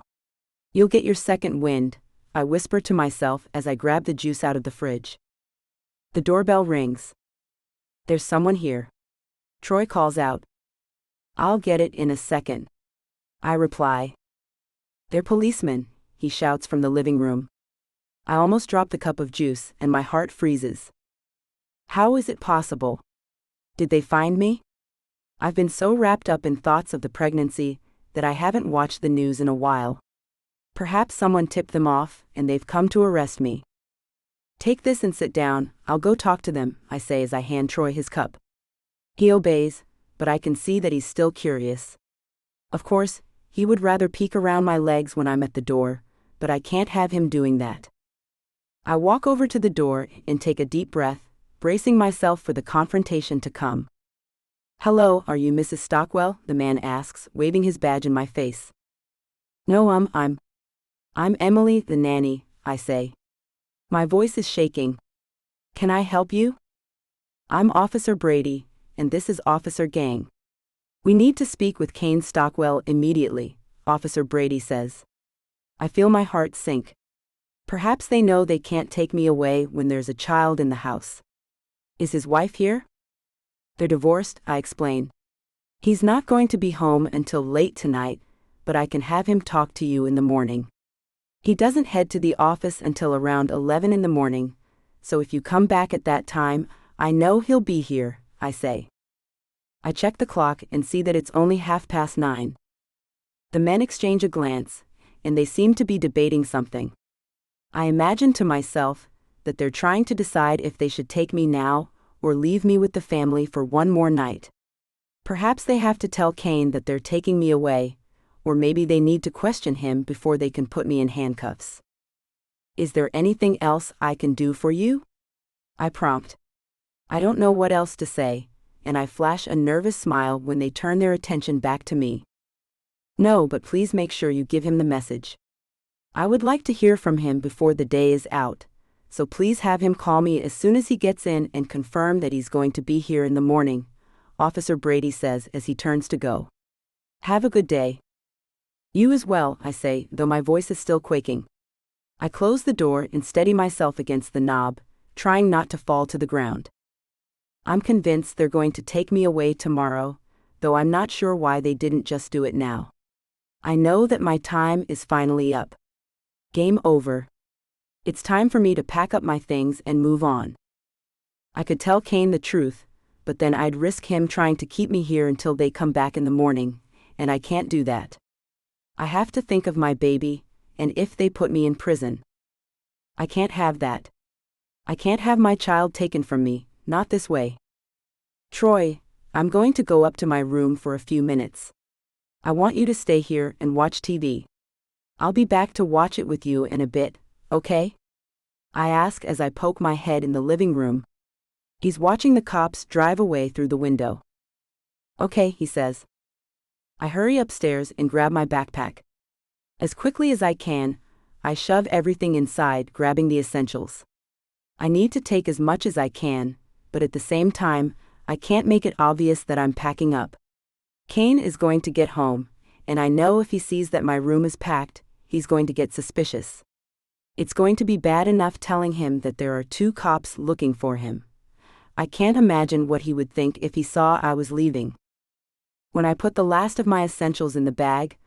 You'll get your second wind, I whisper to myself as I grab the juice out of the fridge. The doorbell rings. There's someone here. Troy calls out. I'll get it in a second. I reply. They're policemen, he shouts from the living room. I almost drop the cup of juice and my heart freezes. How is it possible? Did they find me? I've been so wrapped up in thoughts of the pregnancy that I haven't watched the news in a while. Perhaps someone tipped them off and they've come to arrest me. Take this and sit down, I'll go talk to them, I say as I hand Troy his cup. He obeys, but I can see that he's still curious. Of course, he would rather peek around my legs when I'm at the door, but I can't have him doing that. I walk over to the door and take a deep breath, bracing myself for the confrontation to come. Hello, are you Mrs. Stockwell? The man asks, waving his badge in my face. No, I'm Emily, the nanny, I say. My voice is shaking. Can I help you? I'm Officer Brady, and this is Officer Gang. We need to speak with Kane Stockwell immediately, Officer Brady says. I feel my heart sink. Perhaps they know they can't take me away when there's a child in the house. Is his wife here? They're divorced, I explain. He's not going to be home until late tonight, but I can have him talk to you in the morning. He doesn't head to the office until around 11 in the morning, so if you come back at that time, I know he'll be here, I say. I check the clock and see that it's only 9:30. The men exchange a glance, and they seem to be debating something. I imagine to myself that they're trying to decide if they should take me now or leave me with the family for one more night. Perhaps they have to tell Kane that they're taking me away, or maybe they need to question him before they can put me in handcuffs. "Is there anything else I can do for you?" I prompt. I don't know what else to say, and I flash a nervous smile when they turn their attention back to me. "No, but please make sure you give him the message. I would like to hear from him before the day is out, so please have him call me as soon as he gets in and confirm that he's going to be here in the morning," Officer Brady says as he turns to go. "Have a good day." "You as well," I say, though my voice is still quaking. I close the door and steady myself against the knob, trying not to fall to the ground. I'm convinced they're going to take me away tomorrow, though I'm not sure why they didn't just do it now. I know that my time is finally up. Game over. It's time for me to pack up my things and move on. I could tell Kane the truth, but then I'd risk him trying to keep me here until they come back in the morning, and I can't do that. I have to think of my baby, and if they put me in prison. I can't have that. I can't have my child taken from me, not this way. "Troy, I'm going to go up to my room for a few minutes. I want you to stay here and watch TV. I'll be back to watch it with you in a bit, okay?" I ask as I poke my head in the living room. He's watching the cops drive away through the window. "Okay," he says. I hurry upstairs and grab my backpack. As quickly as I can, I shove everything inside, grabbing the essentials. I need to take as much as I can, but at the same time, I can't make it obvious that I'm packing up. Kane is going to get home, and I know if he sees that my room is packed, he's going to get suspicious. It's going to be bad enough telling him that there are 2 cops looking for him. I can't imagine what he would think if he saw I was leaving. When I put the last of my essentials in the bag,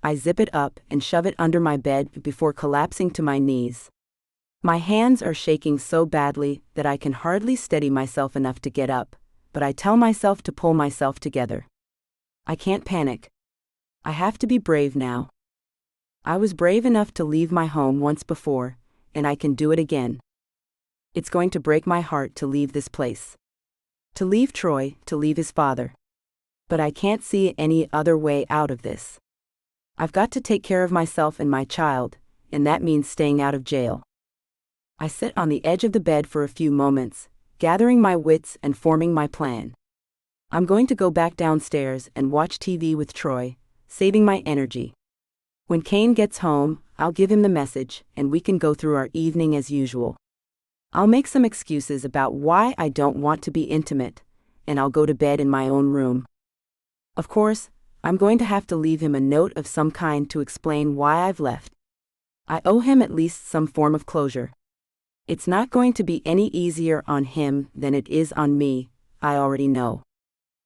I zip it up and shove it under my bed before collapsing to my knees. My hands are shaking so badly that I can hardly steady myself enough to get up, but I tell myself to pull myself together. I can't panic. I have to be brave now. I was brave enough to leave my home once before, and I can do it again. It's going to break my heart to leave this place. To leave Troy, to leave his father. But I can't see any other way out of this. I've got to take care of myself and my child, and that means staying out of jail. I sit on the edge of the bed for a few moments, gathering my wits and forming my plan. I'm going to go back downstairs and watch TV with Troy, saving my energy. When Kane gets home, I'll give him the message, and we can go through our evening as usual. I'll make some excuses about why I don't want to be intimate, and I'll go to bed in my own room. Of course, I'm going to have to leave him a note of some kind to explain why I've left. I owe him at least some form of closure. It's not going to be any easier on him than it is on me, I already know.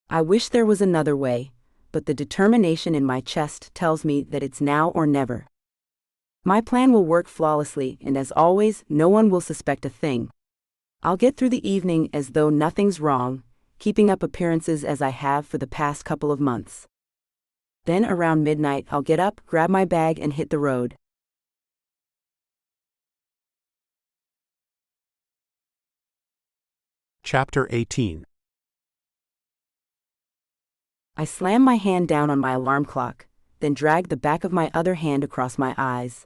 I wish there was another way, but the determination in my chest tells me that it's now or never. My plan will work flawlessly, and as always, no one will suspect a thing. I'll get through the evening as though nothing's wrong, keeping up appearances as I have for the past couple of months. Then around midnight I'll get up, grab my bag and hit the road. Chapter 18. I slam my hand down on my alarm clock, then drag the back of my other hand across my eyes.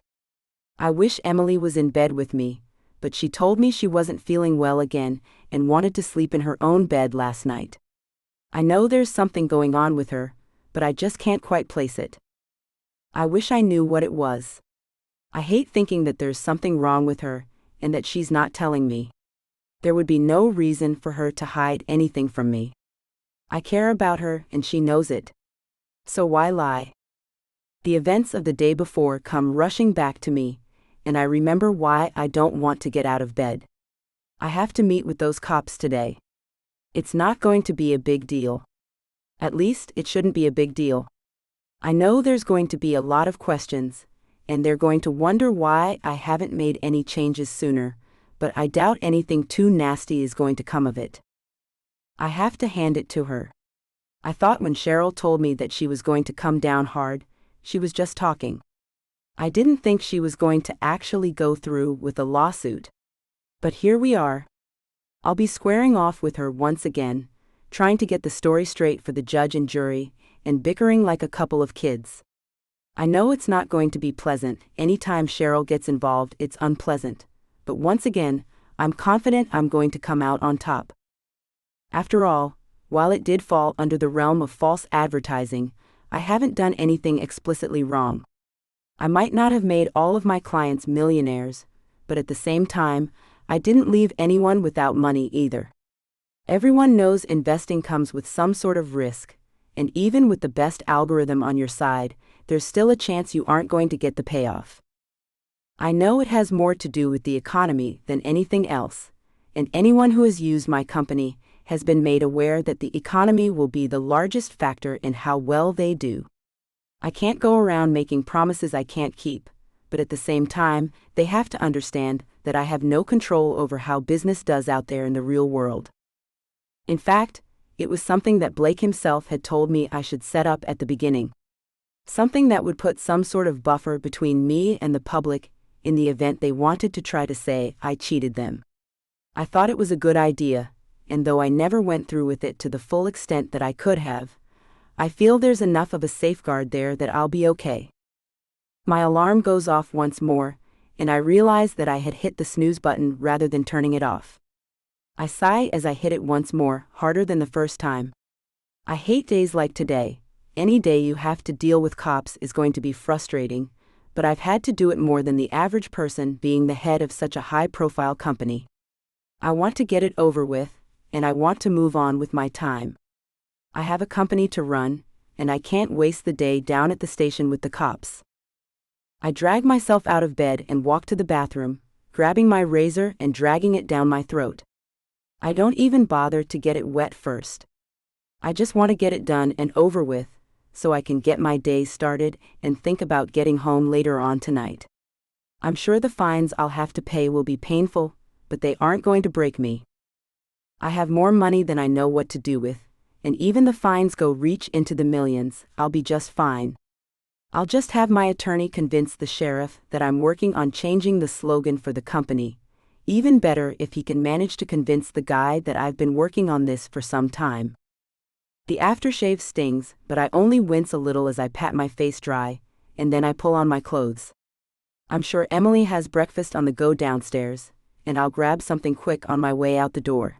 I wish Emily was in bed with me, but she told me she wasn't feeling well again and wanted to sleep in her own bed last night. I know there's something going on with her, but I just can't quite place it. I wish I knew what it was. I hate thinking that there's something wrong with her, and that she's not telling me. There would be no reason for her to hide anything from me. I care about her, and she knows it. So why lie? The events of the day before come rushing back to me, and I remember why I don't want to get out of bed. I have to meet with those cops today. It's not going to be a big deal. At least, it shouldn't be a big deal. I know there's going to be a lot of questions, and they're going to wonder why I haven't made any changes sooner, but I doubt anything too nasty is going to come of it. I have to hand it to her. I thought when Cheryl told me that she was going to come down hard, she was just talking. I didn't think she was going to actually go through with a lawsuit. But here we are. I'll be squaring off with her once again, trying to get the story straight for the judge and jury, and bickering like a couple of kids. I know it's not going to be pleasant. Anytime Cheryl gets involved, it's unpleasant. But once again, I'm confident I'm going to come out on top. After all, while it did fall under the realm of false advertising, I haven't done anything explicitly wrong. I might not have made all of my clients millionaires, but at the same time, I didn't leave anyone without money either. Everyone knows investing comes with some sort of risk, and even with the best algorithm on your side, there's still a chance you aren't going to get the payoff. I know it has more to do with the economy than anything else, and anyone who has used my company has been made aware that the economy will be the largest factor in how well they do. I can't go around making promises I can't keep, but at the same time, they have to understand that I have no control over how business does out there in the real world. In fact, it was something that Blake himself had told me I should set up at the beginning. Something that would put some sort of buffer between me and the public in the event they wanted to try to say I cheated them. I thought it was a good idea, and though I never went through with it to the full extent that I could have, I feel there's enough of a safeguard there that I'll be okay. My alarm goes off once more, and I realize that I had hit the snooze button rather than turning it off. I sigh as I hit it once more, harder than the first time. I hate days like today. Any day you have to deal with cops is going to be frustrating, but I've had to do it more than the average person being the head of such a high-profile company. I want to get it over with, and I want to move on with my time. I have a company to run, and I can't waste the day down at the station with the cops. I drag myself out of bed and walk to the bathroom, grabbing my razor and dragging it down my throat. I don't even bother to get it wet first. I just want to get it done and over with, so I can get my day started and think about getting home later on tonight. I'm sure the fines I'll have to pay will be painful, but they aren't going to break me. I have more money than I know what to do with, and even the fines go reach into the millions. I'll be just fine. I'll just have my attorney convince the sheriff that I'm working on changing the slogan for the company. Even better if he can manage to convince the guy that I've been working on this for some time. The aftershave stings, but I only wince a little as I pat my face dry, and then I pull on my clothes. I'm sure Emily has breakfast on the go downstairs, and I'll grab something quick on my way out the door.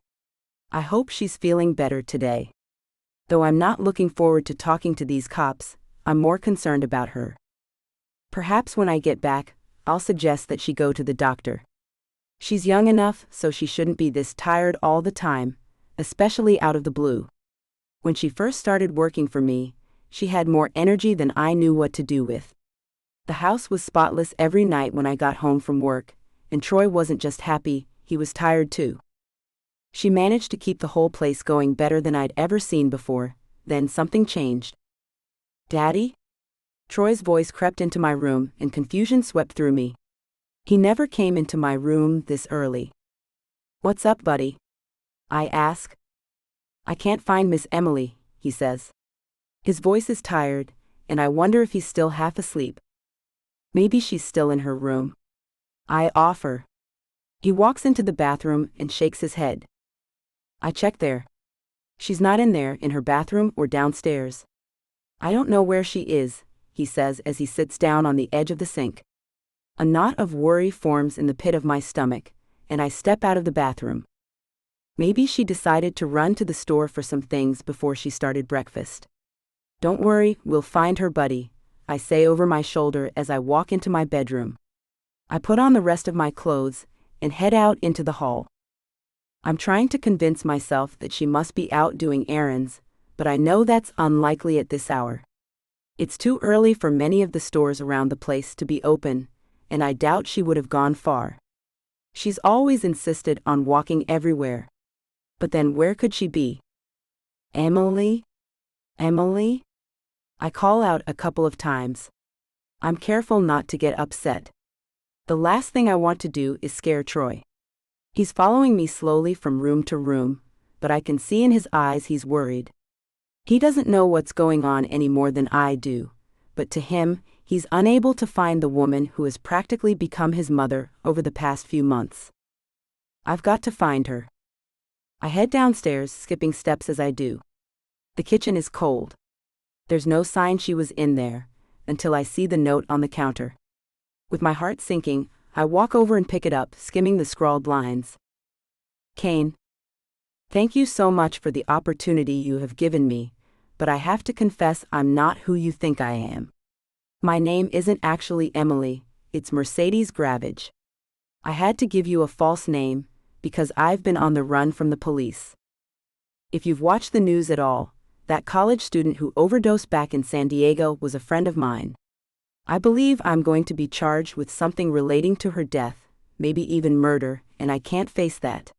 I hope she's feeling better today. Though I'm not looking forward to talking to these cops, I'm more concerned about her. Perhaps when I get back, I'll suggest that she go to the doctor. She's young enough so she shouldn't be this tired all the time, especially out of the blue. When she first started working for me, she had more energy than I knew what to do with. The house was spotless every night when I got home from work, and Troy wasn't just happy, he was tired too. She managed to keep the whole place going better than I'd ever seen before. Then something changed. "Daddy?" Troy's voice crept into my room, and confusion swept through me. He never came into my room this early. "What's up, buddy?" I ask. "I can't find Miss Emily," he says. His voice is tired, and I wonder if he's still half asleep. "Maybe she's still in her room," I offer. He walks into the bathroom and shakes his head. I check there. She's not in there, in her bathroom or downstairs. "I don't know where she is," he says as he sits down on the edge of the sink. A knot of worry forms in the pit of my stomach, and I step out of the bathroom. Maybe she decided to run to the store for some things before she started breakfast. "Don't worry, we'll find her, buddy," I say over my shoulder as I walk into my bedroom. I put on the rest of my clothes and head out into the hall. I'm trying to convince myself that she must be out doing errands, but I know that's unlikely at this hour. It's too early for many of the stores around the place to be open, and I doubt she would have gone far. She's always insisted on walking everywhere. But then where could she be? "Emily? Emily?" I call out a couple of times. I'm careful not to get upset. The last thing I want to do is scare Troy. He's following me slowly from room to room, but I can see in his eyes he's worried. He doesn't know what's going on any more than I do, but to him, he's unable to find the woman who has practically become his mother over the past few months. I've got to find her. I head downstairs, skipping steps as I do. The kitchen is cold. There's no sign she was in there, until I see the note on the counter. With my heart sinking, I walk over and pick it up, skimming the scrawled lines. Kane, thank you so much for the opportunity you have given me, but I have to confess I'm not who you think I am. My name isn't actually Emily, it's Mercedes Gravage. I had to give you a false name, because I've been on the run from the police. If you've watched the news at all, that college student who overdosed back in San Diego was a friend of mine. I believe I'm going to be charged with something relating to her death, maybe even murder, and I can't face that.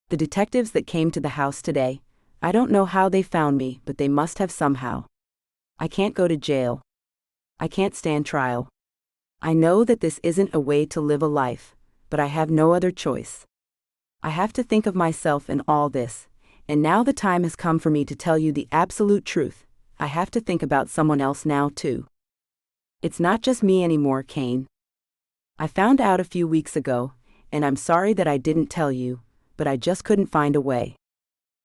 The detectives that came to the house today, I don't know how they found me, but they must have somehow. I can't go to jail. I can't stand trial. I know that this isn't a way to live a life, but I have no other choice. I have to think of myself in all this, and now the time has come for me to tell you the absolute truth. I have to think about someone else now too. It's not just me anymore, Kane. I found out a few weeks ago, and I'm sorry that I didn't tell you, but I just couldn't find a way.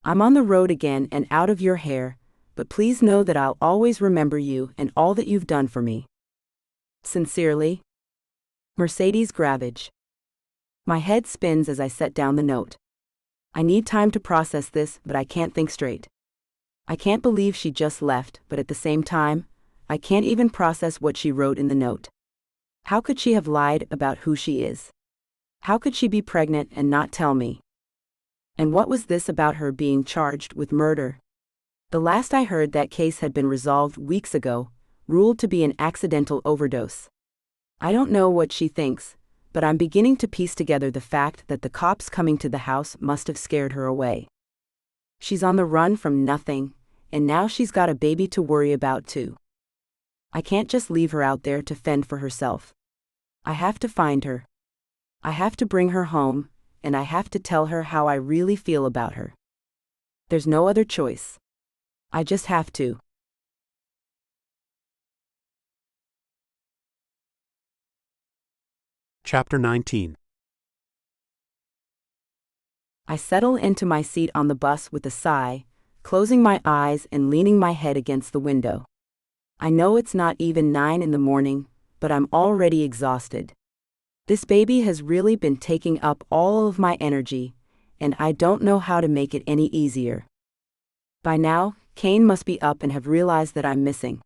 I'm on the road again and out of your hair, but please know that I'll always remember you and all that you've done for me. Sincerely, Mercedes Gravage. My head spins as I set down the note. I need time to process this, but I can't think straight. I can't believe she just left, but at the same time, I can't even process what she wrote in the note. How could she have lied about who she is? How could she be pregnant and not tell me? And what was this about her being charged with murder? The last I heard, that case had been resolved weeks ago, ruled to be an accidental overdose. I don't know what she thinks, but I'm beginning to piece together the fact that the cops coming to the house must have scared her away. She's on the run from nothing, and now she's got a baby to worry about too. I can't just leave her out there to fend for herself. I have to find her. I have to bring her home, and I have to tell her how I really feel about her. There's no other choice. I just have to. Chapter 19. I settle into my seat on the bus with a sigh, closing my eyes and leaning my head against the window. I know it's not even 9 in the morning, but I'm already exhausted. This baby has really been taking up all of my energy, and I don't know how to make it any easier. By now, Kane must be up and have realized that I'm missing.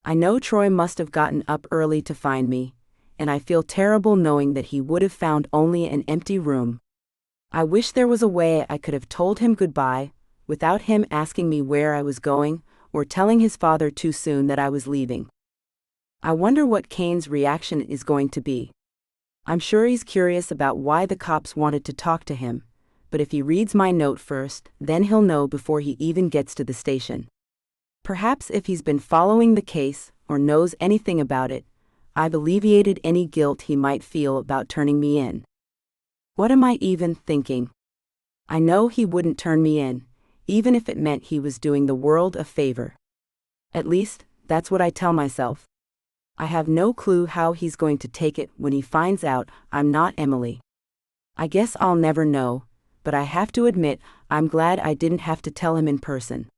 I know Troy must have gotten up early to find me, and I feel terrible knowing that he would have found only an empty room. I wish there was a way I could have told him goodbye, without him asking me where I was going, or telling his father too soon that I was leaving. I wonder what Kane's reaction is going to be. I'm sure he's curious about why the cops wanted to talk to him, but if he reads my note first, then he'll know before he even gets to the station. Perhaps if he's been following the case, or knows anything about it, I've alleviated any guilt he might feel about turning me in. What am I even thinking? I know he wouldn't turn me in, even if it meant he was doing the world a favor. At least, that's what I tell myself. I have no clue how he's going to take it when he finds out I'm not Emily. I guess I'll never know, but I have to admit I'm glad I didn't have to tell him in person.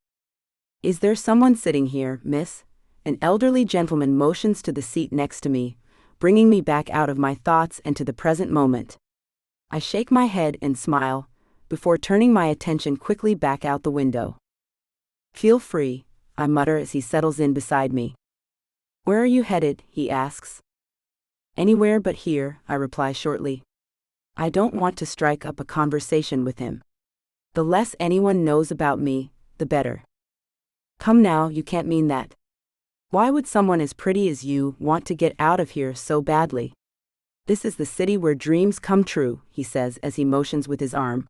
Is there someone sitting here, miss? An elderly gentleman motions to the seat next to me, bringing me back out of my thoughts and to the present moment. I shake my head and smile, before turning my attention quickly back out the window. Feel free, I mutter as he settles in beside me. Where are you headed? He asks. Anywhere but here, I reply shortly. I don't want to strike up a conversation with him. The less anyone knows about me, the better. Come now, you can't mean that. Why would someone as pretty as you want to get out of here so badly? This is the city where dreams come true, he says as he motions with his arm.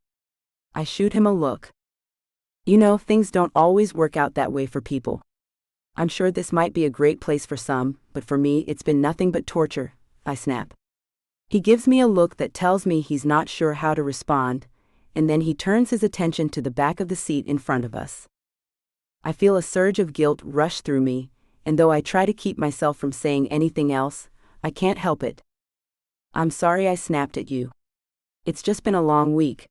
I shoot him a look. You know, things don't always work out that way for people. I'm sure this might be a great place for some, but for me it's been nothing but torture, I snap. He gives me a look that tells me he's not sure how to respond, and then he turns his attention to the back of the seat in front of us. I feel a surge of guilt rush through me, and though I try to keep myself from saying anything else, I can't help it. I'm sorry I snapped at you. It's just been a long week.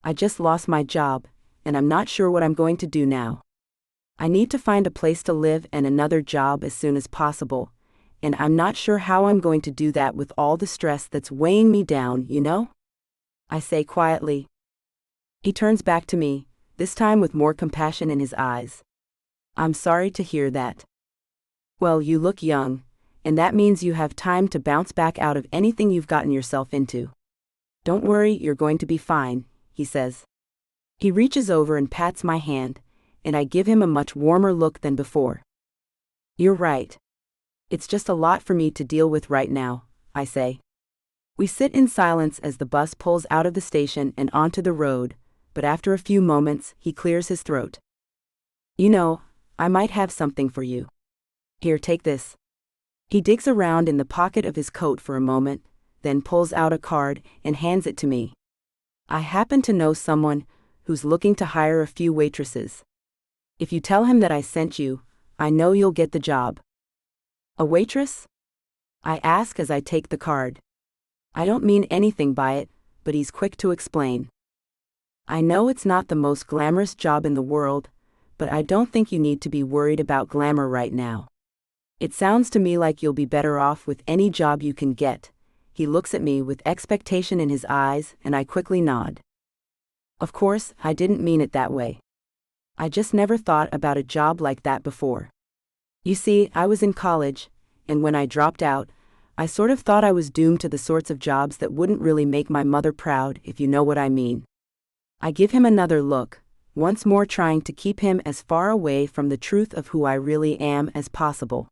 I just lost my job, and I'm not sure what I'm going to do now. I need to find a place to live and another job as soon as possible, and I'm not sure how I'm going to do that with all the stress that's weighing me down, you know? I say quietly. He turns back to me, this time with more compassion in his eyes. I'm sorry to hear that. Well, you look young, and that means you have time to bounce back out of anything you've gotten yourself into. Don't worry, you're going to be fine, he says. He reaches over and pats my hand, and I give him a much warmer look than before. You're right. It's just a lot for me to deal with right now, I say. We sit in silence as the bus pulls out of the station and onto the road, but after a few moments, he clears his throat. You know, I might have something for you. Here, take this. He digs around in the pocket of his coat for a moment, then pulls out a card and hands it to me. I happen to know someone who's looking to hire a few waitresses. If you tell him that I sent you, I know you'll get the job. A waitress? I ask as I take the card. I don't mean anything by it, but he's quick to explain. I know it's not the most glamorous job in the world, but I don't think you need to be worried about glamour right now. It sounds to me like you'll be better off with any job you can get. He looks at me with expectation in his eyes, and I quickly nod. Of course, I didn't mean it that way. I just never thought about a job like that before. You see, I was in college, and when I dropped out, I sort of thought I was doomed to the sorts of jobs that wouldn't really make my mother proud, if you know what I mean. I give him another look, once more trying to keep him as far away from the truth of who I really am as possible.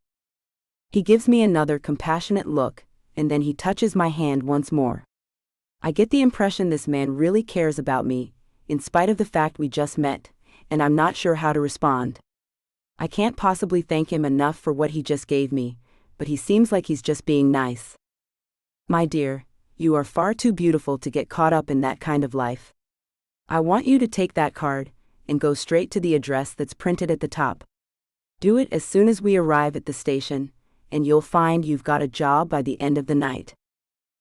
He gives me another compassionate look, and then he touches my hand once more. I get the impression this man really cares about me, in spite of the fact we just met, and I'm not sure how to respond. I can't possibly thank him enough for what he just gave me, but he seems like he's just being nice. My dear, you are far too beautiful to get caught up in that kind of life. I want you to take that card and go straight to the address that's printed at the top. Do it as soon as we arrive at the station, and you'll find you've got a job by the end of the night.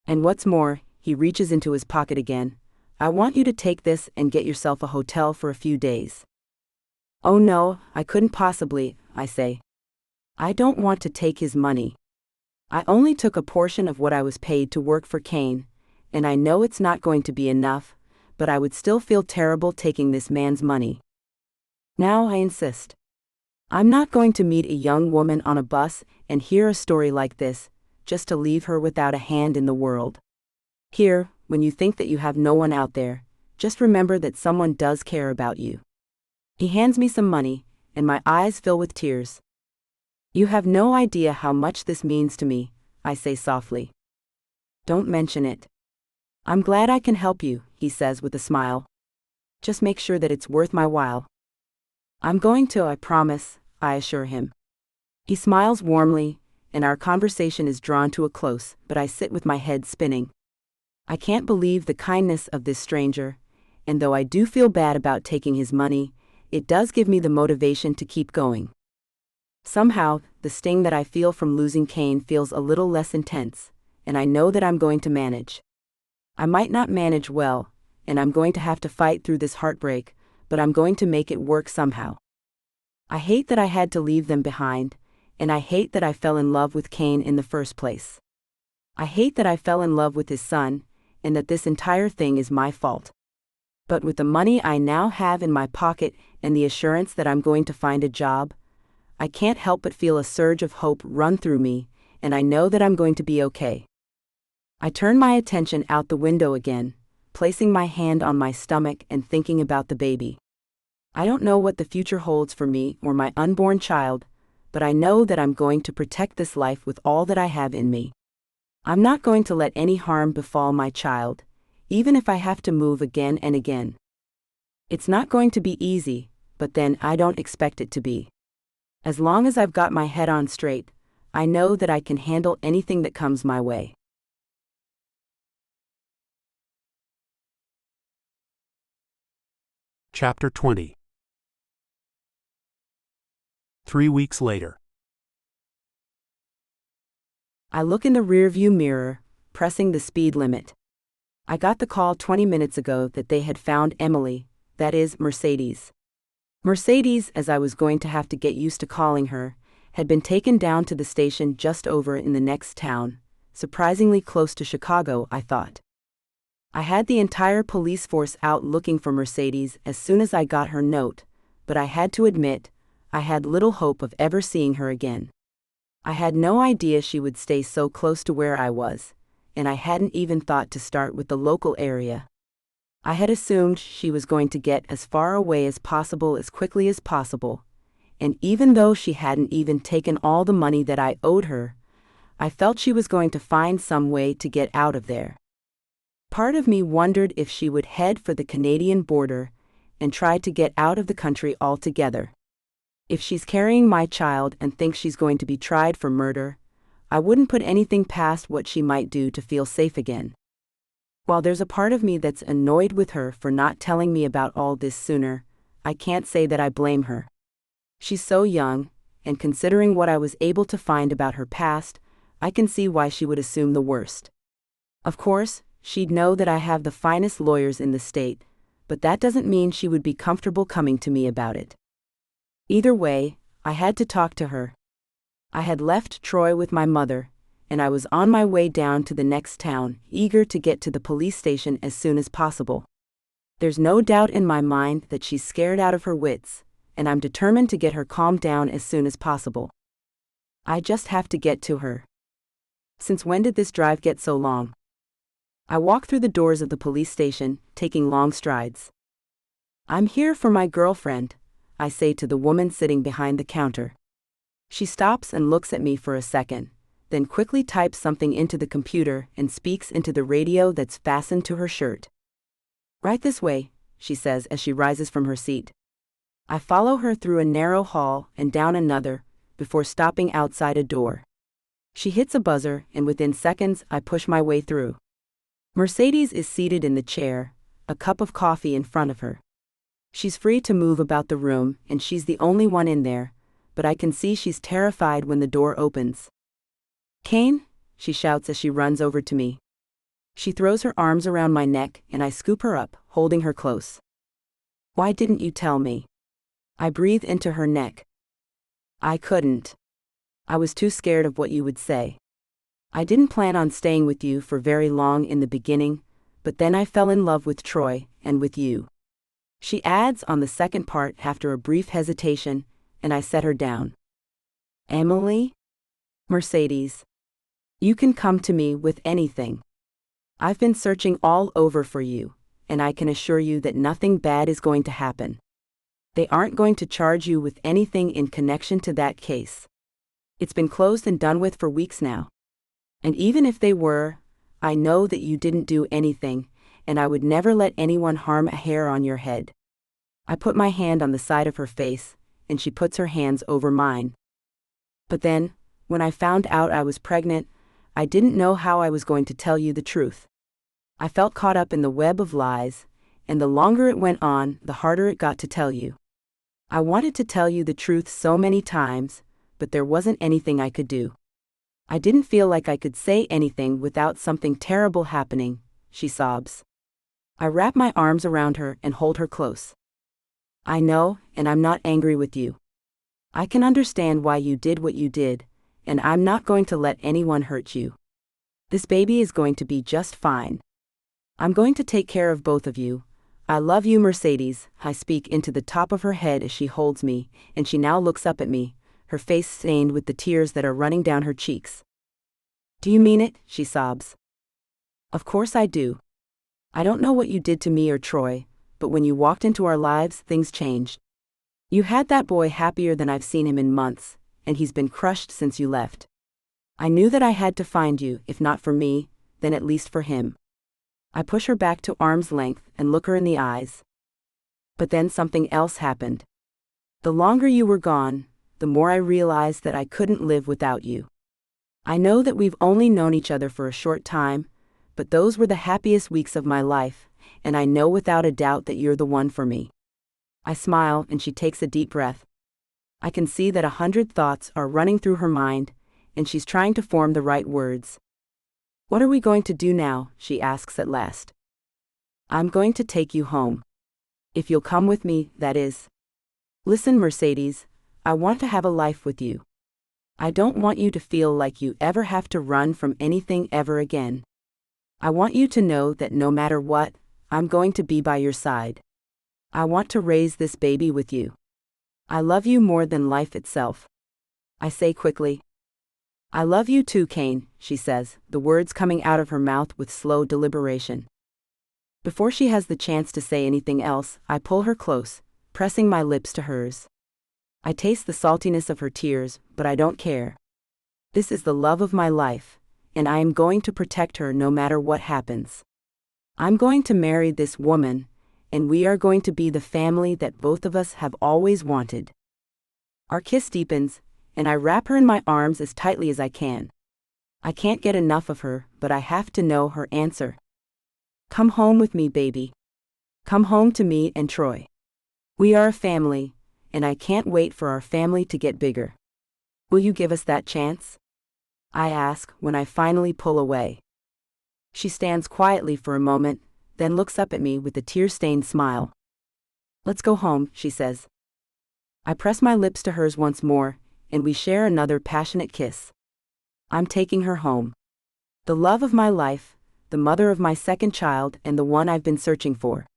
And what's more, he reaches into his pocket again. I want you to take this and get yourself a hotel for a few days. Oh no, I couldn't possibly, I say. I don't want to take his money. I only took a portion of what I was paid to work for Kane, and I know it's not going to be enough, but I would still feel terrible taking this man's money. Now I insist. I'm not going to meet a young woman on a bus and hear a story like this, just to leave her without a hand in the world. Here, when you think that you have no one out there, just remember that someone does care about you. He hands me some money, and my eyes fill with tears. You have no idea how much this means to me, I say softly. Don't mention it. I'm glad I can help you, he says with a smile. Just make sure that it's worth my while. I'm going to, I promise, I assure him. He smiles warmly, and our conversation is drawn to a close, but I sit with my head spinning. I can't believe the kindness of this stranger, and though I do feel bad about taking his money, it does give me the motivation to keep going. Somehow, the sting that I feel from losing Kane feels a little less intense, and I know that I'm going to manage. I might not manage well, and I'm going to have to fight through this heartbreak, but I'm going to make it work somehow. I hate that I had to leave them behind, and I hate that I fell in love with Kane in the first place. I hate that I fell in love with his son, and that this entire thing is my fault. But with the money I now have in my pocket and the assurance that I'm going to find a job, I can't help but feel a surge of hope run through me, and I know that I'm going to be okay. I turn my attention out the window again, placing my hand on my stomach and thinking about the baby. I don't know what the future holds for me or my unborn child, but I know that I'm going to protect this life with all that I have in me. I'm not going to let any harm befall my child, even if I have to move again and again. It's not going to be easy, but then I don't expect it to be. As long as I've got my head on straight, I know that I can handle anything that comes my way. Chapter 20. 3 weeks later. I look in the rearview mirror, pressing the speed limit. I got the call 20 minutes ago that they had found Emily, that is, Mercedes. Mercedes, as I was going to have to get used to calling her, had been taken down to the station just over in the next town, surprisingly close to Chicago, I thought. I had the entire police force out looking for Mercedes as soon as I got her note, but I had to admit, I had little hope of ever seeing her again. I had no idea she would stay so close to where I was, and I hadn't even thought to start with the local area. I had assumed she was going to get as far away as possible as quickly as possible, and even though she hadn't even taken all the money that I owed her, I felt she was going to find some way to get out of there. Part of me wondered if she would head for the Canadian border and try to get out of the country altogether. If she's carrying my child and thinks she's going to be tried for murder, I wouldn't put anything past what she might do to feel safe again. While there's a part of me that's annoyed with her for not telling me about all this sooner, I can't say that I blame her. She's so young, and considering what I was able to find about her past, I can see why she would assume the worst. Of course, she'd know that I have the finest lawyers in the state, but that doesn't mean she would be comfortable coming to me about it. Either way, I had to talk to her. I had left Troy with my mother, and I was on my way down to the next town, eager to get to the police station as soon as possible. There's no doubt in my mind that she's scared out of her wits, and I'm determined to get her calmed down as soon as possible. I just have to get to her. Since when did this drive get so long? I walk through the doors of the police station, taking long strides. I'm here for my girlfriend, I say to the woman sitting behind the counter. She stops and looks at me for a second, then quickly types something into the computer and speaks into the radio that's fastened to her shirt. Right this way, she says as she rises from her seat. I follow her through a narrow hall and down another, before stopping outside a door. She hits a buzzer, and within seconds I push my way through. Mercedes is seated in the chair, a cup of coffee in front of her. She's free to move about the room, and she's the only one in there, but I can see she's terrified when the door opens. "Kane," she shouts as she runs over to me. She throws her arms around my neck, and I scoop her up, holding her close. "Why didn't you tell me?" I breathe into her neck. "I couldn't. I was too scared of what you would say. I didn't plan on staying with you for very long in the beginning, but then I fell in love with Troy, and with you." She adds on the second part after a brief hesitation, and I set her down. "Emily? Mercedes. You can come to me with anything. I've been searching all over for you, and I can assure you that nothing bad is going to happen. They aren't going to charge you with anything in connection to that case. It's been closed and done with for weeks now. And even if they were, I know that you didn't do anything, and I would never let anyone harm a hair on your head." I put my hand on the side of her face, and she puts her hands over mine. "But then, when I found out I was pregnant, I didn't know how I was going to tell you the truth. I felt caught up in the web of lies, and the longer it went on, the harder it got to tell you. I wanted to tell you the truth so many times, but there wasn't anything I could do. I didn't feel like I could say anything without something terrible happening," she sobs. I wrap my arms around her and hold her close. "I know, and I'm not angry with you. I can understand why you did what you did, and I'm not going to let anyone hurt you. This baby is going to be just fine. I'm going to take care of both of you. I love you, Mercedes," I speak into the top of her head as she holds me, and she now looks up at me, her face stained with the tears that are running down her cheeks. "Do you mean it?" she sobs. "Of course I do. I don't know what you did to me or Troy, but when you walked into our lives, things changed. You had that boy happier than I've seen him in months, and he's been crushed since you left. I knew that I had to find you, if not for me, then at least for him." I push her back to arm's length and look her in the eyes. "But then something else happened. The longer you were gone, the more I realized that I couldn't live without you. I know that we've only known each other for a short time, but those were the happiest weeks of my life, and I know without a doubt that you're the one for me." I smile, and she takes a deep breath. I can see that 100 thoughts are running through her mind, and she's trying to form the right words. "What are we going to do now?" she asks at last. "I'm going to take you home. If you'll come with me, that is. Listen, Mercedes, I want to have a life with you. I don't want you to feel like you ever have to run from anything ever again. I want you to know that no matter what, I'm going to be by your side. I want to raise this baby with you. I love you more than life itself," I say quickly. "I love you too, Kane," she says, the words coming out of her mouth with slow deliberation. Before she has the chance to say anything else, I pull her close, pressing my lips to hers. I taste the saltiness of her tears, but I don't care. This is the love of my life, and I am going to protect her no matter what happens. I'm going to marry this woman, and we are going to be the family that both of us have always wanted. Our kiss deepens, and I wrap her in my arms as tightly as I can. I can't get enough of her, but I have to know her answer. "Come home with me, baby. Come home to me and Troy. We are a family, and I can't wait for our family to get bigger. Will you give us that chance?" I ask when I finally pull away. She stands quietly for a moment, then looks up at me with a tear-stained smile. "Let's go home," she says. I press my lips to hers once more, and we share another passionate kiss. I'm taking her home. The love of my life, the mother of my second child, and the one I've been searching for.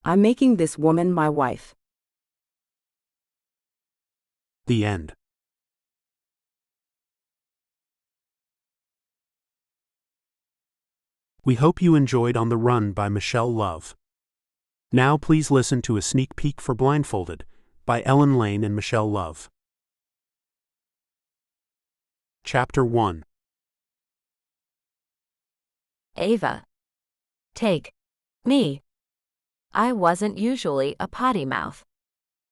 I'm making this woman my wife. The end. We hope you enjoyed On the Run by Michelle Love. Now please listen to a sneak peek for Blindfolded by Ellen Lane and Michelle Love. Chapter 1. Ava. Take me. I wasn't usually a potty mouth.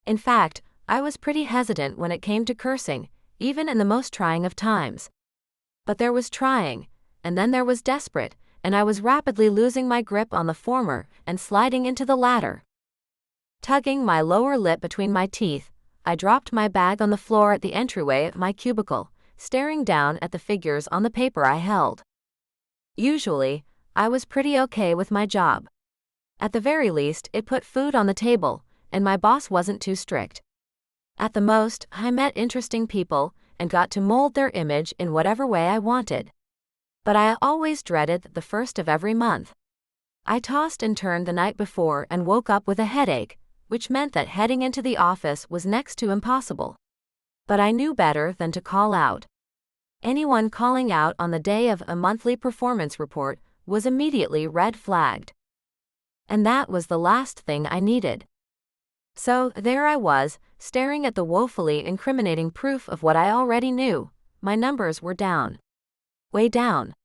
In fact, I was pretty hesitant when it came to cursing, even in the most trying of times. But there was trying, and then there was desperate, and I was rapidly losing my grip on the former and sliding into the latter. Tugging my lower lip between my teeth, I dropped my bag on the floor at the entryway of my cubicle, staring down at the figures on the paper I held. Usually, I was pretty okay with my job. At the very least, it put food on the table, and my boss wasn't too strict. At the most, I met interesting people and got to mold their image in whatever way I wanted. But I always dreaded the first of every month. I tossed and turned the night before and woke up with a headache, which meant that heading into the office was next to impossible. But I knew better than to call out. Anyone calling out on the day of a monthly performance report was immediately red flagged. And that was the last thing I needed. So there I was, staring at the woefully incriminating proof of what I already knew. My numbers were down. Way down.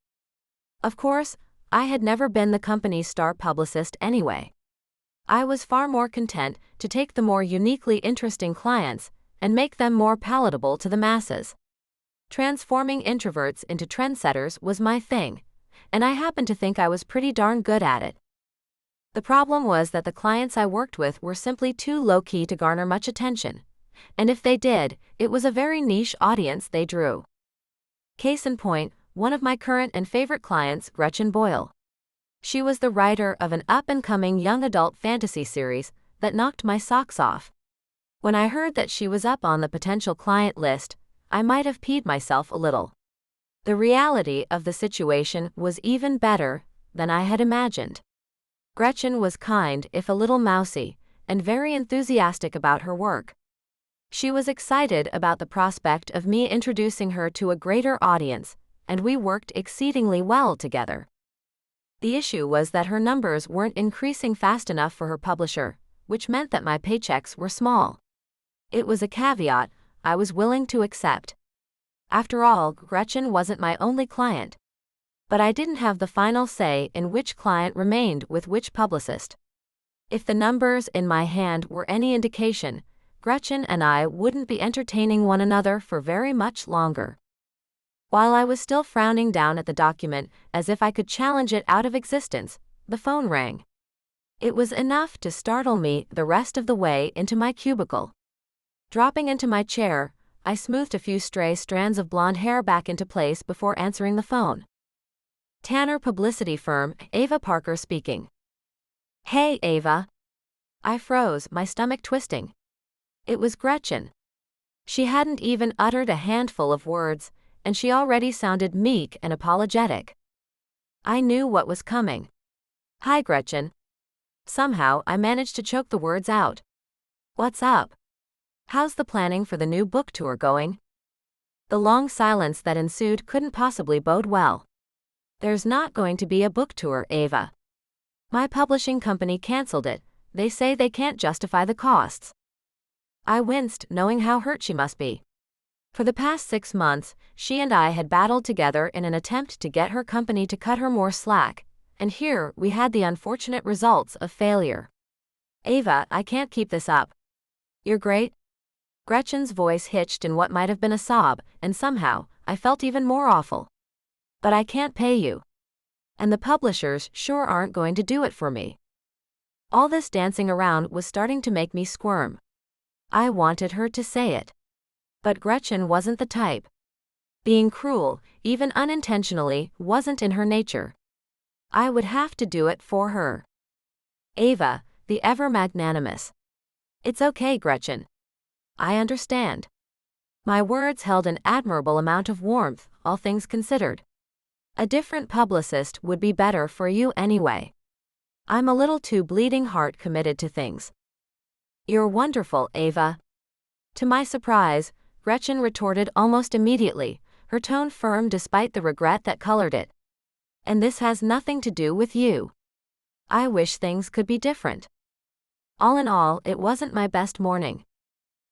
Of course, I had never been the company's star publicist anyway. I was far more content to take the more uniquely interesting clients and make them more palatable to the masses. Transforming introverts into trendsetters was my thing, and I happened to think I was pretty darn good at it. The problem was that the clients I worked with were simply too low-key to garner much attention, and if they did, it was a very niche audience they drew. Case in point, one of my current and favorite clients, Gretchen Boyle. She was the writer of an up-and-coming young adult fantasy series that knocked my socks off. When I heard that she was up on the potential client list, I might have peed myself a little. The reality of the situation was even better than I had imagined. Gretchen was kind, if a little mousy, and very enthusiastic about her work. She was excited about the prospect of me introducing her to a greater audience, and we worked exceedingly well together. The issue was that her numbers weren't increasing fast enough for her publisher, which meant that my paychecks were small. It was a caveat I was willing to accept. After all, Gretchen wasn't my only client. But I didn't have the final say in which client remained with which publicist. If the numbers in my hand were any indication, Gretchen and I wouldn't be entertaining one another for very much longer. While I was still frowning down at the document as if I could challenge it out of existence, the phone rang. It was enough to startle me the rest of the way into my cubicle. Dropping into my chair, I smoothed a few stray strands of blonde hair back into place before answering the phone. Tanner Publicity Firm, Ava Parker speaking. Hey, Ava. I froze, my stomach twisting. It was Gretchen. She hadn't even uttered a handful of words, and she already sounded meek and apologetic. I knew what was coming. Hi, Gretchen. Somehow, I managed to choke the words out. What's up? How's the planning for the new book tour going? The long silence that ensued couldn't possibly bode well. There's not going to be a book tour, Ava. My publishing company canceled it. They say they can't justify the costs. I winced, knowing how hurt she must be. For the past 6 months, she and I had battled together in an attempt to get her company to cut her more slack, and here we had the unfortunate results of failure. Ava, I can't keep this up. You're great. Gretchen's voice hitched in what might have been a sob, and somehow, I felt even more awful. But I can't pay you. And the publishers sure aren't going to do it for me. All this dancing around was starting to make me squirm. I wanted her to say it. But Gretchen wasn't the type. Being cruel, even unintentionally, wasn't in her nature. I would have to do it for her. Ava, the ever-magnanimous. It's okay, Gretchen. I understand. My words held an admirable amount of warmth, all things considered. A different publicist would be better for you anyway. I'm a little too bleeding heart committed to things. You're wonderful, Ava. To my surprise, Gretchen retorted almost immediately, her tone firm despite the regret that colored it. And this has nothing to do with you. I wish things could be different. All in all, it wasn't my best morning.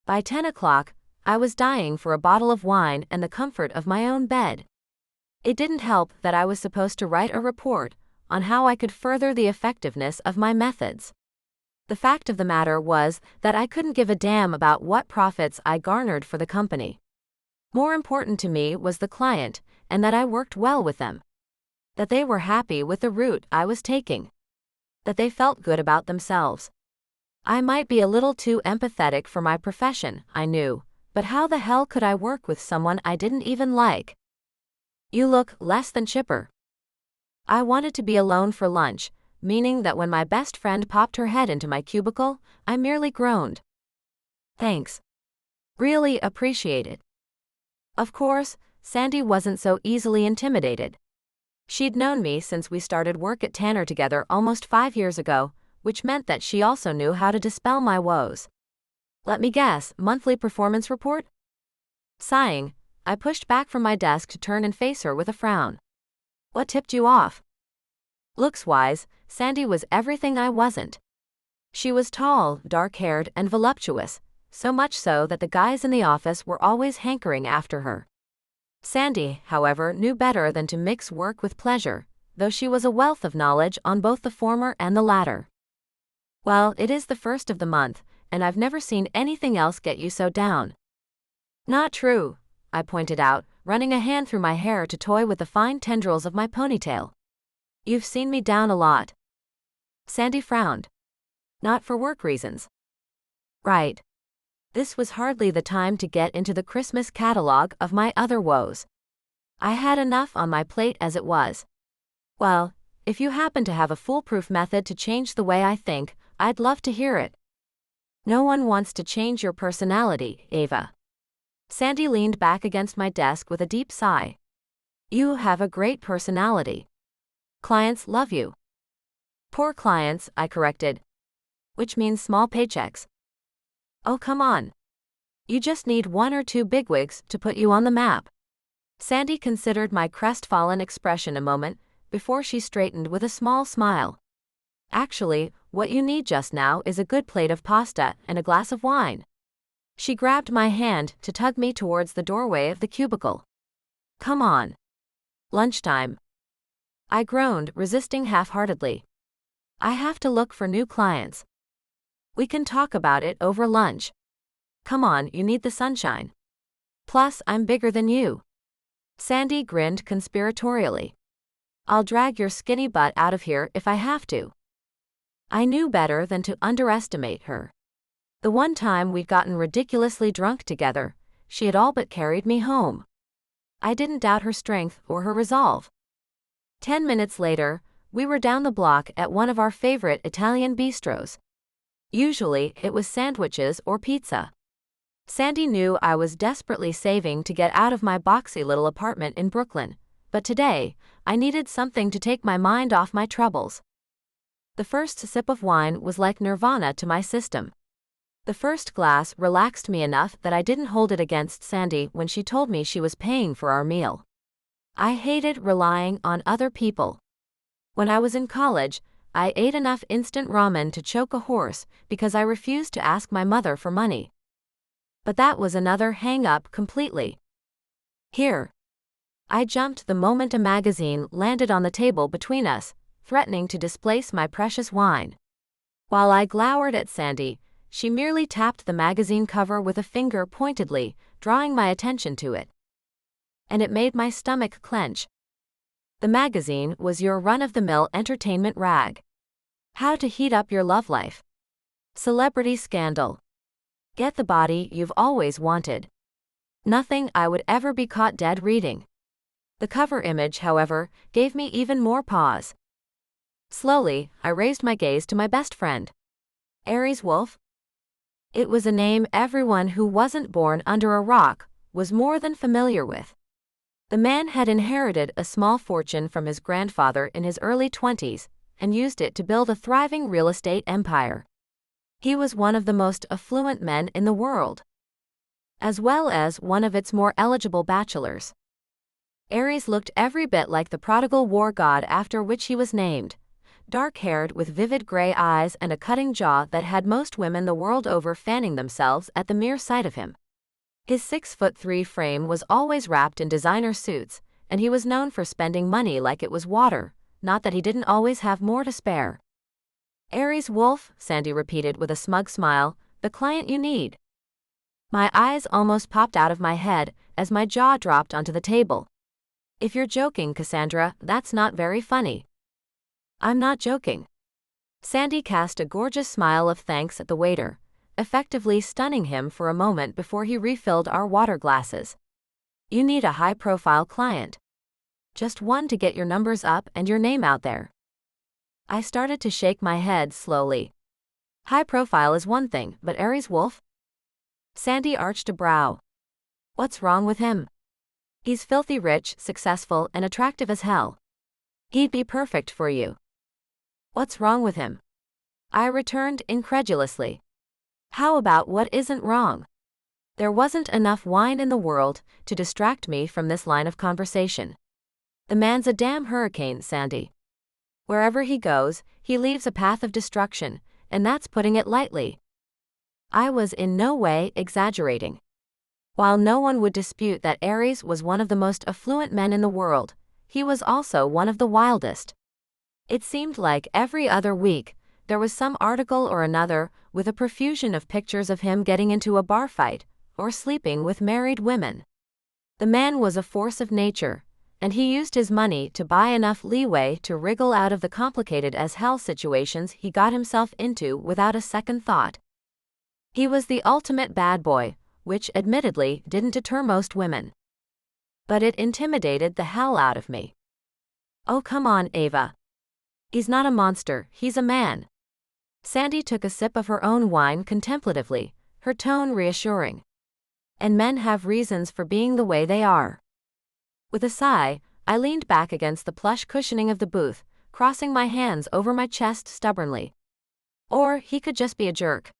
By 10 o'clock, I was dying for a bottle of wine and the comfort of my own bed. It didn't help that I was supposed to write a report on how I could further the effectiveness of my methods. The fact of the matter was that I couldn't give a damn about what profits I garnered for the company. More important to me was the client, and that I worked well with them. That they were happy with the route I was taking. That they felt good about themselves. I might be a little too empathetic for my profession, I knew, but how the hell could I work with someone I didn't even like? You look less than chipper. I wanted to be alone for lunch, meaning that when my best friend popped her head into my cubicle, I merely groaned. Thanks. Really appreciate it. Of course, Sandy wasn't so easily intimidated. She'd known me since we started work at Tanner together almost 5 years ago, which meant that she also knew how to dispel my woes. Let me guess, monthly performance report? Sighing, I pushed back from my desk to turn and face her with a frown. What tipped you off? Looks-wise, Sandy was everything I wasn't. She was tall, dark-haired, and voluptuous, so much so that the guys in the office were always hankering after her. Sandy, however, knew better than to mix work with pleasure, though she was a wealth of knowledge on both the former and the latter. Well, it is the first of the month, and I've never seen anything else get you so down. Not true, I pointed out, running a hand through my hair to toy with the fine tendrils of my ponytail. You've seen me down a lot. Sandy frowned. Not for work reasons. Right. This was hardly the time to get into the Christmas catalog of my other woes. I had enough on my plate as it was. Well, if you happen to have a foolproof method to change the way I think, I'd love to hear it. No one wants to change your personality, Ava. Sandy leaned back against my desk with a deep sigh. You have a great personality. Clients love you. Poor clients, I corrected. Which means small paychecks. Oh, come on. You just need 1 or 2 bigwigs to put you on the map. Sandy considered my crestfallen expression a moment before she straightened with a small smile. Actually, what you need just now is a good plate of pasta and a glass of wine. She grabbed my hand to tug me towards the doorway of the cubicle. Come on. Lunchtime. I groaned, resisting half-heartedly. I have to look for new clients. We can talk about it over lunch. Come on, you need the sunshine. Plus, I'm bigger than you. Sandy grinned conspiratorially. I'll drag your skinny butt out of here if I have to. I knew better than to underestimate her. The one time we'd gotten ridiculously drunk together, she had all but carried me home. I didn't doubt her strength or her resolve. 10 minutes later, we were down the block at one of our favorite Italian bistros. Usually, it was sandwiches or pizza. Sandy knew I was desperately saving to get out of my boxy little apartment in Brooklyn, but today, I needed something to take my mind off my troubles. The first sip of wine was like nirvana to my system. The first glass relaxed me enough that I didn't hold it against Sandy when she told me she was paying for our meal. I hated relying on other people. When I was in college, I ate enough instant ramen to choke a horse because I refused to ask my mother for money. But that was another hang-up completely. Here. I jumped the moment a magazine landed on the table between us, threatening to displace my precious wine. While I glowered at Sandy, she merely tapped the magazine cover with a finger pointedly, drawing my attention to it. And it made my stomach clench. The magazine was your run-of-the-mill entertainment rag. How to heat up your love life. Celebrity scandal. Get the body you've always wanted. Nothing I would ever be caught dead reading. The cover image, however, gave me even more pause. Slowly, I raised my gaze to my best friend. Aries Wolf? It was a name everyone who wasn't born under a rock was more than familiar with. The man had inherited a small fortune from his grandfather in his early 20s and used it to build a thriving real estate empire. He was one of the most affluent men in the world, as well as one of its more eligible bachelors. Aries looked every bit like the prodigal war god after which he was named, dark-haired with vivid gray eyes and a cutting jaw that had most women the world over fanning themselves at the mere sight of him. His 6'3" frame was always wrapped in designer suits, and he was known for spending money like it was water, not that he didn't always have more to spare. Aries Wolf, Sandy repeated with a smug smile, the client you need. My eyes almost popped out of my head as my jaw dropped onto the table. If you're joking, Cassandra, that's not very funny. I'm not joking. Sandy cast a gorgeous smile of thanks at the waiter, effectively stunning him for a moment before he refilled our water glasses. You need a high-profile client. Just one to get your numbers up and your name out there. I started to shake my head slowly. High profile is one thing, but Aries Wolf? Sandy arched a brow. What's wrong with him? He's filthy rich, successful, and attractive as hell. He'd be perfect for you. What's wrong with him? I returned incredulously. How about what isn't wrong? There wasn't enough wine in the world to distract me from this line of conversation. The man's a damn hurricane, Sandy. Wherever he goes, he leaves a path of destruction, and that's putting it lightly. I was in no way exaggerating. While no one would dispute that Aries was one of the most affluent men in the world, he was also one of the wildest. It seemed like every other week, there was some article or another with a profusion of pictures of him getting into a bar fight or sleeping with married women. The man was a force of nature, and he used his money to buy enough leeway to wriggle out of the complicated as hell situations he got himself into without a second thought. He was the ultimate bad boy, which admittedly didn't deter most women. But it intimidated the hell out of me. Oh, come on, Ava. He's not a monster, he's a man. Sandy took a sip of her own wine contemplatively, her tone reassuring. And men have reasons for being the way they are. With a sigh, I leaned back against the plush cushioning of the booth, crossing my hands over my chest stubbornly. Or he could just be a jerk.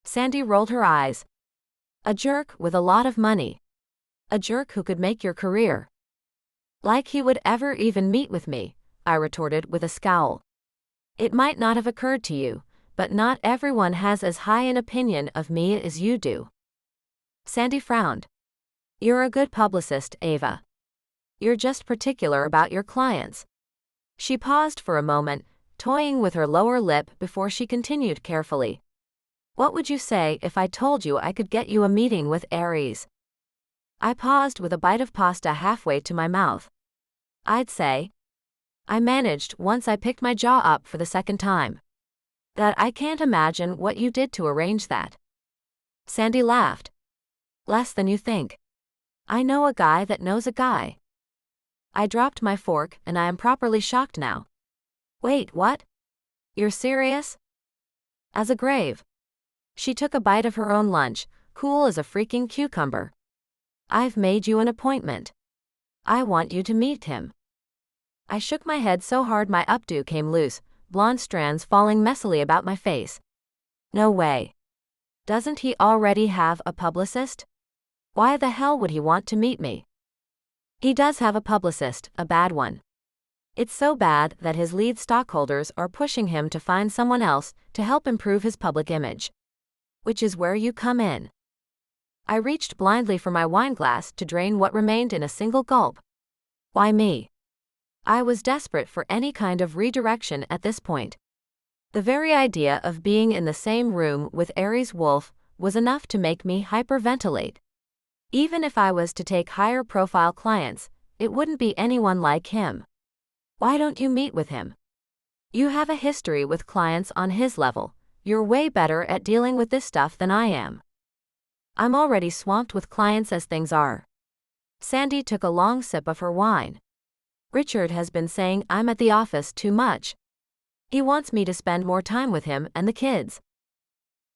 Sandy rolled her eyes. A jerk with a lot of money. A jerk who could make your career. Like he would ever even meet with me, I retorted with a scowl. It might not have occurred to you, but not everyone has as high an opinion of me as you do. Sandy frowned. You're a good publicist, Ava. You're just particular about your clients. She paused for a moment, toying with her lower lip before she continued carefully. What would you say if I told you I could get you a meeting with Aries? I paused with a bite of pasta halfway to my mouth. I'd say. I managed once I picked my jaw up for the second time. That I can't imagine what you did to arrange that. Sandy laughed. Less than you think. I know a guy that knows a guy. I dropped my fork and I am properly shocked now. Wait, what? You're serious? As a grave. She took a bite of her own lunch, cool as a freaking cucumber. I've made you an appointment. I want you to meet him. I shook my head so hard my updo came loose, blonde strands falling messily about my face. No way. Doesn't he already have a publicist? Why the hell would he want to meet me? He does have a publicist, a bad one. It's so bad that his lead stockholders are pushing him to find someone else to help improve his public image. Which is where you come in. I reached blindly for my wine glass to drain what remained in a single gulp. Why me? I was desperate for any kind of redirection at this point. The very idea of being in the same room with Aries Wolf was enough to make me hyperventilate. Even if I was to take higher profile clients, it wouldn't be anyone like him. Why don't you meet with him? You have a history with clients on his level. You're way better at dealing with this stuff than I am. I'm already swamped with clients as things are. Sandy took a long sip of her wine. Richard has been saying I'm at the office too much. He wants me to spend more time with him and the kids.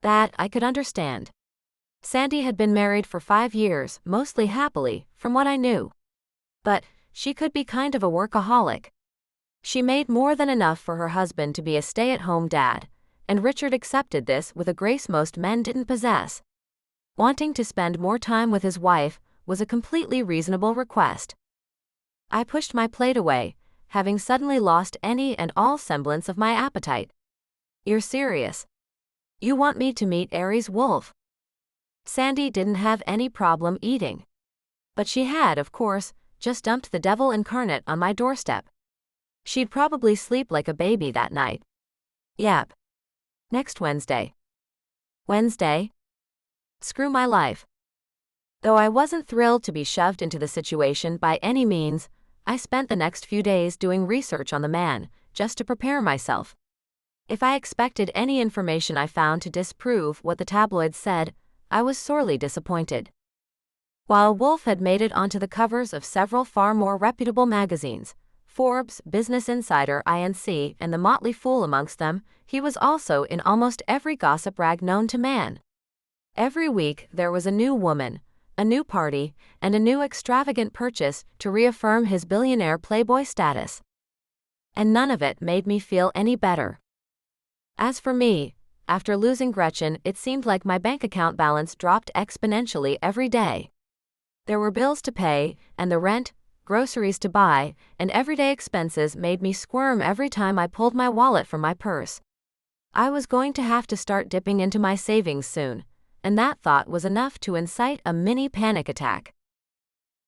That I could understand. Sandy had been married for 5 years, mostly happily, from what I knew. But she could be kind of a workaholic. She made more than enough for her husband to be a stay-at-home dad, and Richard accepted this with a grace most men didn't possess. Wanting to spend more time with his wife was a completely reasonable request. I pushed my plate away, having suddenly lost any and all semblance of my appetite. You're serious? You want me to meet Aries Wolf? Sandy didn't have any problem eating. But she had, of course, just dumped the devil incarnate on my doorstep. She'd probably sleep like a baby that night. Yep. Next Wednesday. Wednesday? Screw my life. Though I wasn't thrilled to be shoved into the situation by any means, I spent the next few days doing research on the man, just to prepare myself. If I expected any information I found to disprove what the tabloids said, I was sorely disappointed. While Wolf had made it onto the covers of several far more reputable magazines, Forbes, Business Insider, INC, and The Motley Fool amongst them, he was also in almost every gossip rag known to man. Every week there was a new woman, a new party, and a new extravagant purchase to reaffirm his billionaire playboy status. And none of it made me feel any better. As for me, after losing Gretchen, it seemed like my bank account balance dropped exponentially every day. There were bills to pay, and the rent, groceries to buy, and everyday expenses made me squirm every time I pulled my wallet from my purse. I was going to have to start dipping into my savings soon, and that thought was enough to incite a mini panic attack.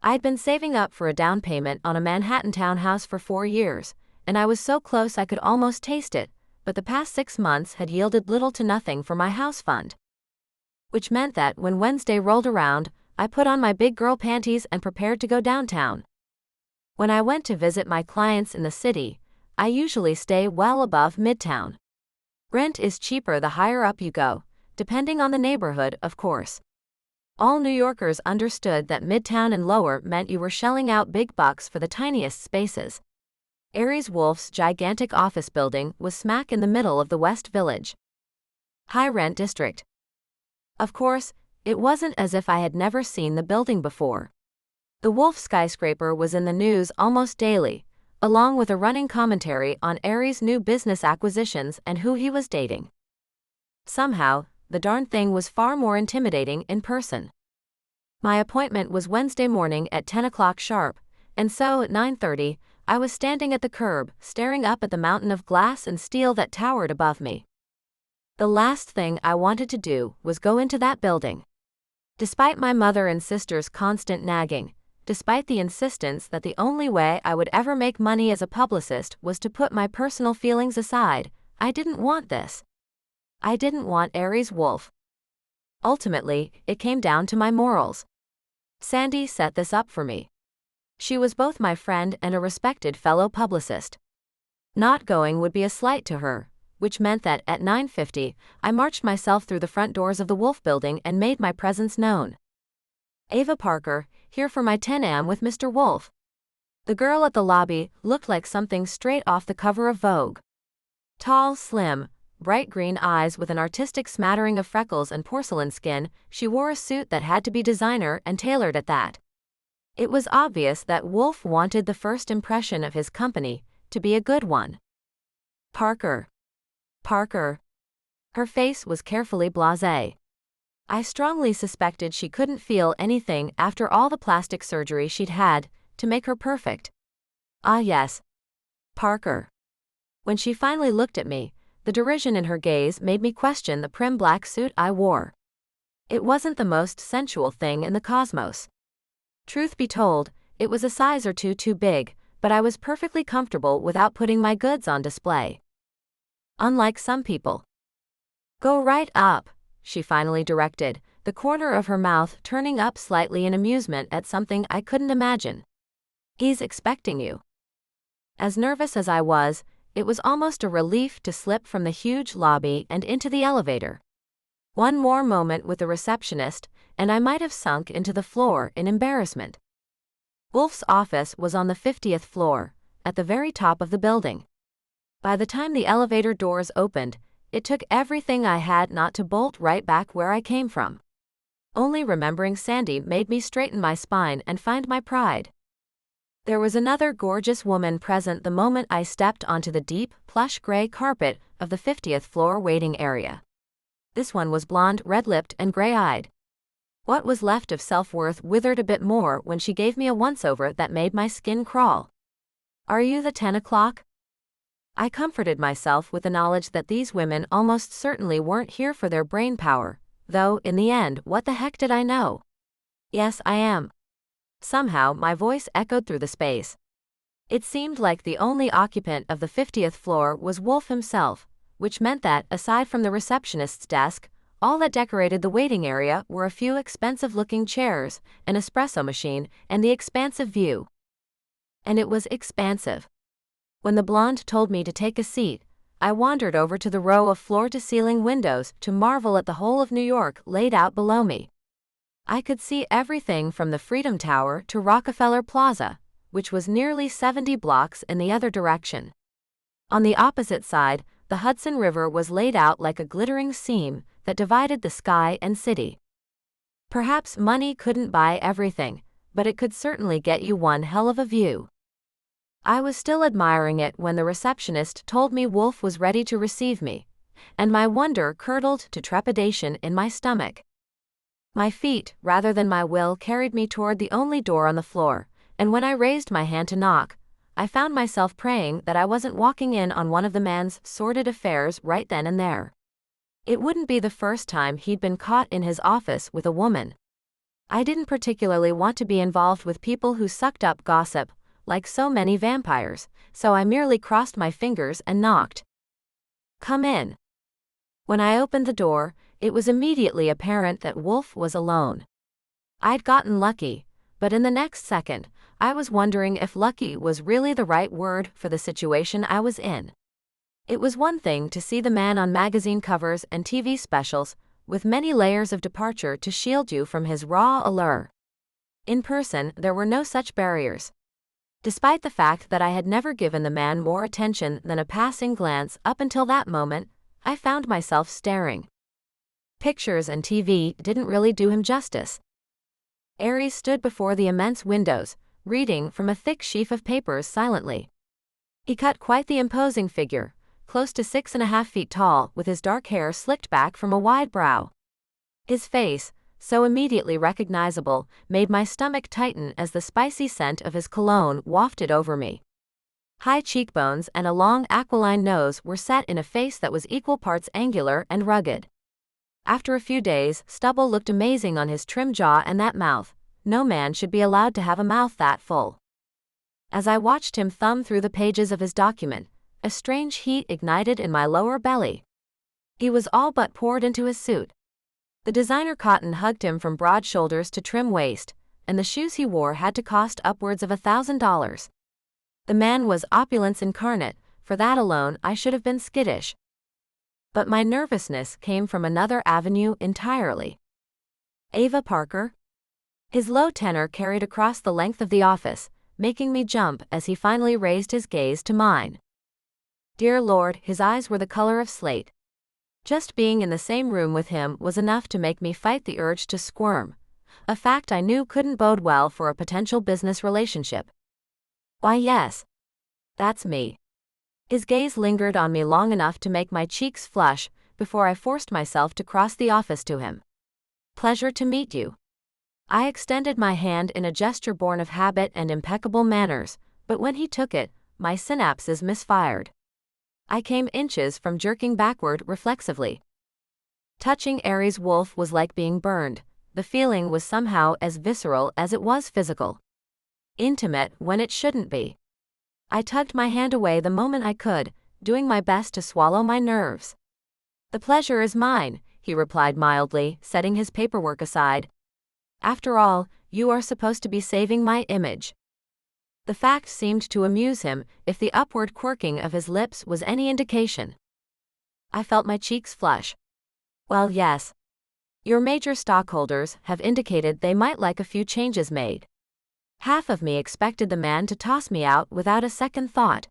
I'd been saving up for a down payment on a Manhattan townhouse for 4 years, and I was so close I could almost taste it, but the past 6 months had yielded little to nothing for my house fund. Which meant that when Wednesday rolled around, I put on my big girl panties and prepared to go downtown. When I went to visit my clients in the city, I usually stay well above Midtown. Rent is cheaper the higher up you go, depending on the neighborhood, of course. All New Yorkers understood that Midtown and lower meant you were shelling out big bucks for the tiniest spaces. Aries Wolf's gigantic office building was smack in the middle of the West Village high-rent district. Of course, it wasn't as if I had never seen the building before. The Wolf skyscraper was in the news almost daily, along with a running commentary on Aries' new business acquisitions and who he was dating. Somehow, the darn thing was far more intimidating in person. My appointment was Wednesday morning at 10 o'clock sharp, and so at 9:30, I was standing at the curb, staring up at the mountain of glass and steel that towered above me. The last thing I wanted to do was go into that building. Despite my mother and sister's constant nagging, despite the insistence that the only way I would ever make money as a publicist was to put my personal feelings aside, I didn't want this. I didn't want Aries Wolf. Ultimately, it came down to my morals. Sandy set this up for me. She was both my friend and a respected fellow publicist. Not going would be a slight to her, which meant that at 9:50, I marched myself through the front doors of the Wolf Building and made my presence known. "Ava Parker, here for my 10 a.m. with Mr. Wolf." The girl at the lobby looked like something straight off the cover of Vogue. Tall, slim, bright green eyes with an artistic smattering of freckles and porcelain skin, she wore a suit that had to be designer and tailored at that. It was obvious that Wolf wanted the first impression of his company to be a good one. "Parker. Parker." Her face was carefully blasé. I strongly suspected she couldn't feel anything after all the plastic surgery she'd had to make her perfect. "Ah yes. Parker." When she finally looked at me, the derision in her gaze made me question the prim black suit I wore. It wasn't the most sensual thing in the cosmos. Truth be told, it was a size or two too big, but I was perfectly comfortable without putting my goods on display. Unlike some people. "Go right up," she finally directed, the corner of her mouth turning up slightly in amusement at something I couldn't imagine. "He's expecting you." As nervous as I was, it was almost a relief to slip from the huge lobby and into the elevator. One more moment with the receptionist, and I might have sunk into the floor in embarrassment. Wolf's office was on the 50th floor, at the very top of the building. By the time the elevator doors opened, it took everything I had not to bolt right back where I came from. Only remembering Sandy made me straighten my spine and find my pride. There was another gorgeous woman present the moment I stepped onto the deep, plush gray carpet of the 50th floor waiting area. This one was blonde, red-lipped, and gray-eyed. What was left of self-worth withered a bit more when she gave me a once-over that made my skin crawl. "Are you the 10 o'clock?" I comforted myself with the knowledge that these women almost certainly weren't here for their brain power, though, in the end, what the heck did I know? "Yes, I am." Somehow, my voice echoed through the space. It seemed like the only occupant of the 50th floor was Wolf himself, which meant that, aside from the receptionist's desk, all that decorated the waiting area were a few expensive-looking chairs, an espresso machine, and the expansive view. And it was expansive. When the blonde told me to take a seat, I wandered over to the row of floor-to-ceiling windows to marvel at the whole of New York laid out below me. I could see everything from the Freedom Tower to Rockefeller Plaza, which was nearly 70 blocks in the other direction. On the opposite side, the Hudson River was laid out like a glittering seam that divided the sky and city. Perhaps money couldn't buy everything, but it could certainly get you one hell of a view. I was still admiring it when the receptionist told me Wolf was ready to receive me, and my wonder curdled to trepidation in my stomach. My feet, rather than my will, carried me toward the only door on the floor, and when I raised my hand to knock, I found myself praying that I wasn't walking in on one of the man's sordid affairs right then and there. It wouldn't be the first time he'd been caught in his office with a woman. I didn't particularly want to be involved with people who sucked up gossip, like so many vampires, so I merely crossed my fingers and knocked. "Come in." When I opened the door, it was immediately apparent that Wolf was alone. I'd gotten lucky, but in the next second, I was wondering if lucky was really the right word for the situation I was in. It was one thing to see the man on magazine covers and TV specials, with many layers of departure to shield you from his raw allure. In person, there were no such barriers. Despite the fact that I had never given the man more attention than a passing glance up until that moment, I found myself staring. Pictures and TV didn't really do him justice. Aries stood before the immense windows, reading from a thick sheaf of papers silently. He cut quite the imposing figure, close to 6.5 feet tall, with his dark hair slicked back from a wide brow. His face, so immediately recognizable, made my stomach tighten as the spicy scent of his cologne wafted over me. High cheekbones and a long aquiline nose were set in a face that was equal parts angular and rugged. After a few days, stubble looked amazing on his trim jaw and that mouth. No man should be allowed to have a mouth that full. As I watched him thumb through the pages of his document, a strange heat ignited in my lower belly. He was all but poured into his suit. The designer cotton hugged him from broad shoulders to trim waist, and the shoes he wore had to cost upwards of $1,000. The man was opulence incarnate. For that alone I should have been skittish. But my nervousness came from another avenue entirely. Ava Parker? His low tenor carried across the length of the office, making me jump as he finally raised his gaze to mine. Dear Lord, his eyes were the color of slate. Just being in the same room with him was enough to make me fight the urge to squirm, a fact I knew couldn't bode well for a potential business relationship. Why yes. That's me. His gaze lingered on me long enough to make my cheeks flush before I forced myself to cross the office to him. Pleasure to meet you. I extended my hand in a gesture born of habit and impeccable manners, but when he took it, my synapses misfired. I came inches from jerking backward reflexively. Touching Aries Wolf was like being burned. The feeling was somehow as visceral as it was physical. Intimate when it shouldn't be. I tugged my hand away the moment I could, doing my best to swallow my nerves. The pleasure is mine, he replied mildly, setting his paperwork aside. After all, you are supposed to be saving my image. The fact seemed to amuse him, if the upward quirking of his lips was any indication. I felt my cheeks flush. Well, yes. Your major stockholders have indicated they might like a few changes made. Half of me expected the man to toss me out without a second thought.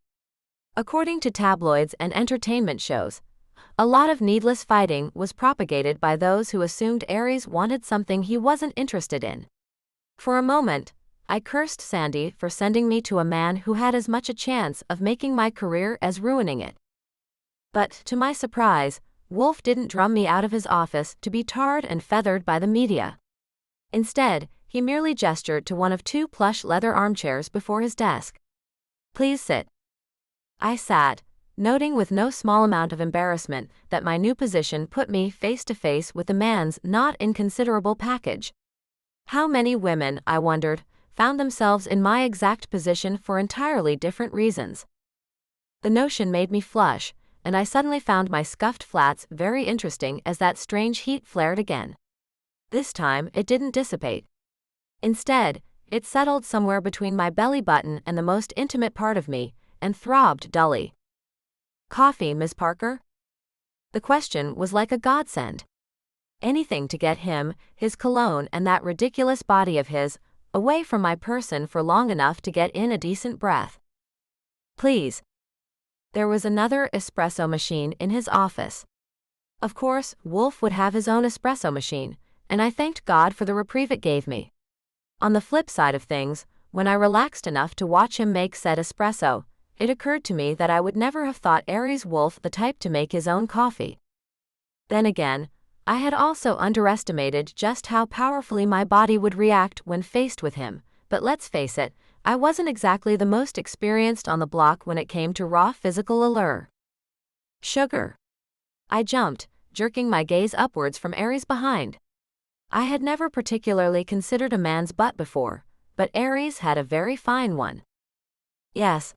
According to tabloids and entertainment shows, a lot of needless fighting was propagated by those who assumed Aries wanted something he wasn't interested in. For a moment, I cursed Sandy for sending me to a man who had as much a chance of making my career as ruining it. But, to my surprise, Wolf didn't drum me out of his office to be tarred and feathered by the media. Instead, he merely gestured to one of two plush leather armchairs before his desk. Please sit. I sat, noting with no small amount of embarrassment that my new position put me face to face with the man's not inconsiderable package. How many women, I wondered, found themselves in my exact position for entirely different reasons? The notion made me flush, and I suddenly found my scuffed flats very interesting as that strange heat flared again. This time, it didn't dissipate. Instead, it settled somewhere between my belly button and the most intimate part of me, and throbbed dully. Coffee, Miss Parker? The question was like a godsend. Anything to get him, his cologne, and that ridiculous body of his away from my person for long enough to get in a decent breath. Please. There was another espresso machine in his office. Of course, Wolf would have his own espresso machine, and I thanked God for the reprieve it gave me. On the flip side of things, when I relaxed enough to watch him make said espresso, it occurred to me that I would never have thought Aries Wolf the type to make his own coffee. Then again, I had also underestimated just how powerfully my body would react when faced with him, but let's face it, I wasn't exactly the most experienced on the block when it came to raw physical allure. Sugar. I jumped, jerking my gaze upwards from Aries behind. I had never particularly considered a man's butt before, but Aries had a very fine one. Yes.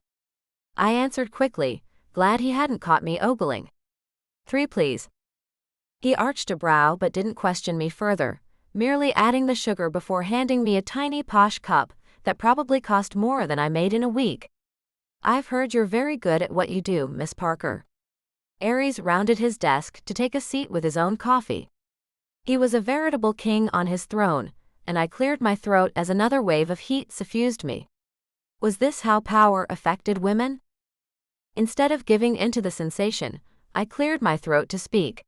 I answered quickly, glad he hadn't caught me ogling. 3, please. He arched a brow but didn't question me further, merely adding the sugar before handing me a tiny posh cup that probably cost more than I made in a week. I've heard you're very good at what you do, Miss Parker. Aries rounded his desk to take a seat with his own coffee. He was a veritable king on his throne, and I cleared my throat as another wave of heat suffused me. Was this how power affected women? Instead of giving into the sensation, I cleared my throat to speak.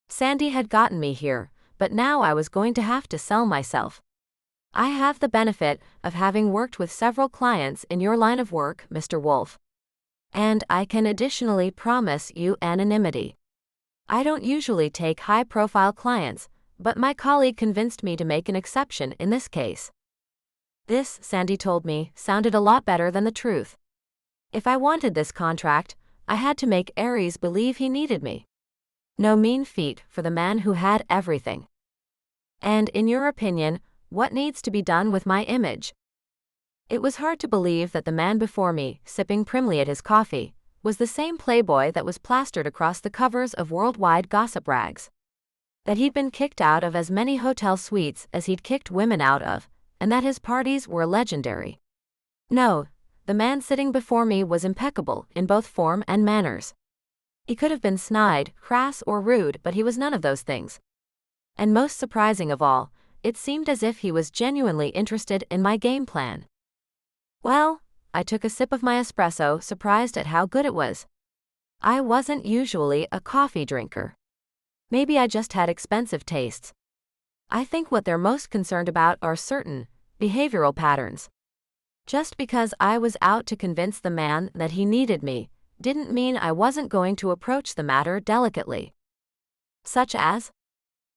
Sandy had gotten me here, but now I was going to have to sell myself. I have the benefit of having worked with several clients in your line of work, Mr. Wolf. And I can additionally promise you anonymity. I don't usually take high-profile clients, but my colleague convinced me to make an exception in this case. This, Sandy told me, sounded a lot better than the truth. If I wanted this contract, I had to make Aries believe he needed me. No mean feat for the man who had everything. And in your opinion, what needs to be done with my image? It was hard to believe that the man before me, sipping primly at his coffee, was the same playboy that was plastered across the covers of worldwide gossip rags. That he'd been kicked out of as many hotel suites as he'd kicked women out of, and that his parties were legendary. No, the man sitting before me was impeccable in both form and manners. He could have been snide, crass, or rude, but he was none of those things. And most surprising of all, it seemed as if he was genuinely interested in my game plan. Well, I took a sip of my espresso, surprised at how good it was. I wasn't usually a coffee drinker. Maybe I just had expensive tastes. I think what they're most concerned about are certain behavioral patterns. Just because I was out to convince the man that he needed me, didn't mean I wasn't going to approach the matter delicately. Such as?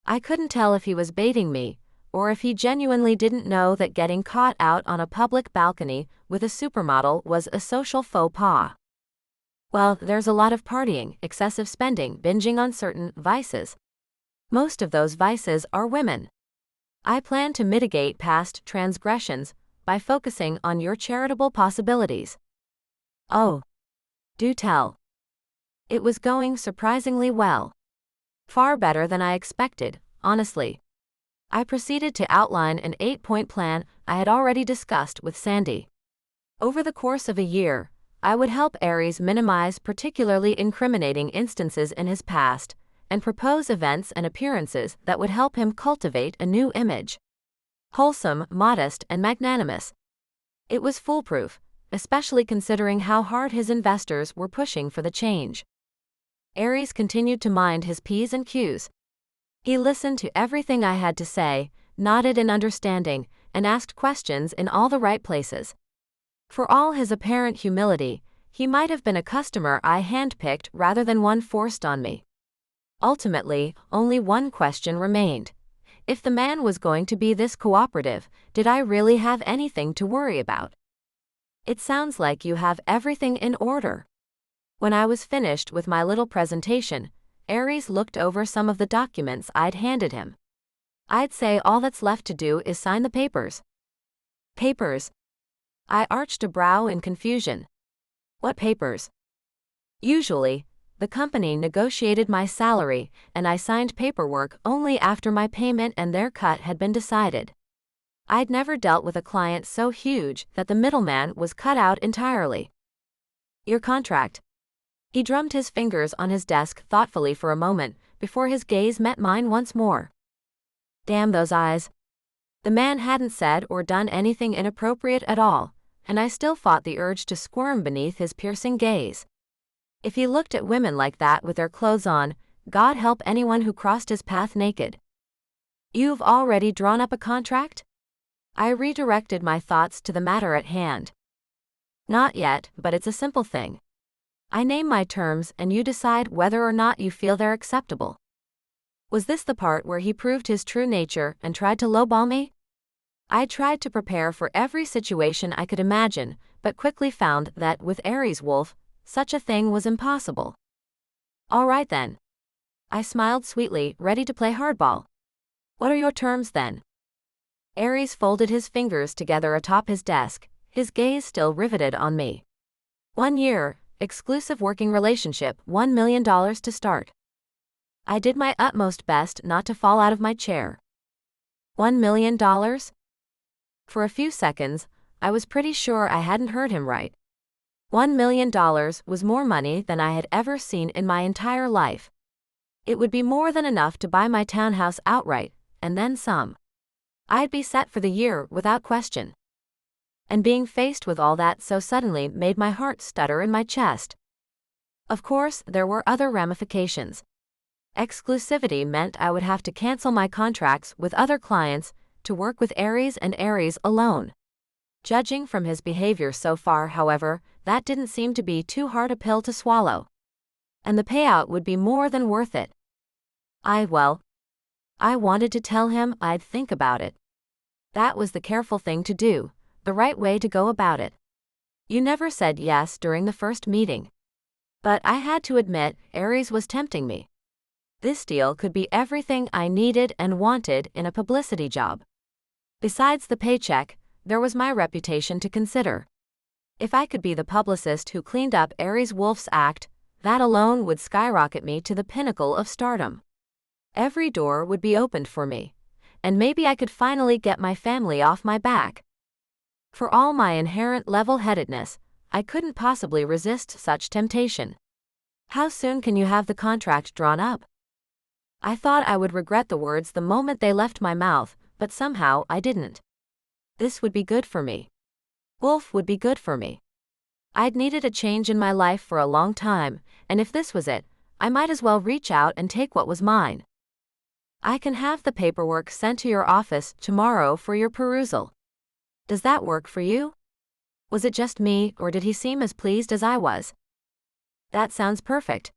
I couldn't tell if he was baiting me, or if he genuinely didn't know that getting caught out on a public balcony with a supermodel was a social faux pas. Well, there's a lot of partying, excessive spending, binging on certain vices. Most of those vices are women. I plan to mitigate past transgressions by focusing on your charitable possibilities. Oh, do tell. It was going surprisingly well. Far better than I expected, honestly. I proceeded to outline an 8-point plan I had already discussed with Sandy. Over the course of a year, I would help Aries minimize particularly incriminating instances in his past and propose events and appearances that would help him cultivate a new image. Wholesome, modest, and magnanimous. It was foolproof, especially considering how hard his investors were pushing for the change. Aries continued to mind his P's and Q's. He listened to everything I had to say, nodded in understanding, and asked questions in all the right places. For all his apparent humility, he might have been a customer I handpicked rather than one forced on me. Ultimately, only one question remained. If the man was going to be this cooperative, did I really have anything to worry about? It sounds like you have everything in order. When I was finished with my little presentation, Aries looked over some of the documents I'd handed him. I'd say all that's left to do is sign the papers. Papers? I arched a brow in confusion. What papers? Usually, the company negotiated my salary, and I signed paperwork only after my payment and their cut had been decided. I'd never dealt with a client so huge that the middleman was cut out entirely. Your contract. He drummed his fingers on his desk thoughtfully for a moment before his gaze met mine once more. Damn those eyes. The man hadn't said or done anything inappropriate at all, and I still fought the urge to squirm beneath his piercing gaze. If he looked at women like that with their clothes on, God help anyone who crossed his path naked. You've already drawn up a contract? I redirected my thoughts to the matter at hand. Not yet, but it's a simple thing. I name my terms and you decide whether or not you feel they're acceptable. Was this the part where he proved his true nature and tried to lowball me? I tried to prepare for every situation I could imagine, but quickly found that with Aries Wolf, such a thing was impossible. All right then. I smiled sweetly, ready to play hardball. What are your terms then? Aries folded his fingers together atop his desk, his gaze still riveted on me. 1 year, exclusive working relationship, $1 million to start. I did my utmost best not to fall out of my chair. $1 million? For a few seconds, I was pretty sure I hadn't heard him right. $1 million was more money than I had ever seen in my entire life. It would be more than enough to buy my townhouse outright, and then some. I'd be set for the year without question. And being faced with all that so suddenly made my heart stutter in my chest. Of course, there were other ramifications. Exclusivity meant I would have to cancel my contracts with other clients to work with Aries and Aries alone. Judging from his behavior so far, however, that didn't seem to be too hard a pill to swallow. And the payout would be more than worth it. I wanted to tell him I'd think about it. That was the careful thing to do, the right way to go about it. You never said yes during the first meeting. But I had to admit, Aries was tempting me. This deal could be everything I needed and wanted in a publicity job. Besides the paycheck, there was my reputation to consider. If I could be the publicist who cleaned up Aries Wolf's act, that alone would skyrocket me to the pinnacle of stardom. Every door would be opened for me, and maybe I could finally get my family off my back. For all my inherent level-headedness, I couldn't possibly resist such temptation. How soon can you have the contract drawn up? I thought I would regret the words the moment they left my mouth, but somehow I didn't. This would be good for me. Wolf would be good for me. I'd needed a change in my life for a long time, and if this was it, I might as well reach out and take what was mine. I can have the paperwork sent to your office tomorrow for your perusal. Does that work for you? Was it just me, or did he seem as pleased as I was? That sounds perfect.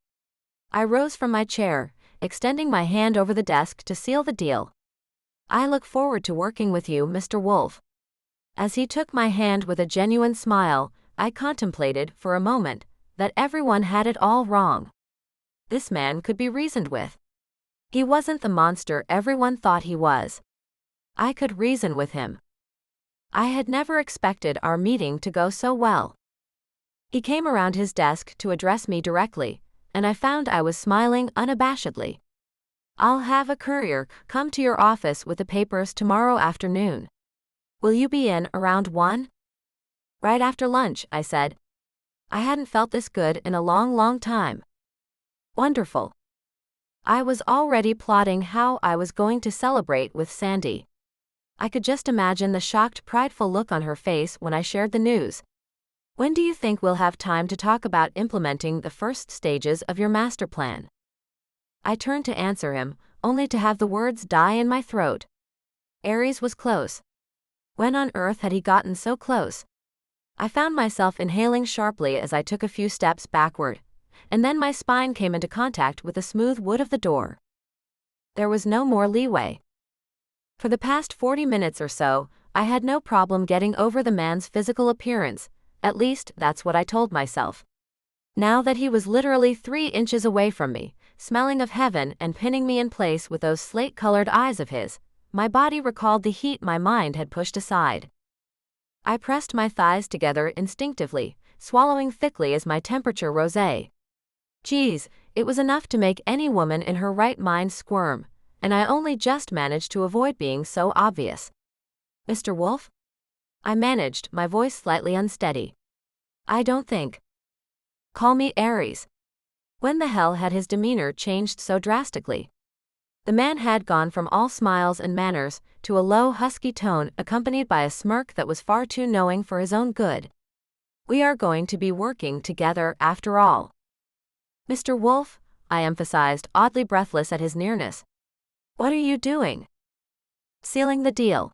I rose from my chair, extending my hand over the desk to seal the deal. I look forward to working with you, Mr. Wolf. As he took my hand with a genuine smile, I contemplated, for a moment, that everyone had it all wrong. This man could be reasoned with. He wasn't the monster everyone thought he was. I could reason with him. I had never expected our meeting to go so well. He came around his desk to address me directly, and I found I was smiling unabashedly. I'll have a courier come to your office with the papers tomorrow afternoon. Will you be in around 1? Right after lunch, I said. I hadn't felt this good in a long time. Wonderful. I was already plotting how I was going to celebrate with Sandy. I could just imagine the shocked, prideful look on her face when I shared the news. When do you think we'll have time to talk about implementing the first stages of your master plan? I turned to answer him, only to have the words die in my throat. Aries was close. When on earth had he gotten so close? I found myself inhaling sharply as I took a few steps backward, and then my spine came into contact with the smooth wood of the door. There was no more leeway. For the past 40 minutes or so, I had no problem getting over the man's physical appearance, at least that's what I told myself. Now that he was literally 3 inches away from me, smelling of heaven and pinning me in place with those slate-colored eyes of his, my body recalled the heat my mind had pushed aside. I pressed my thighs together instinctively, swallowing thickly as my temperature rose. Geez, it was enough to make any woman in her right mind squirm, and I only just managed to avoid being so obvious. Mr. Wolf? I managed, my voice slightly unsteady. I don't think. Call me Aries. When the hell had his demeanor changed so drastically? The man had gone from all smiles and manners to a low, husky tone accompanied by a smirk that was far too knowing for his own good. We are going to be working together after all. Mr. Wolf, I emphasized, oddly breathless at his nearness. What are you doing? Sealing the deal.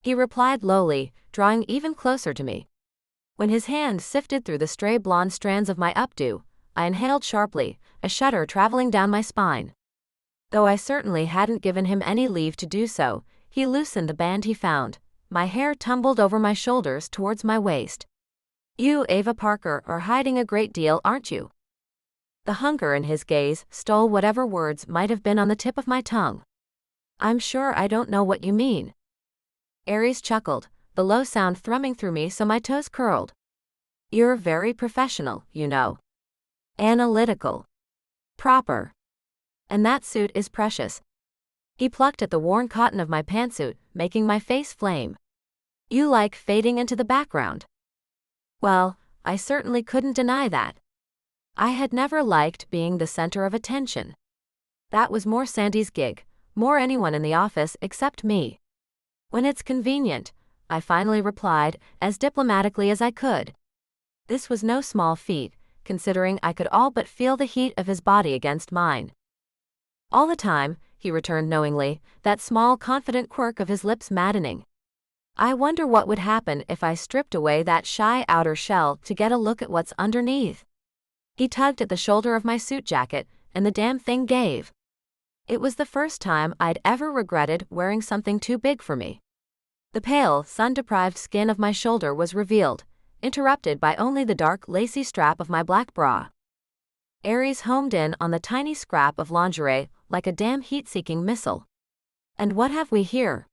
He replied lowly, drawing even closer to me. When his hand sifted through the stray blonde strands of my updo, I inhaled sharply, a shudder traveling down my spine. Though I certainly hadn't given him any leave to do so, he loosened the band he found. My hair tumbled over my shoulders towards my waist. You, Ava Parker, are hiding a great deal, aren't you? The hunger in his gaze stole whatever words might have been on the tip of my tongue. I'm sure I don't know what you mean. Aries chuckled, the low sound thrumming through me so my toes curled. You're very professional, you know. Analytical. Proper. And that suit is precious. He plucked at the worn cotton of my pantsuit, making my face flame. You like fading into the background. Well, I certainly couldn't deny that. I had never liked being the center of attention. That was more Sandy's gig, more anyone in the office except me. When it's convenient, I finally replied, as diplomatically as I could. This was no small feat, considering I could all but feel the heat of his body against mine. All the time, he returned knowingly, that small confident quirk of his lips maddening. I wonder what would happen if I stripped away that shy outer shell to get a look at what's underneath. He tugged at the shoulder of my suit jacket, and the damn thing gave. It was the first time I'd ever regretted wearing something too big for me. The pale, sun-deprived skin of my shoulder was revealed, interrupted by only the dark, lacy strap of my black bra. Aries homed in on the tiny scrap of lingerie like a damn heat-seeking missile. And what have we here?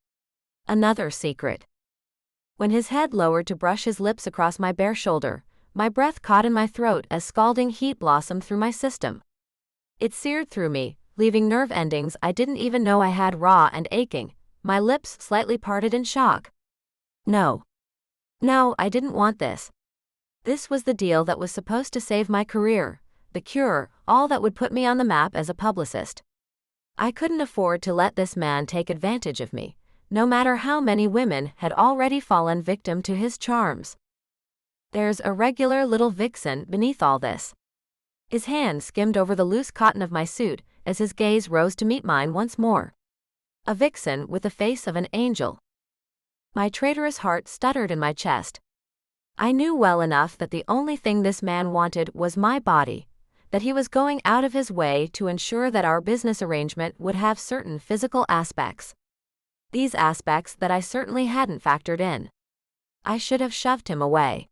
Another secret. When his head lowered to brush his lips across my bare shoulder, my breath caught in my throat as scalding heat blossomed through my system. It seared through me, leaving nerve endings I didn't even know I had raw and aching, my lips slightly parted in shock. No. No, I didn't want this. This was the deal that was supposed to save my career, the cure, all that would put me on the map as a publicist. I couldn't afford to let this man take advantage of me, no matter how many women had already fallen victim to his charms. There's a regular little vixen beneath all this. His hand skimmed over the loose cotton of my suit as his gaze rose to meet mine once more. A vixen with the face of an angel. My traitorous heart stuttered in my chest. I knew well enough that the only thing this man wanted was my body, that he was going out of his way to ensure that our business arrangement would have certain physical aspects. These aspects that I certainly hadn't factored in. I should have shoved him away.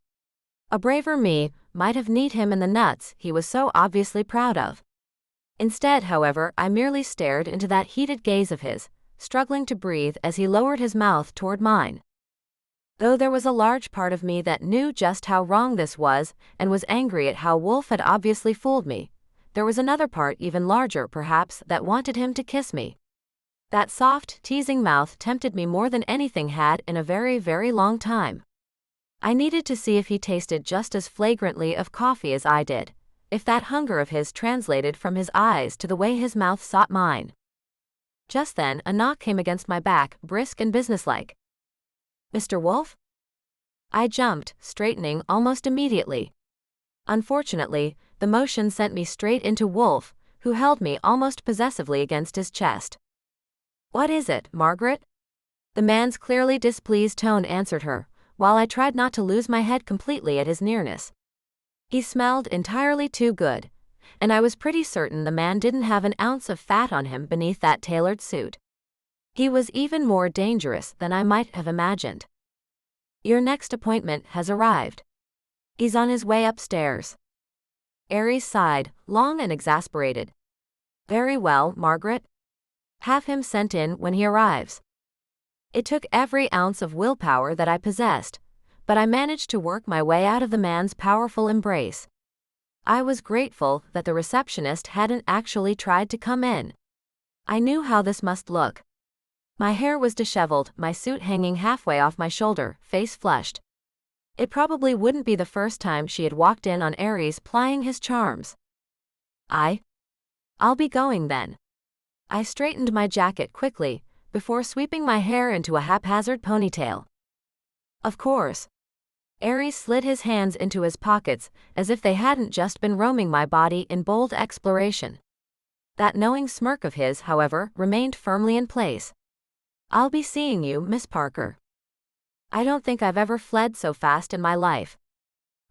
A braver me might have kneed him in the nuts he was so obviously proud of. Instead, however, I merely stared into that heated gaze of his, struggling to breathe as he lowered his mouth toward mine. Though there was a large part of me that knew just how wrong this was and was angry at how Wolf had obviously fooled me, there was another part even larger perhaps that wanted him to kiss me. That soft, teasing mouth tempted me more than anything had in a very, very long time. I needed to see if he tasted just as flagrantly of coffee as I did, if that hunger of his translated from his eyes to the way his mouth sought mine. Just then a knock came against my back, brisk and businesslike. "Mr. Wolf?" I jumped, straightening almost immediately. Unfortunately, the motion sent me straight into Wolf, who held me almost possessively against his chest. "What is it, Margaret?" The man's clearly displeased tone answered her, while I tried not to lose my head completely at his nearness. He smelled entirely too good, and I was pretty certain the man didn't have an ounce of fat on him beneath that tailored suit. He was even more dangerous than I might have imagined. "Your next appointment has arrived. He's on his way upstairs." Aries sighed, long and exasperated. "Very well, Margaret. Have him sent in when he arrives." It took every ounce of willpower that I possessed, but I managed to work my way out of the man's powerful embrace. I was grateful that the receptionist hadn't actually tried to come in. I knew how this must look. My hair was disheveled, my suit hanging halfway off my shoulder, face flushed. It probably wouldn't be the first time she had walked in on Aries plying his charms. I'll be going then." I straightened my jacket quickly, before sweeping my hair into a haphazard ponytail. "Of course." Aries slid his hands into his pockets as if they hadn't just been roaming my body in bold exploration. That knowing smirk of his, however, remained firmly in place. "I'll be seeing you, Miss Parker." I don't think I've ever fled so fast in my life.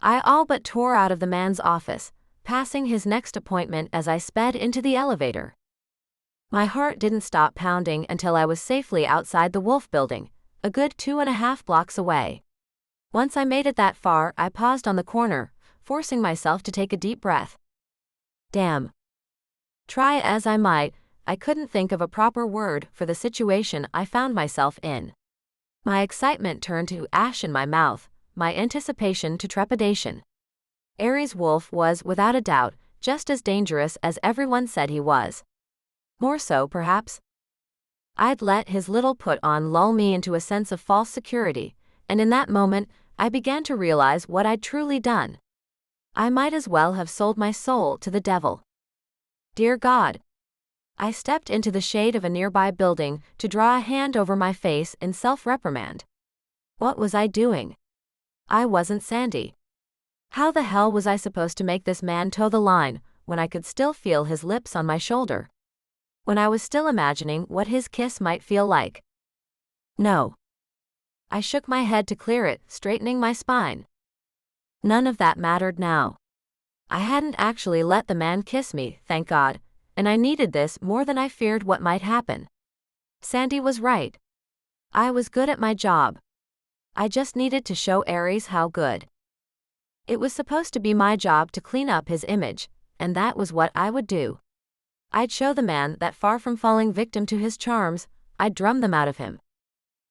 I all but tore out of the man's office, passing his next appointment as I sped into the elevator. My heart didn't stop pounding until I was safely outside the Wolf building, a good 2.5 blocks away. Once I made it that far, I paused on the corner, forcing myself to take a deep breath. Damn. Try as I might, I couldn't think of a proper word for the situation I found myself in. My excitement turned to ash in my mouth, my anticipation to trepidation. Aries Wolf was, without a doubt, just as dangerous as everyone said he was. More so, perhaps. I'd let his little put-on lull me into a sense of false security, and in that moment, I began to realize what I'd truly done. I might as well have sold my soul to the devil. Dear God. I stepped into the shade of a nearby building to draw a hand over my face in self-reprimand. What was I doing? I wasn't Sandy. How the hell was I supposed to make this man toe the line when I could still feel his lips on my shoulder? When I was still imagining what his kiss might feel like? No. I shook my head to clear it, straightening my spine. None of that mattered now. I hadn't actually let the man kiss me, thank God, and I needed this more than I feared what might happen. Sandy was right. I was good at my job. I just needed to show Aries how good. It was supposed to be my job to clean up his image, and that was what I would do. I'd show the man that far from falling victim to his charms, I'd drum them out of him.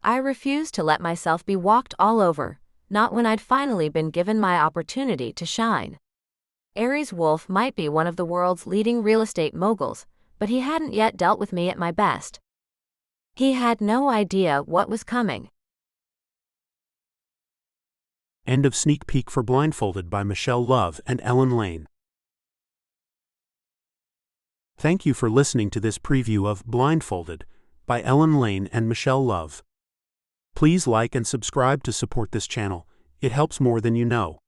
I refused to let myself be walked all over, not when I'd finally been given my opportunity to shine. Aries Wolf might be one of the world's leading real estate moguls, but he hadn't yet dealt with me at my best. He had no idea what was coming. End of sneak peek for Blindfolded by Michelle Love and Ellen Lane. Thank you for listening to this preview of Blindfolded by Ellen Lane and Michelle Love. Please like and subscribe to support this channel. It helps more than you know.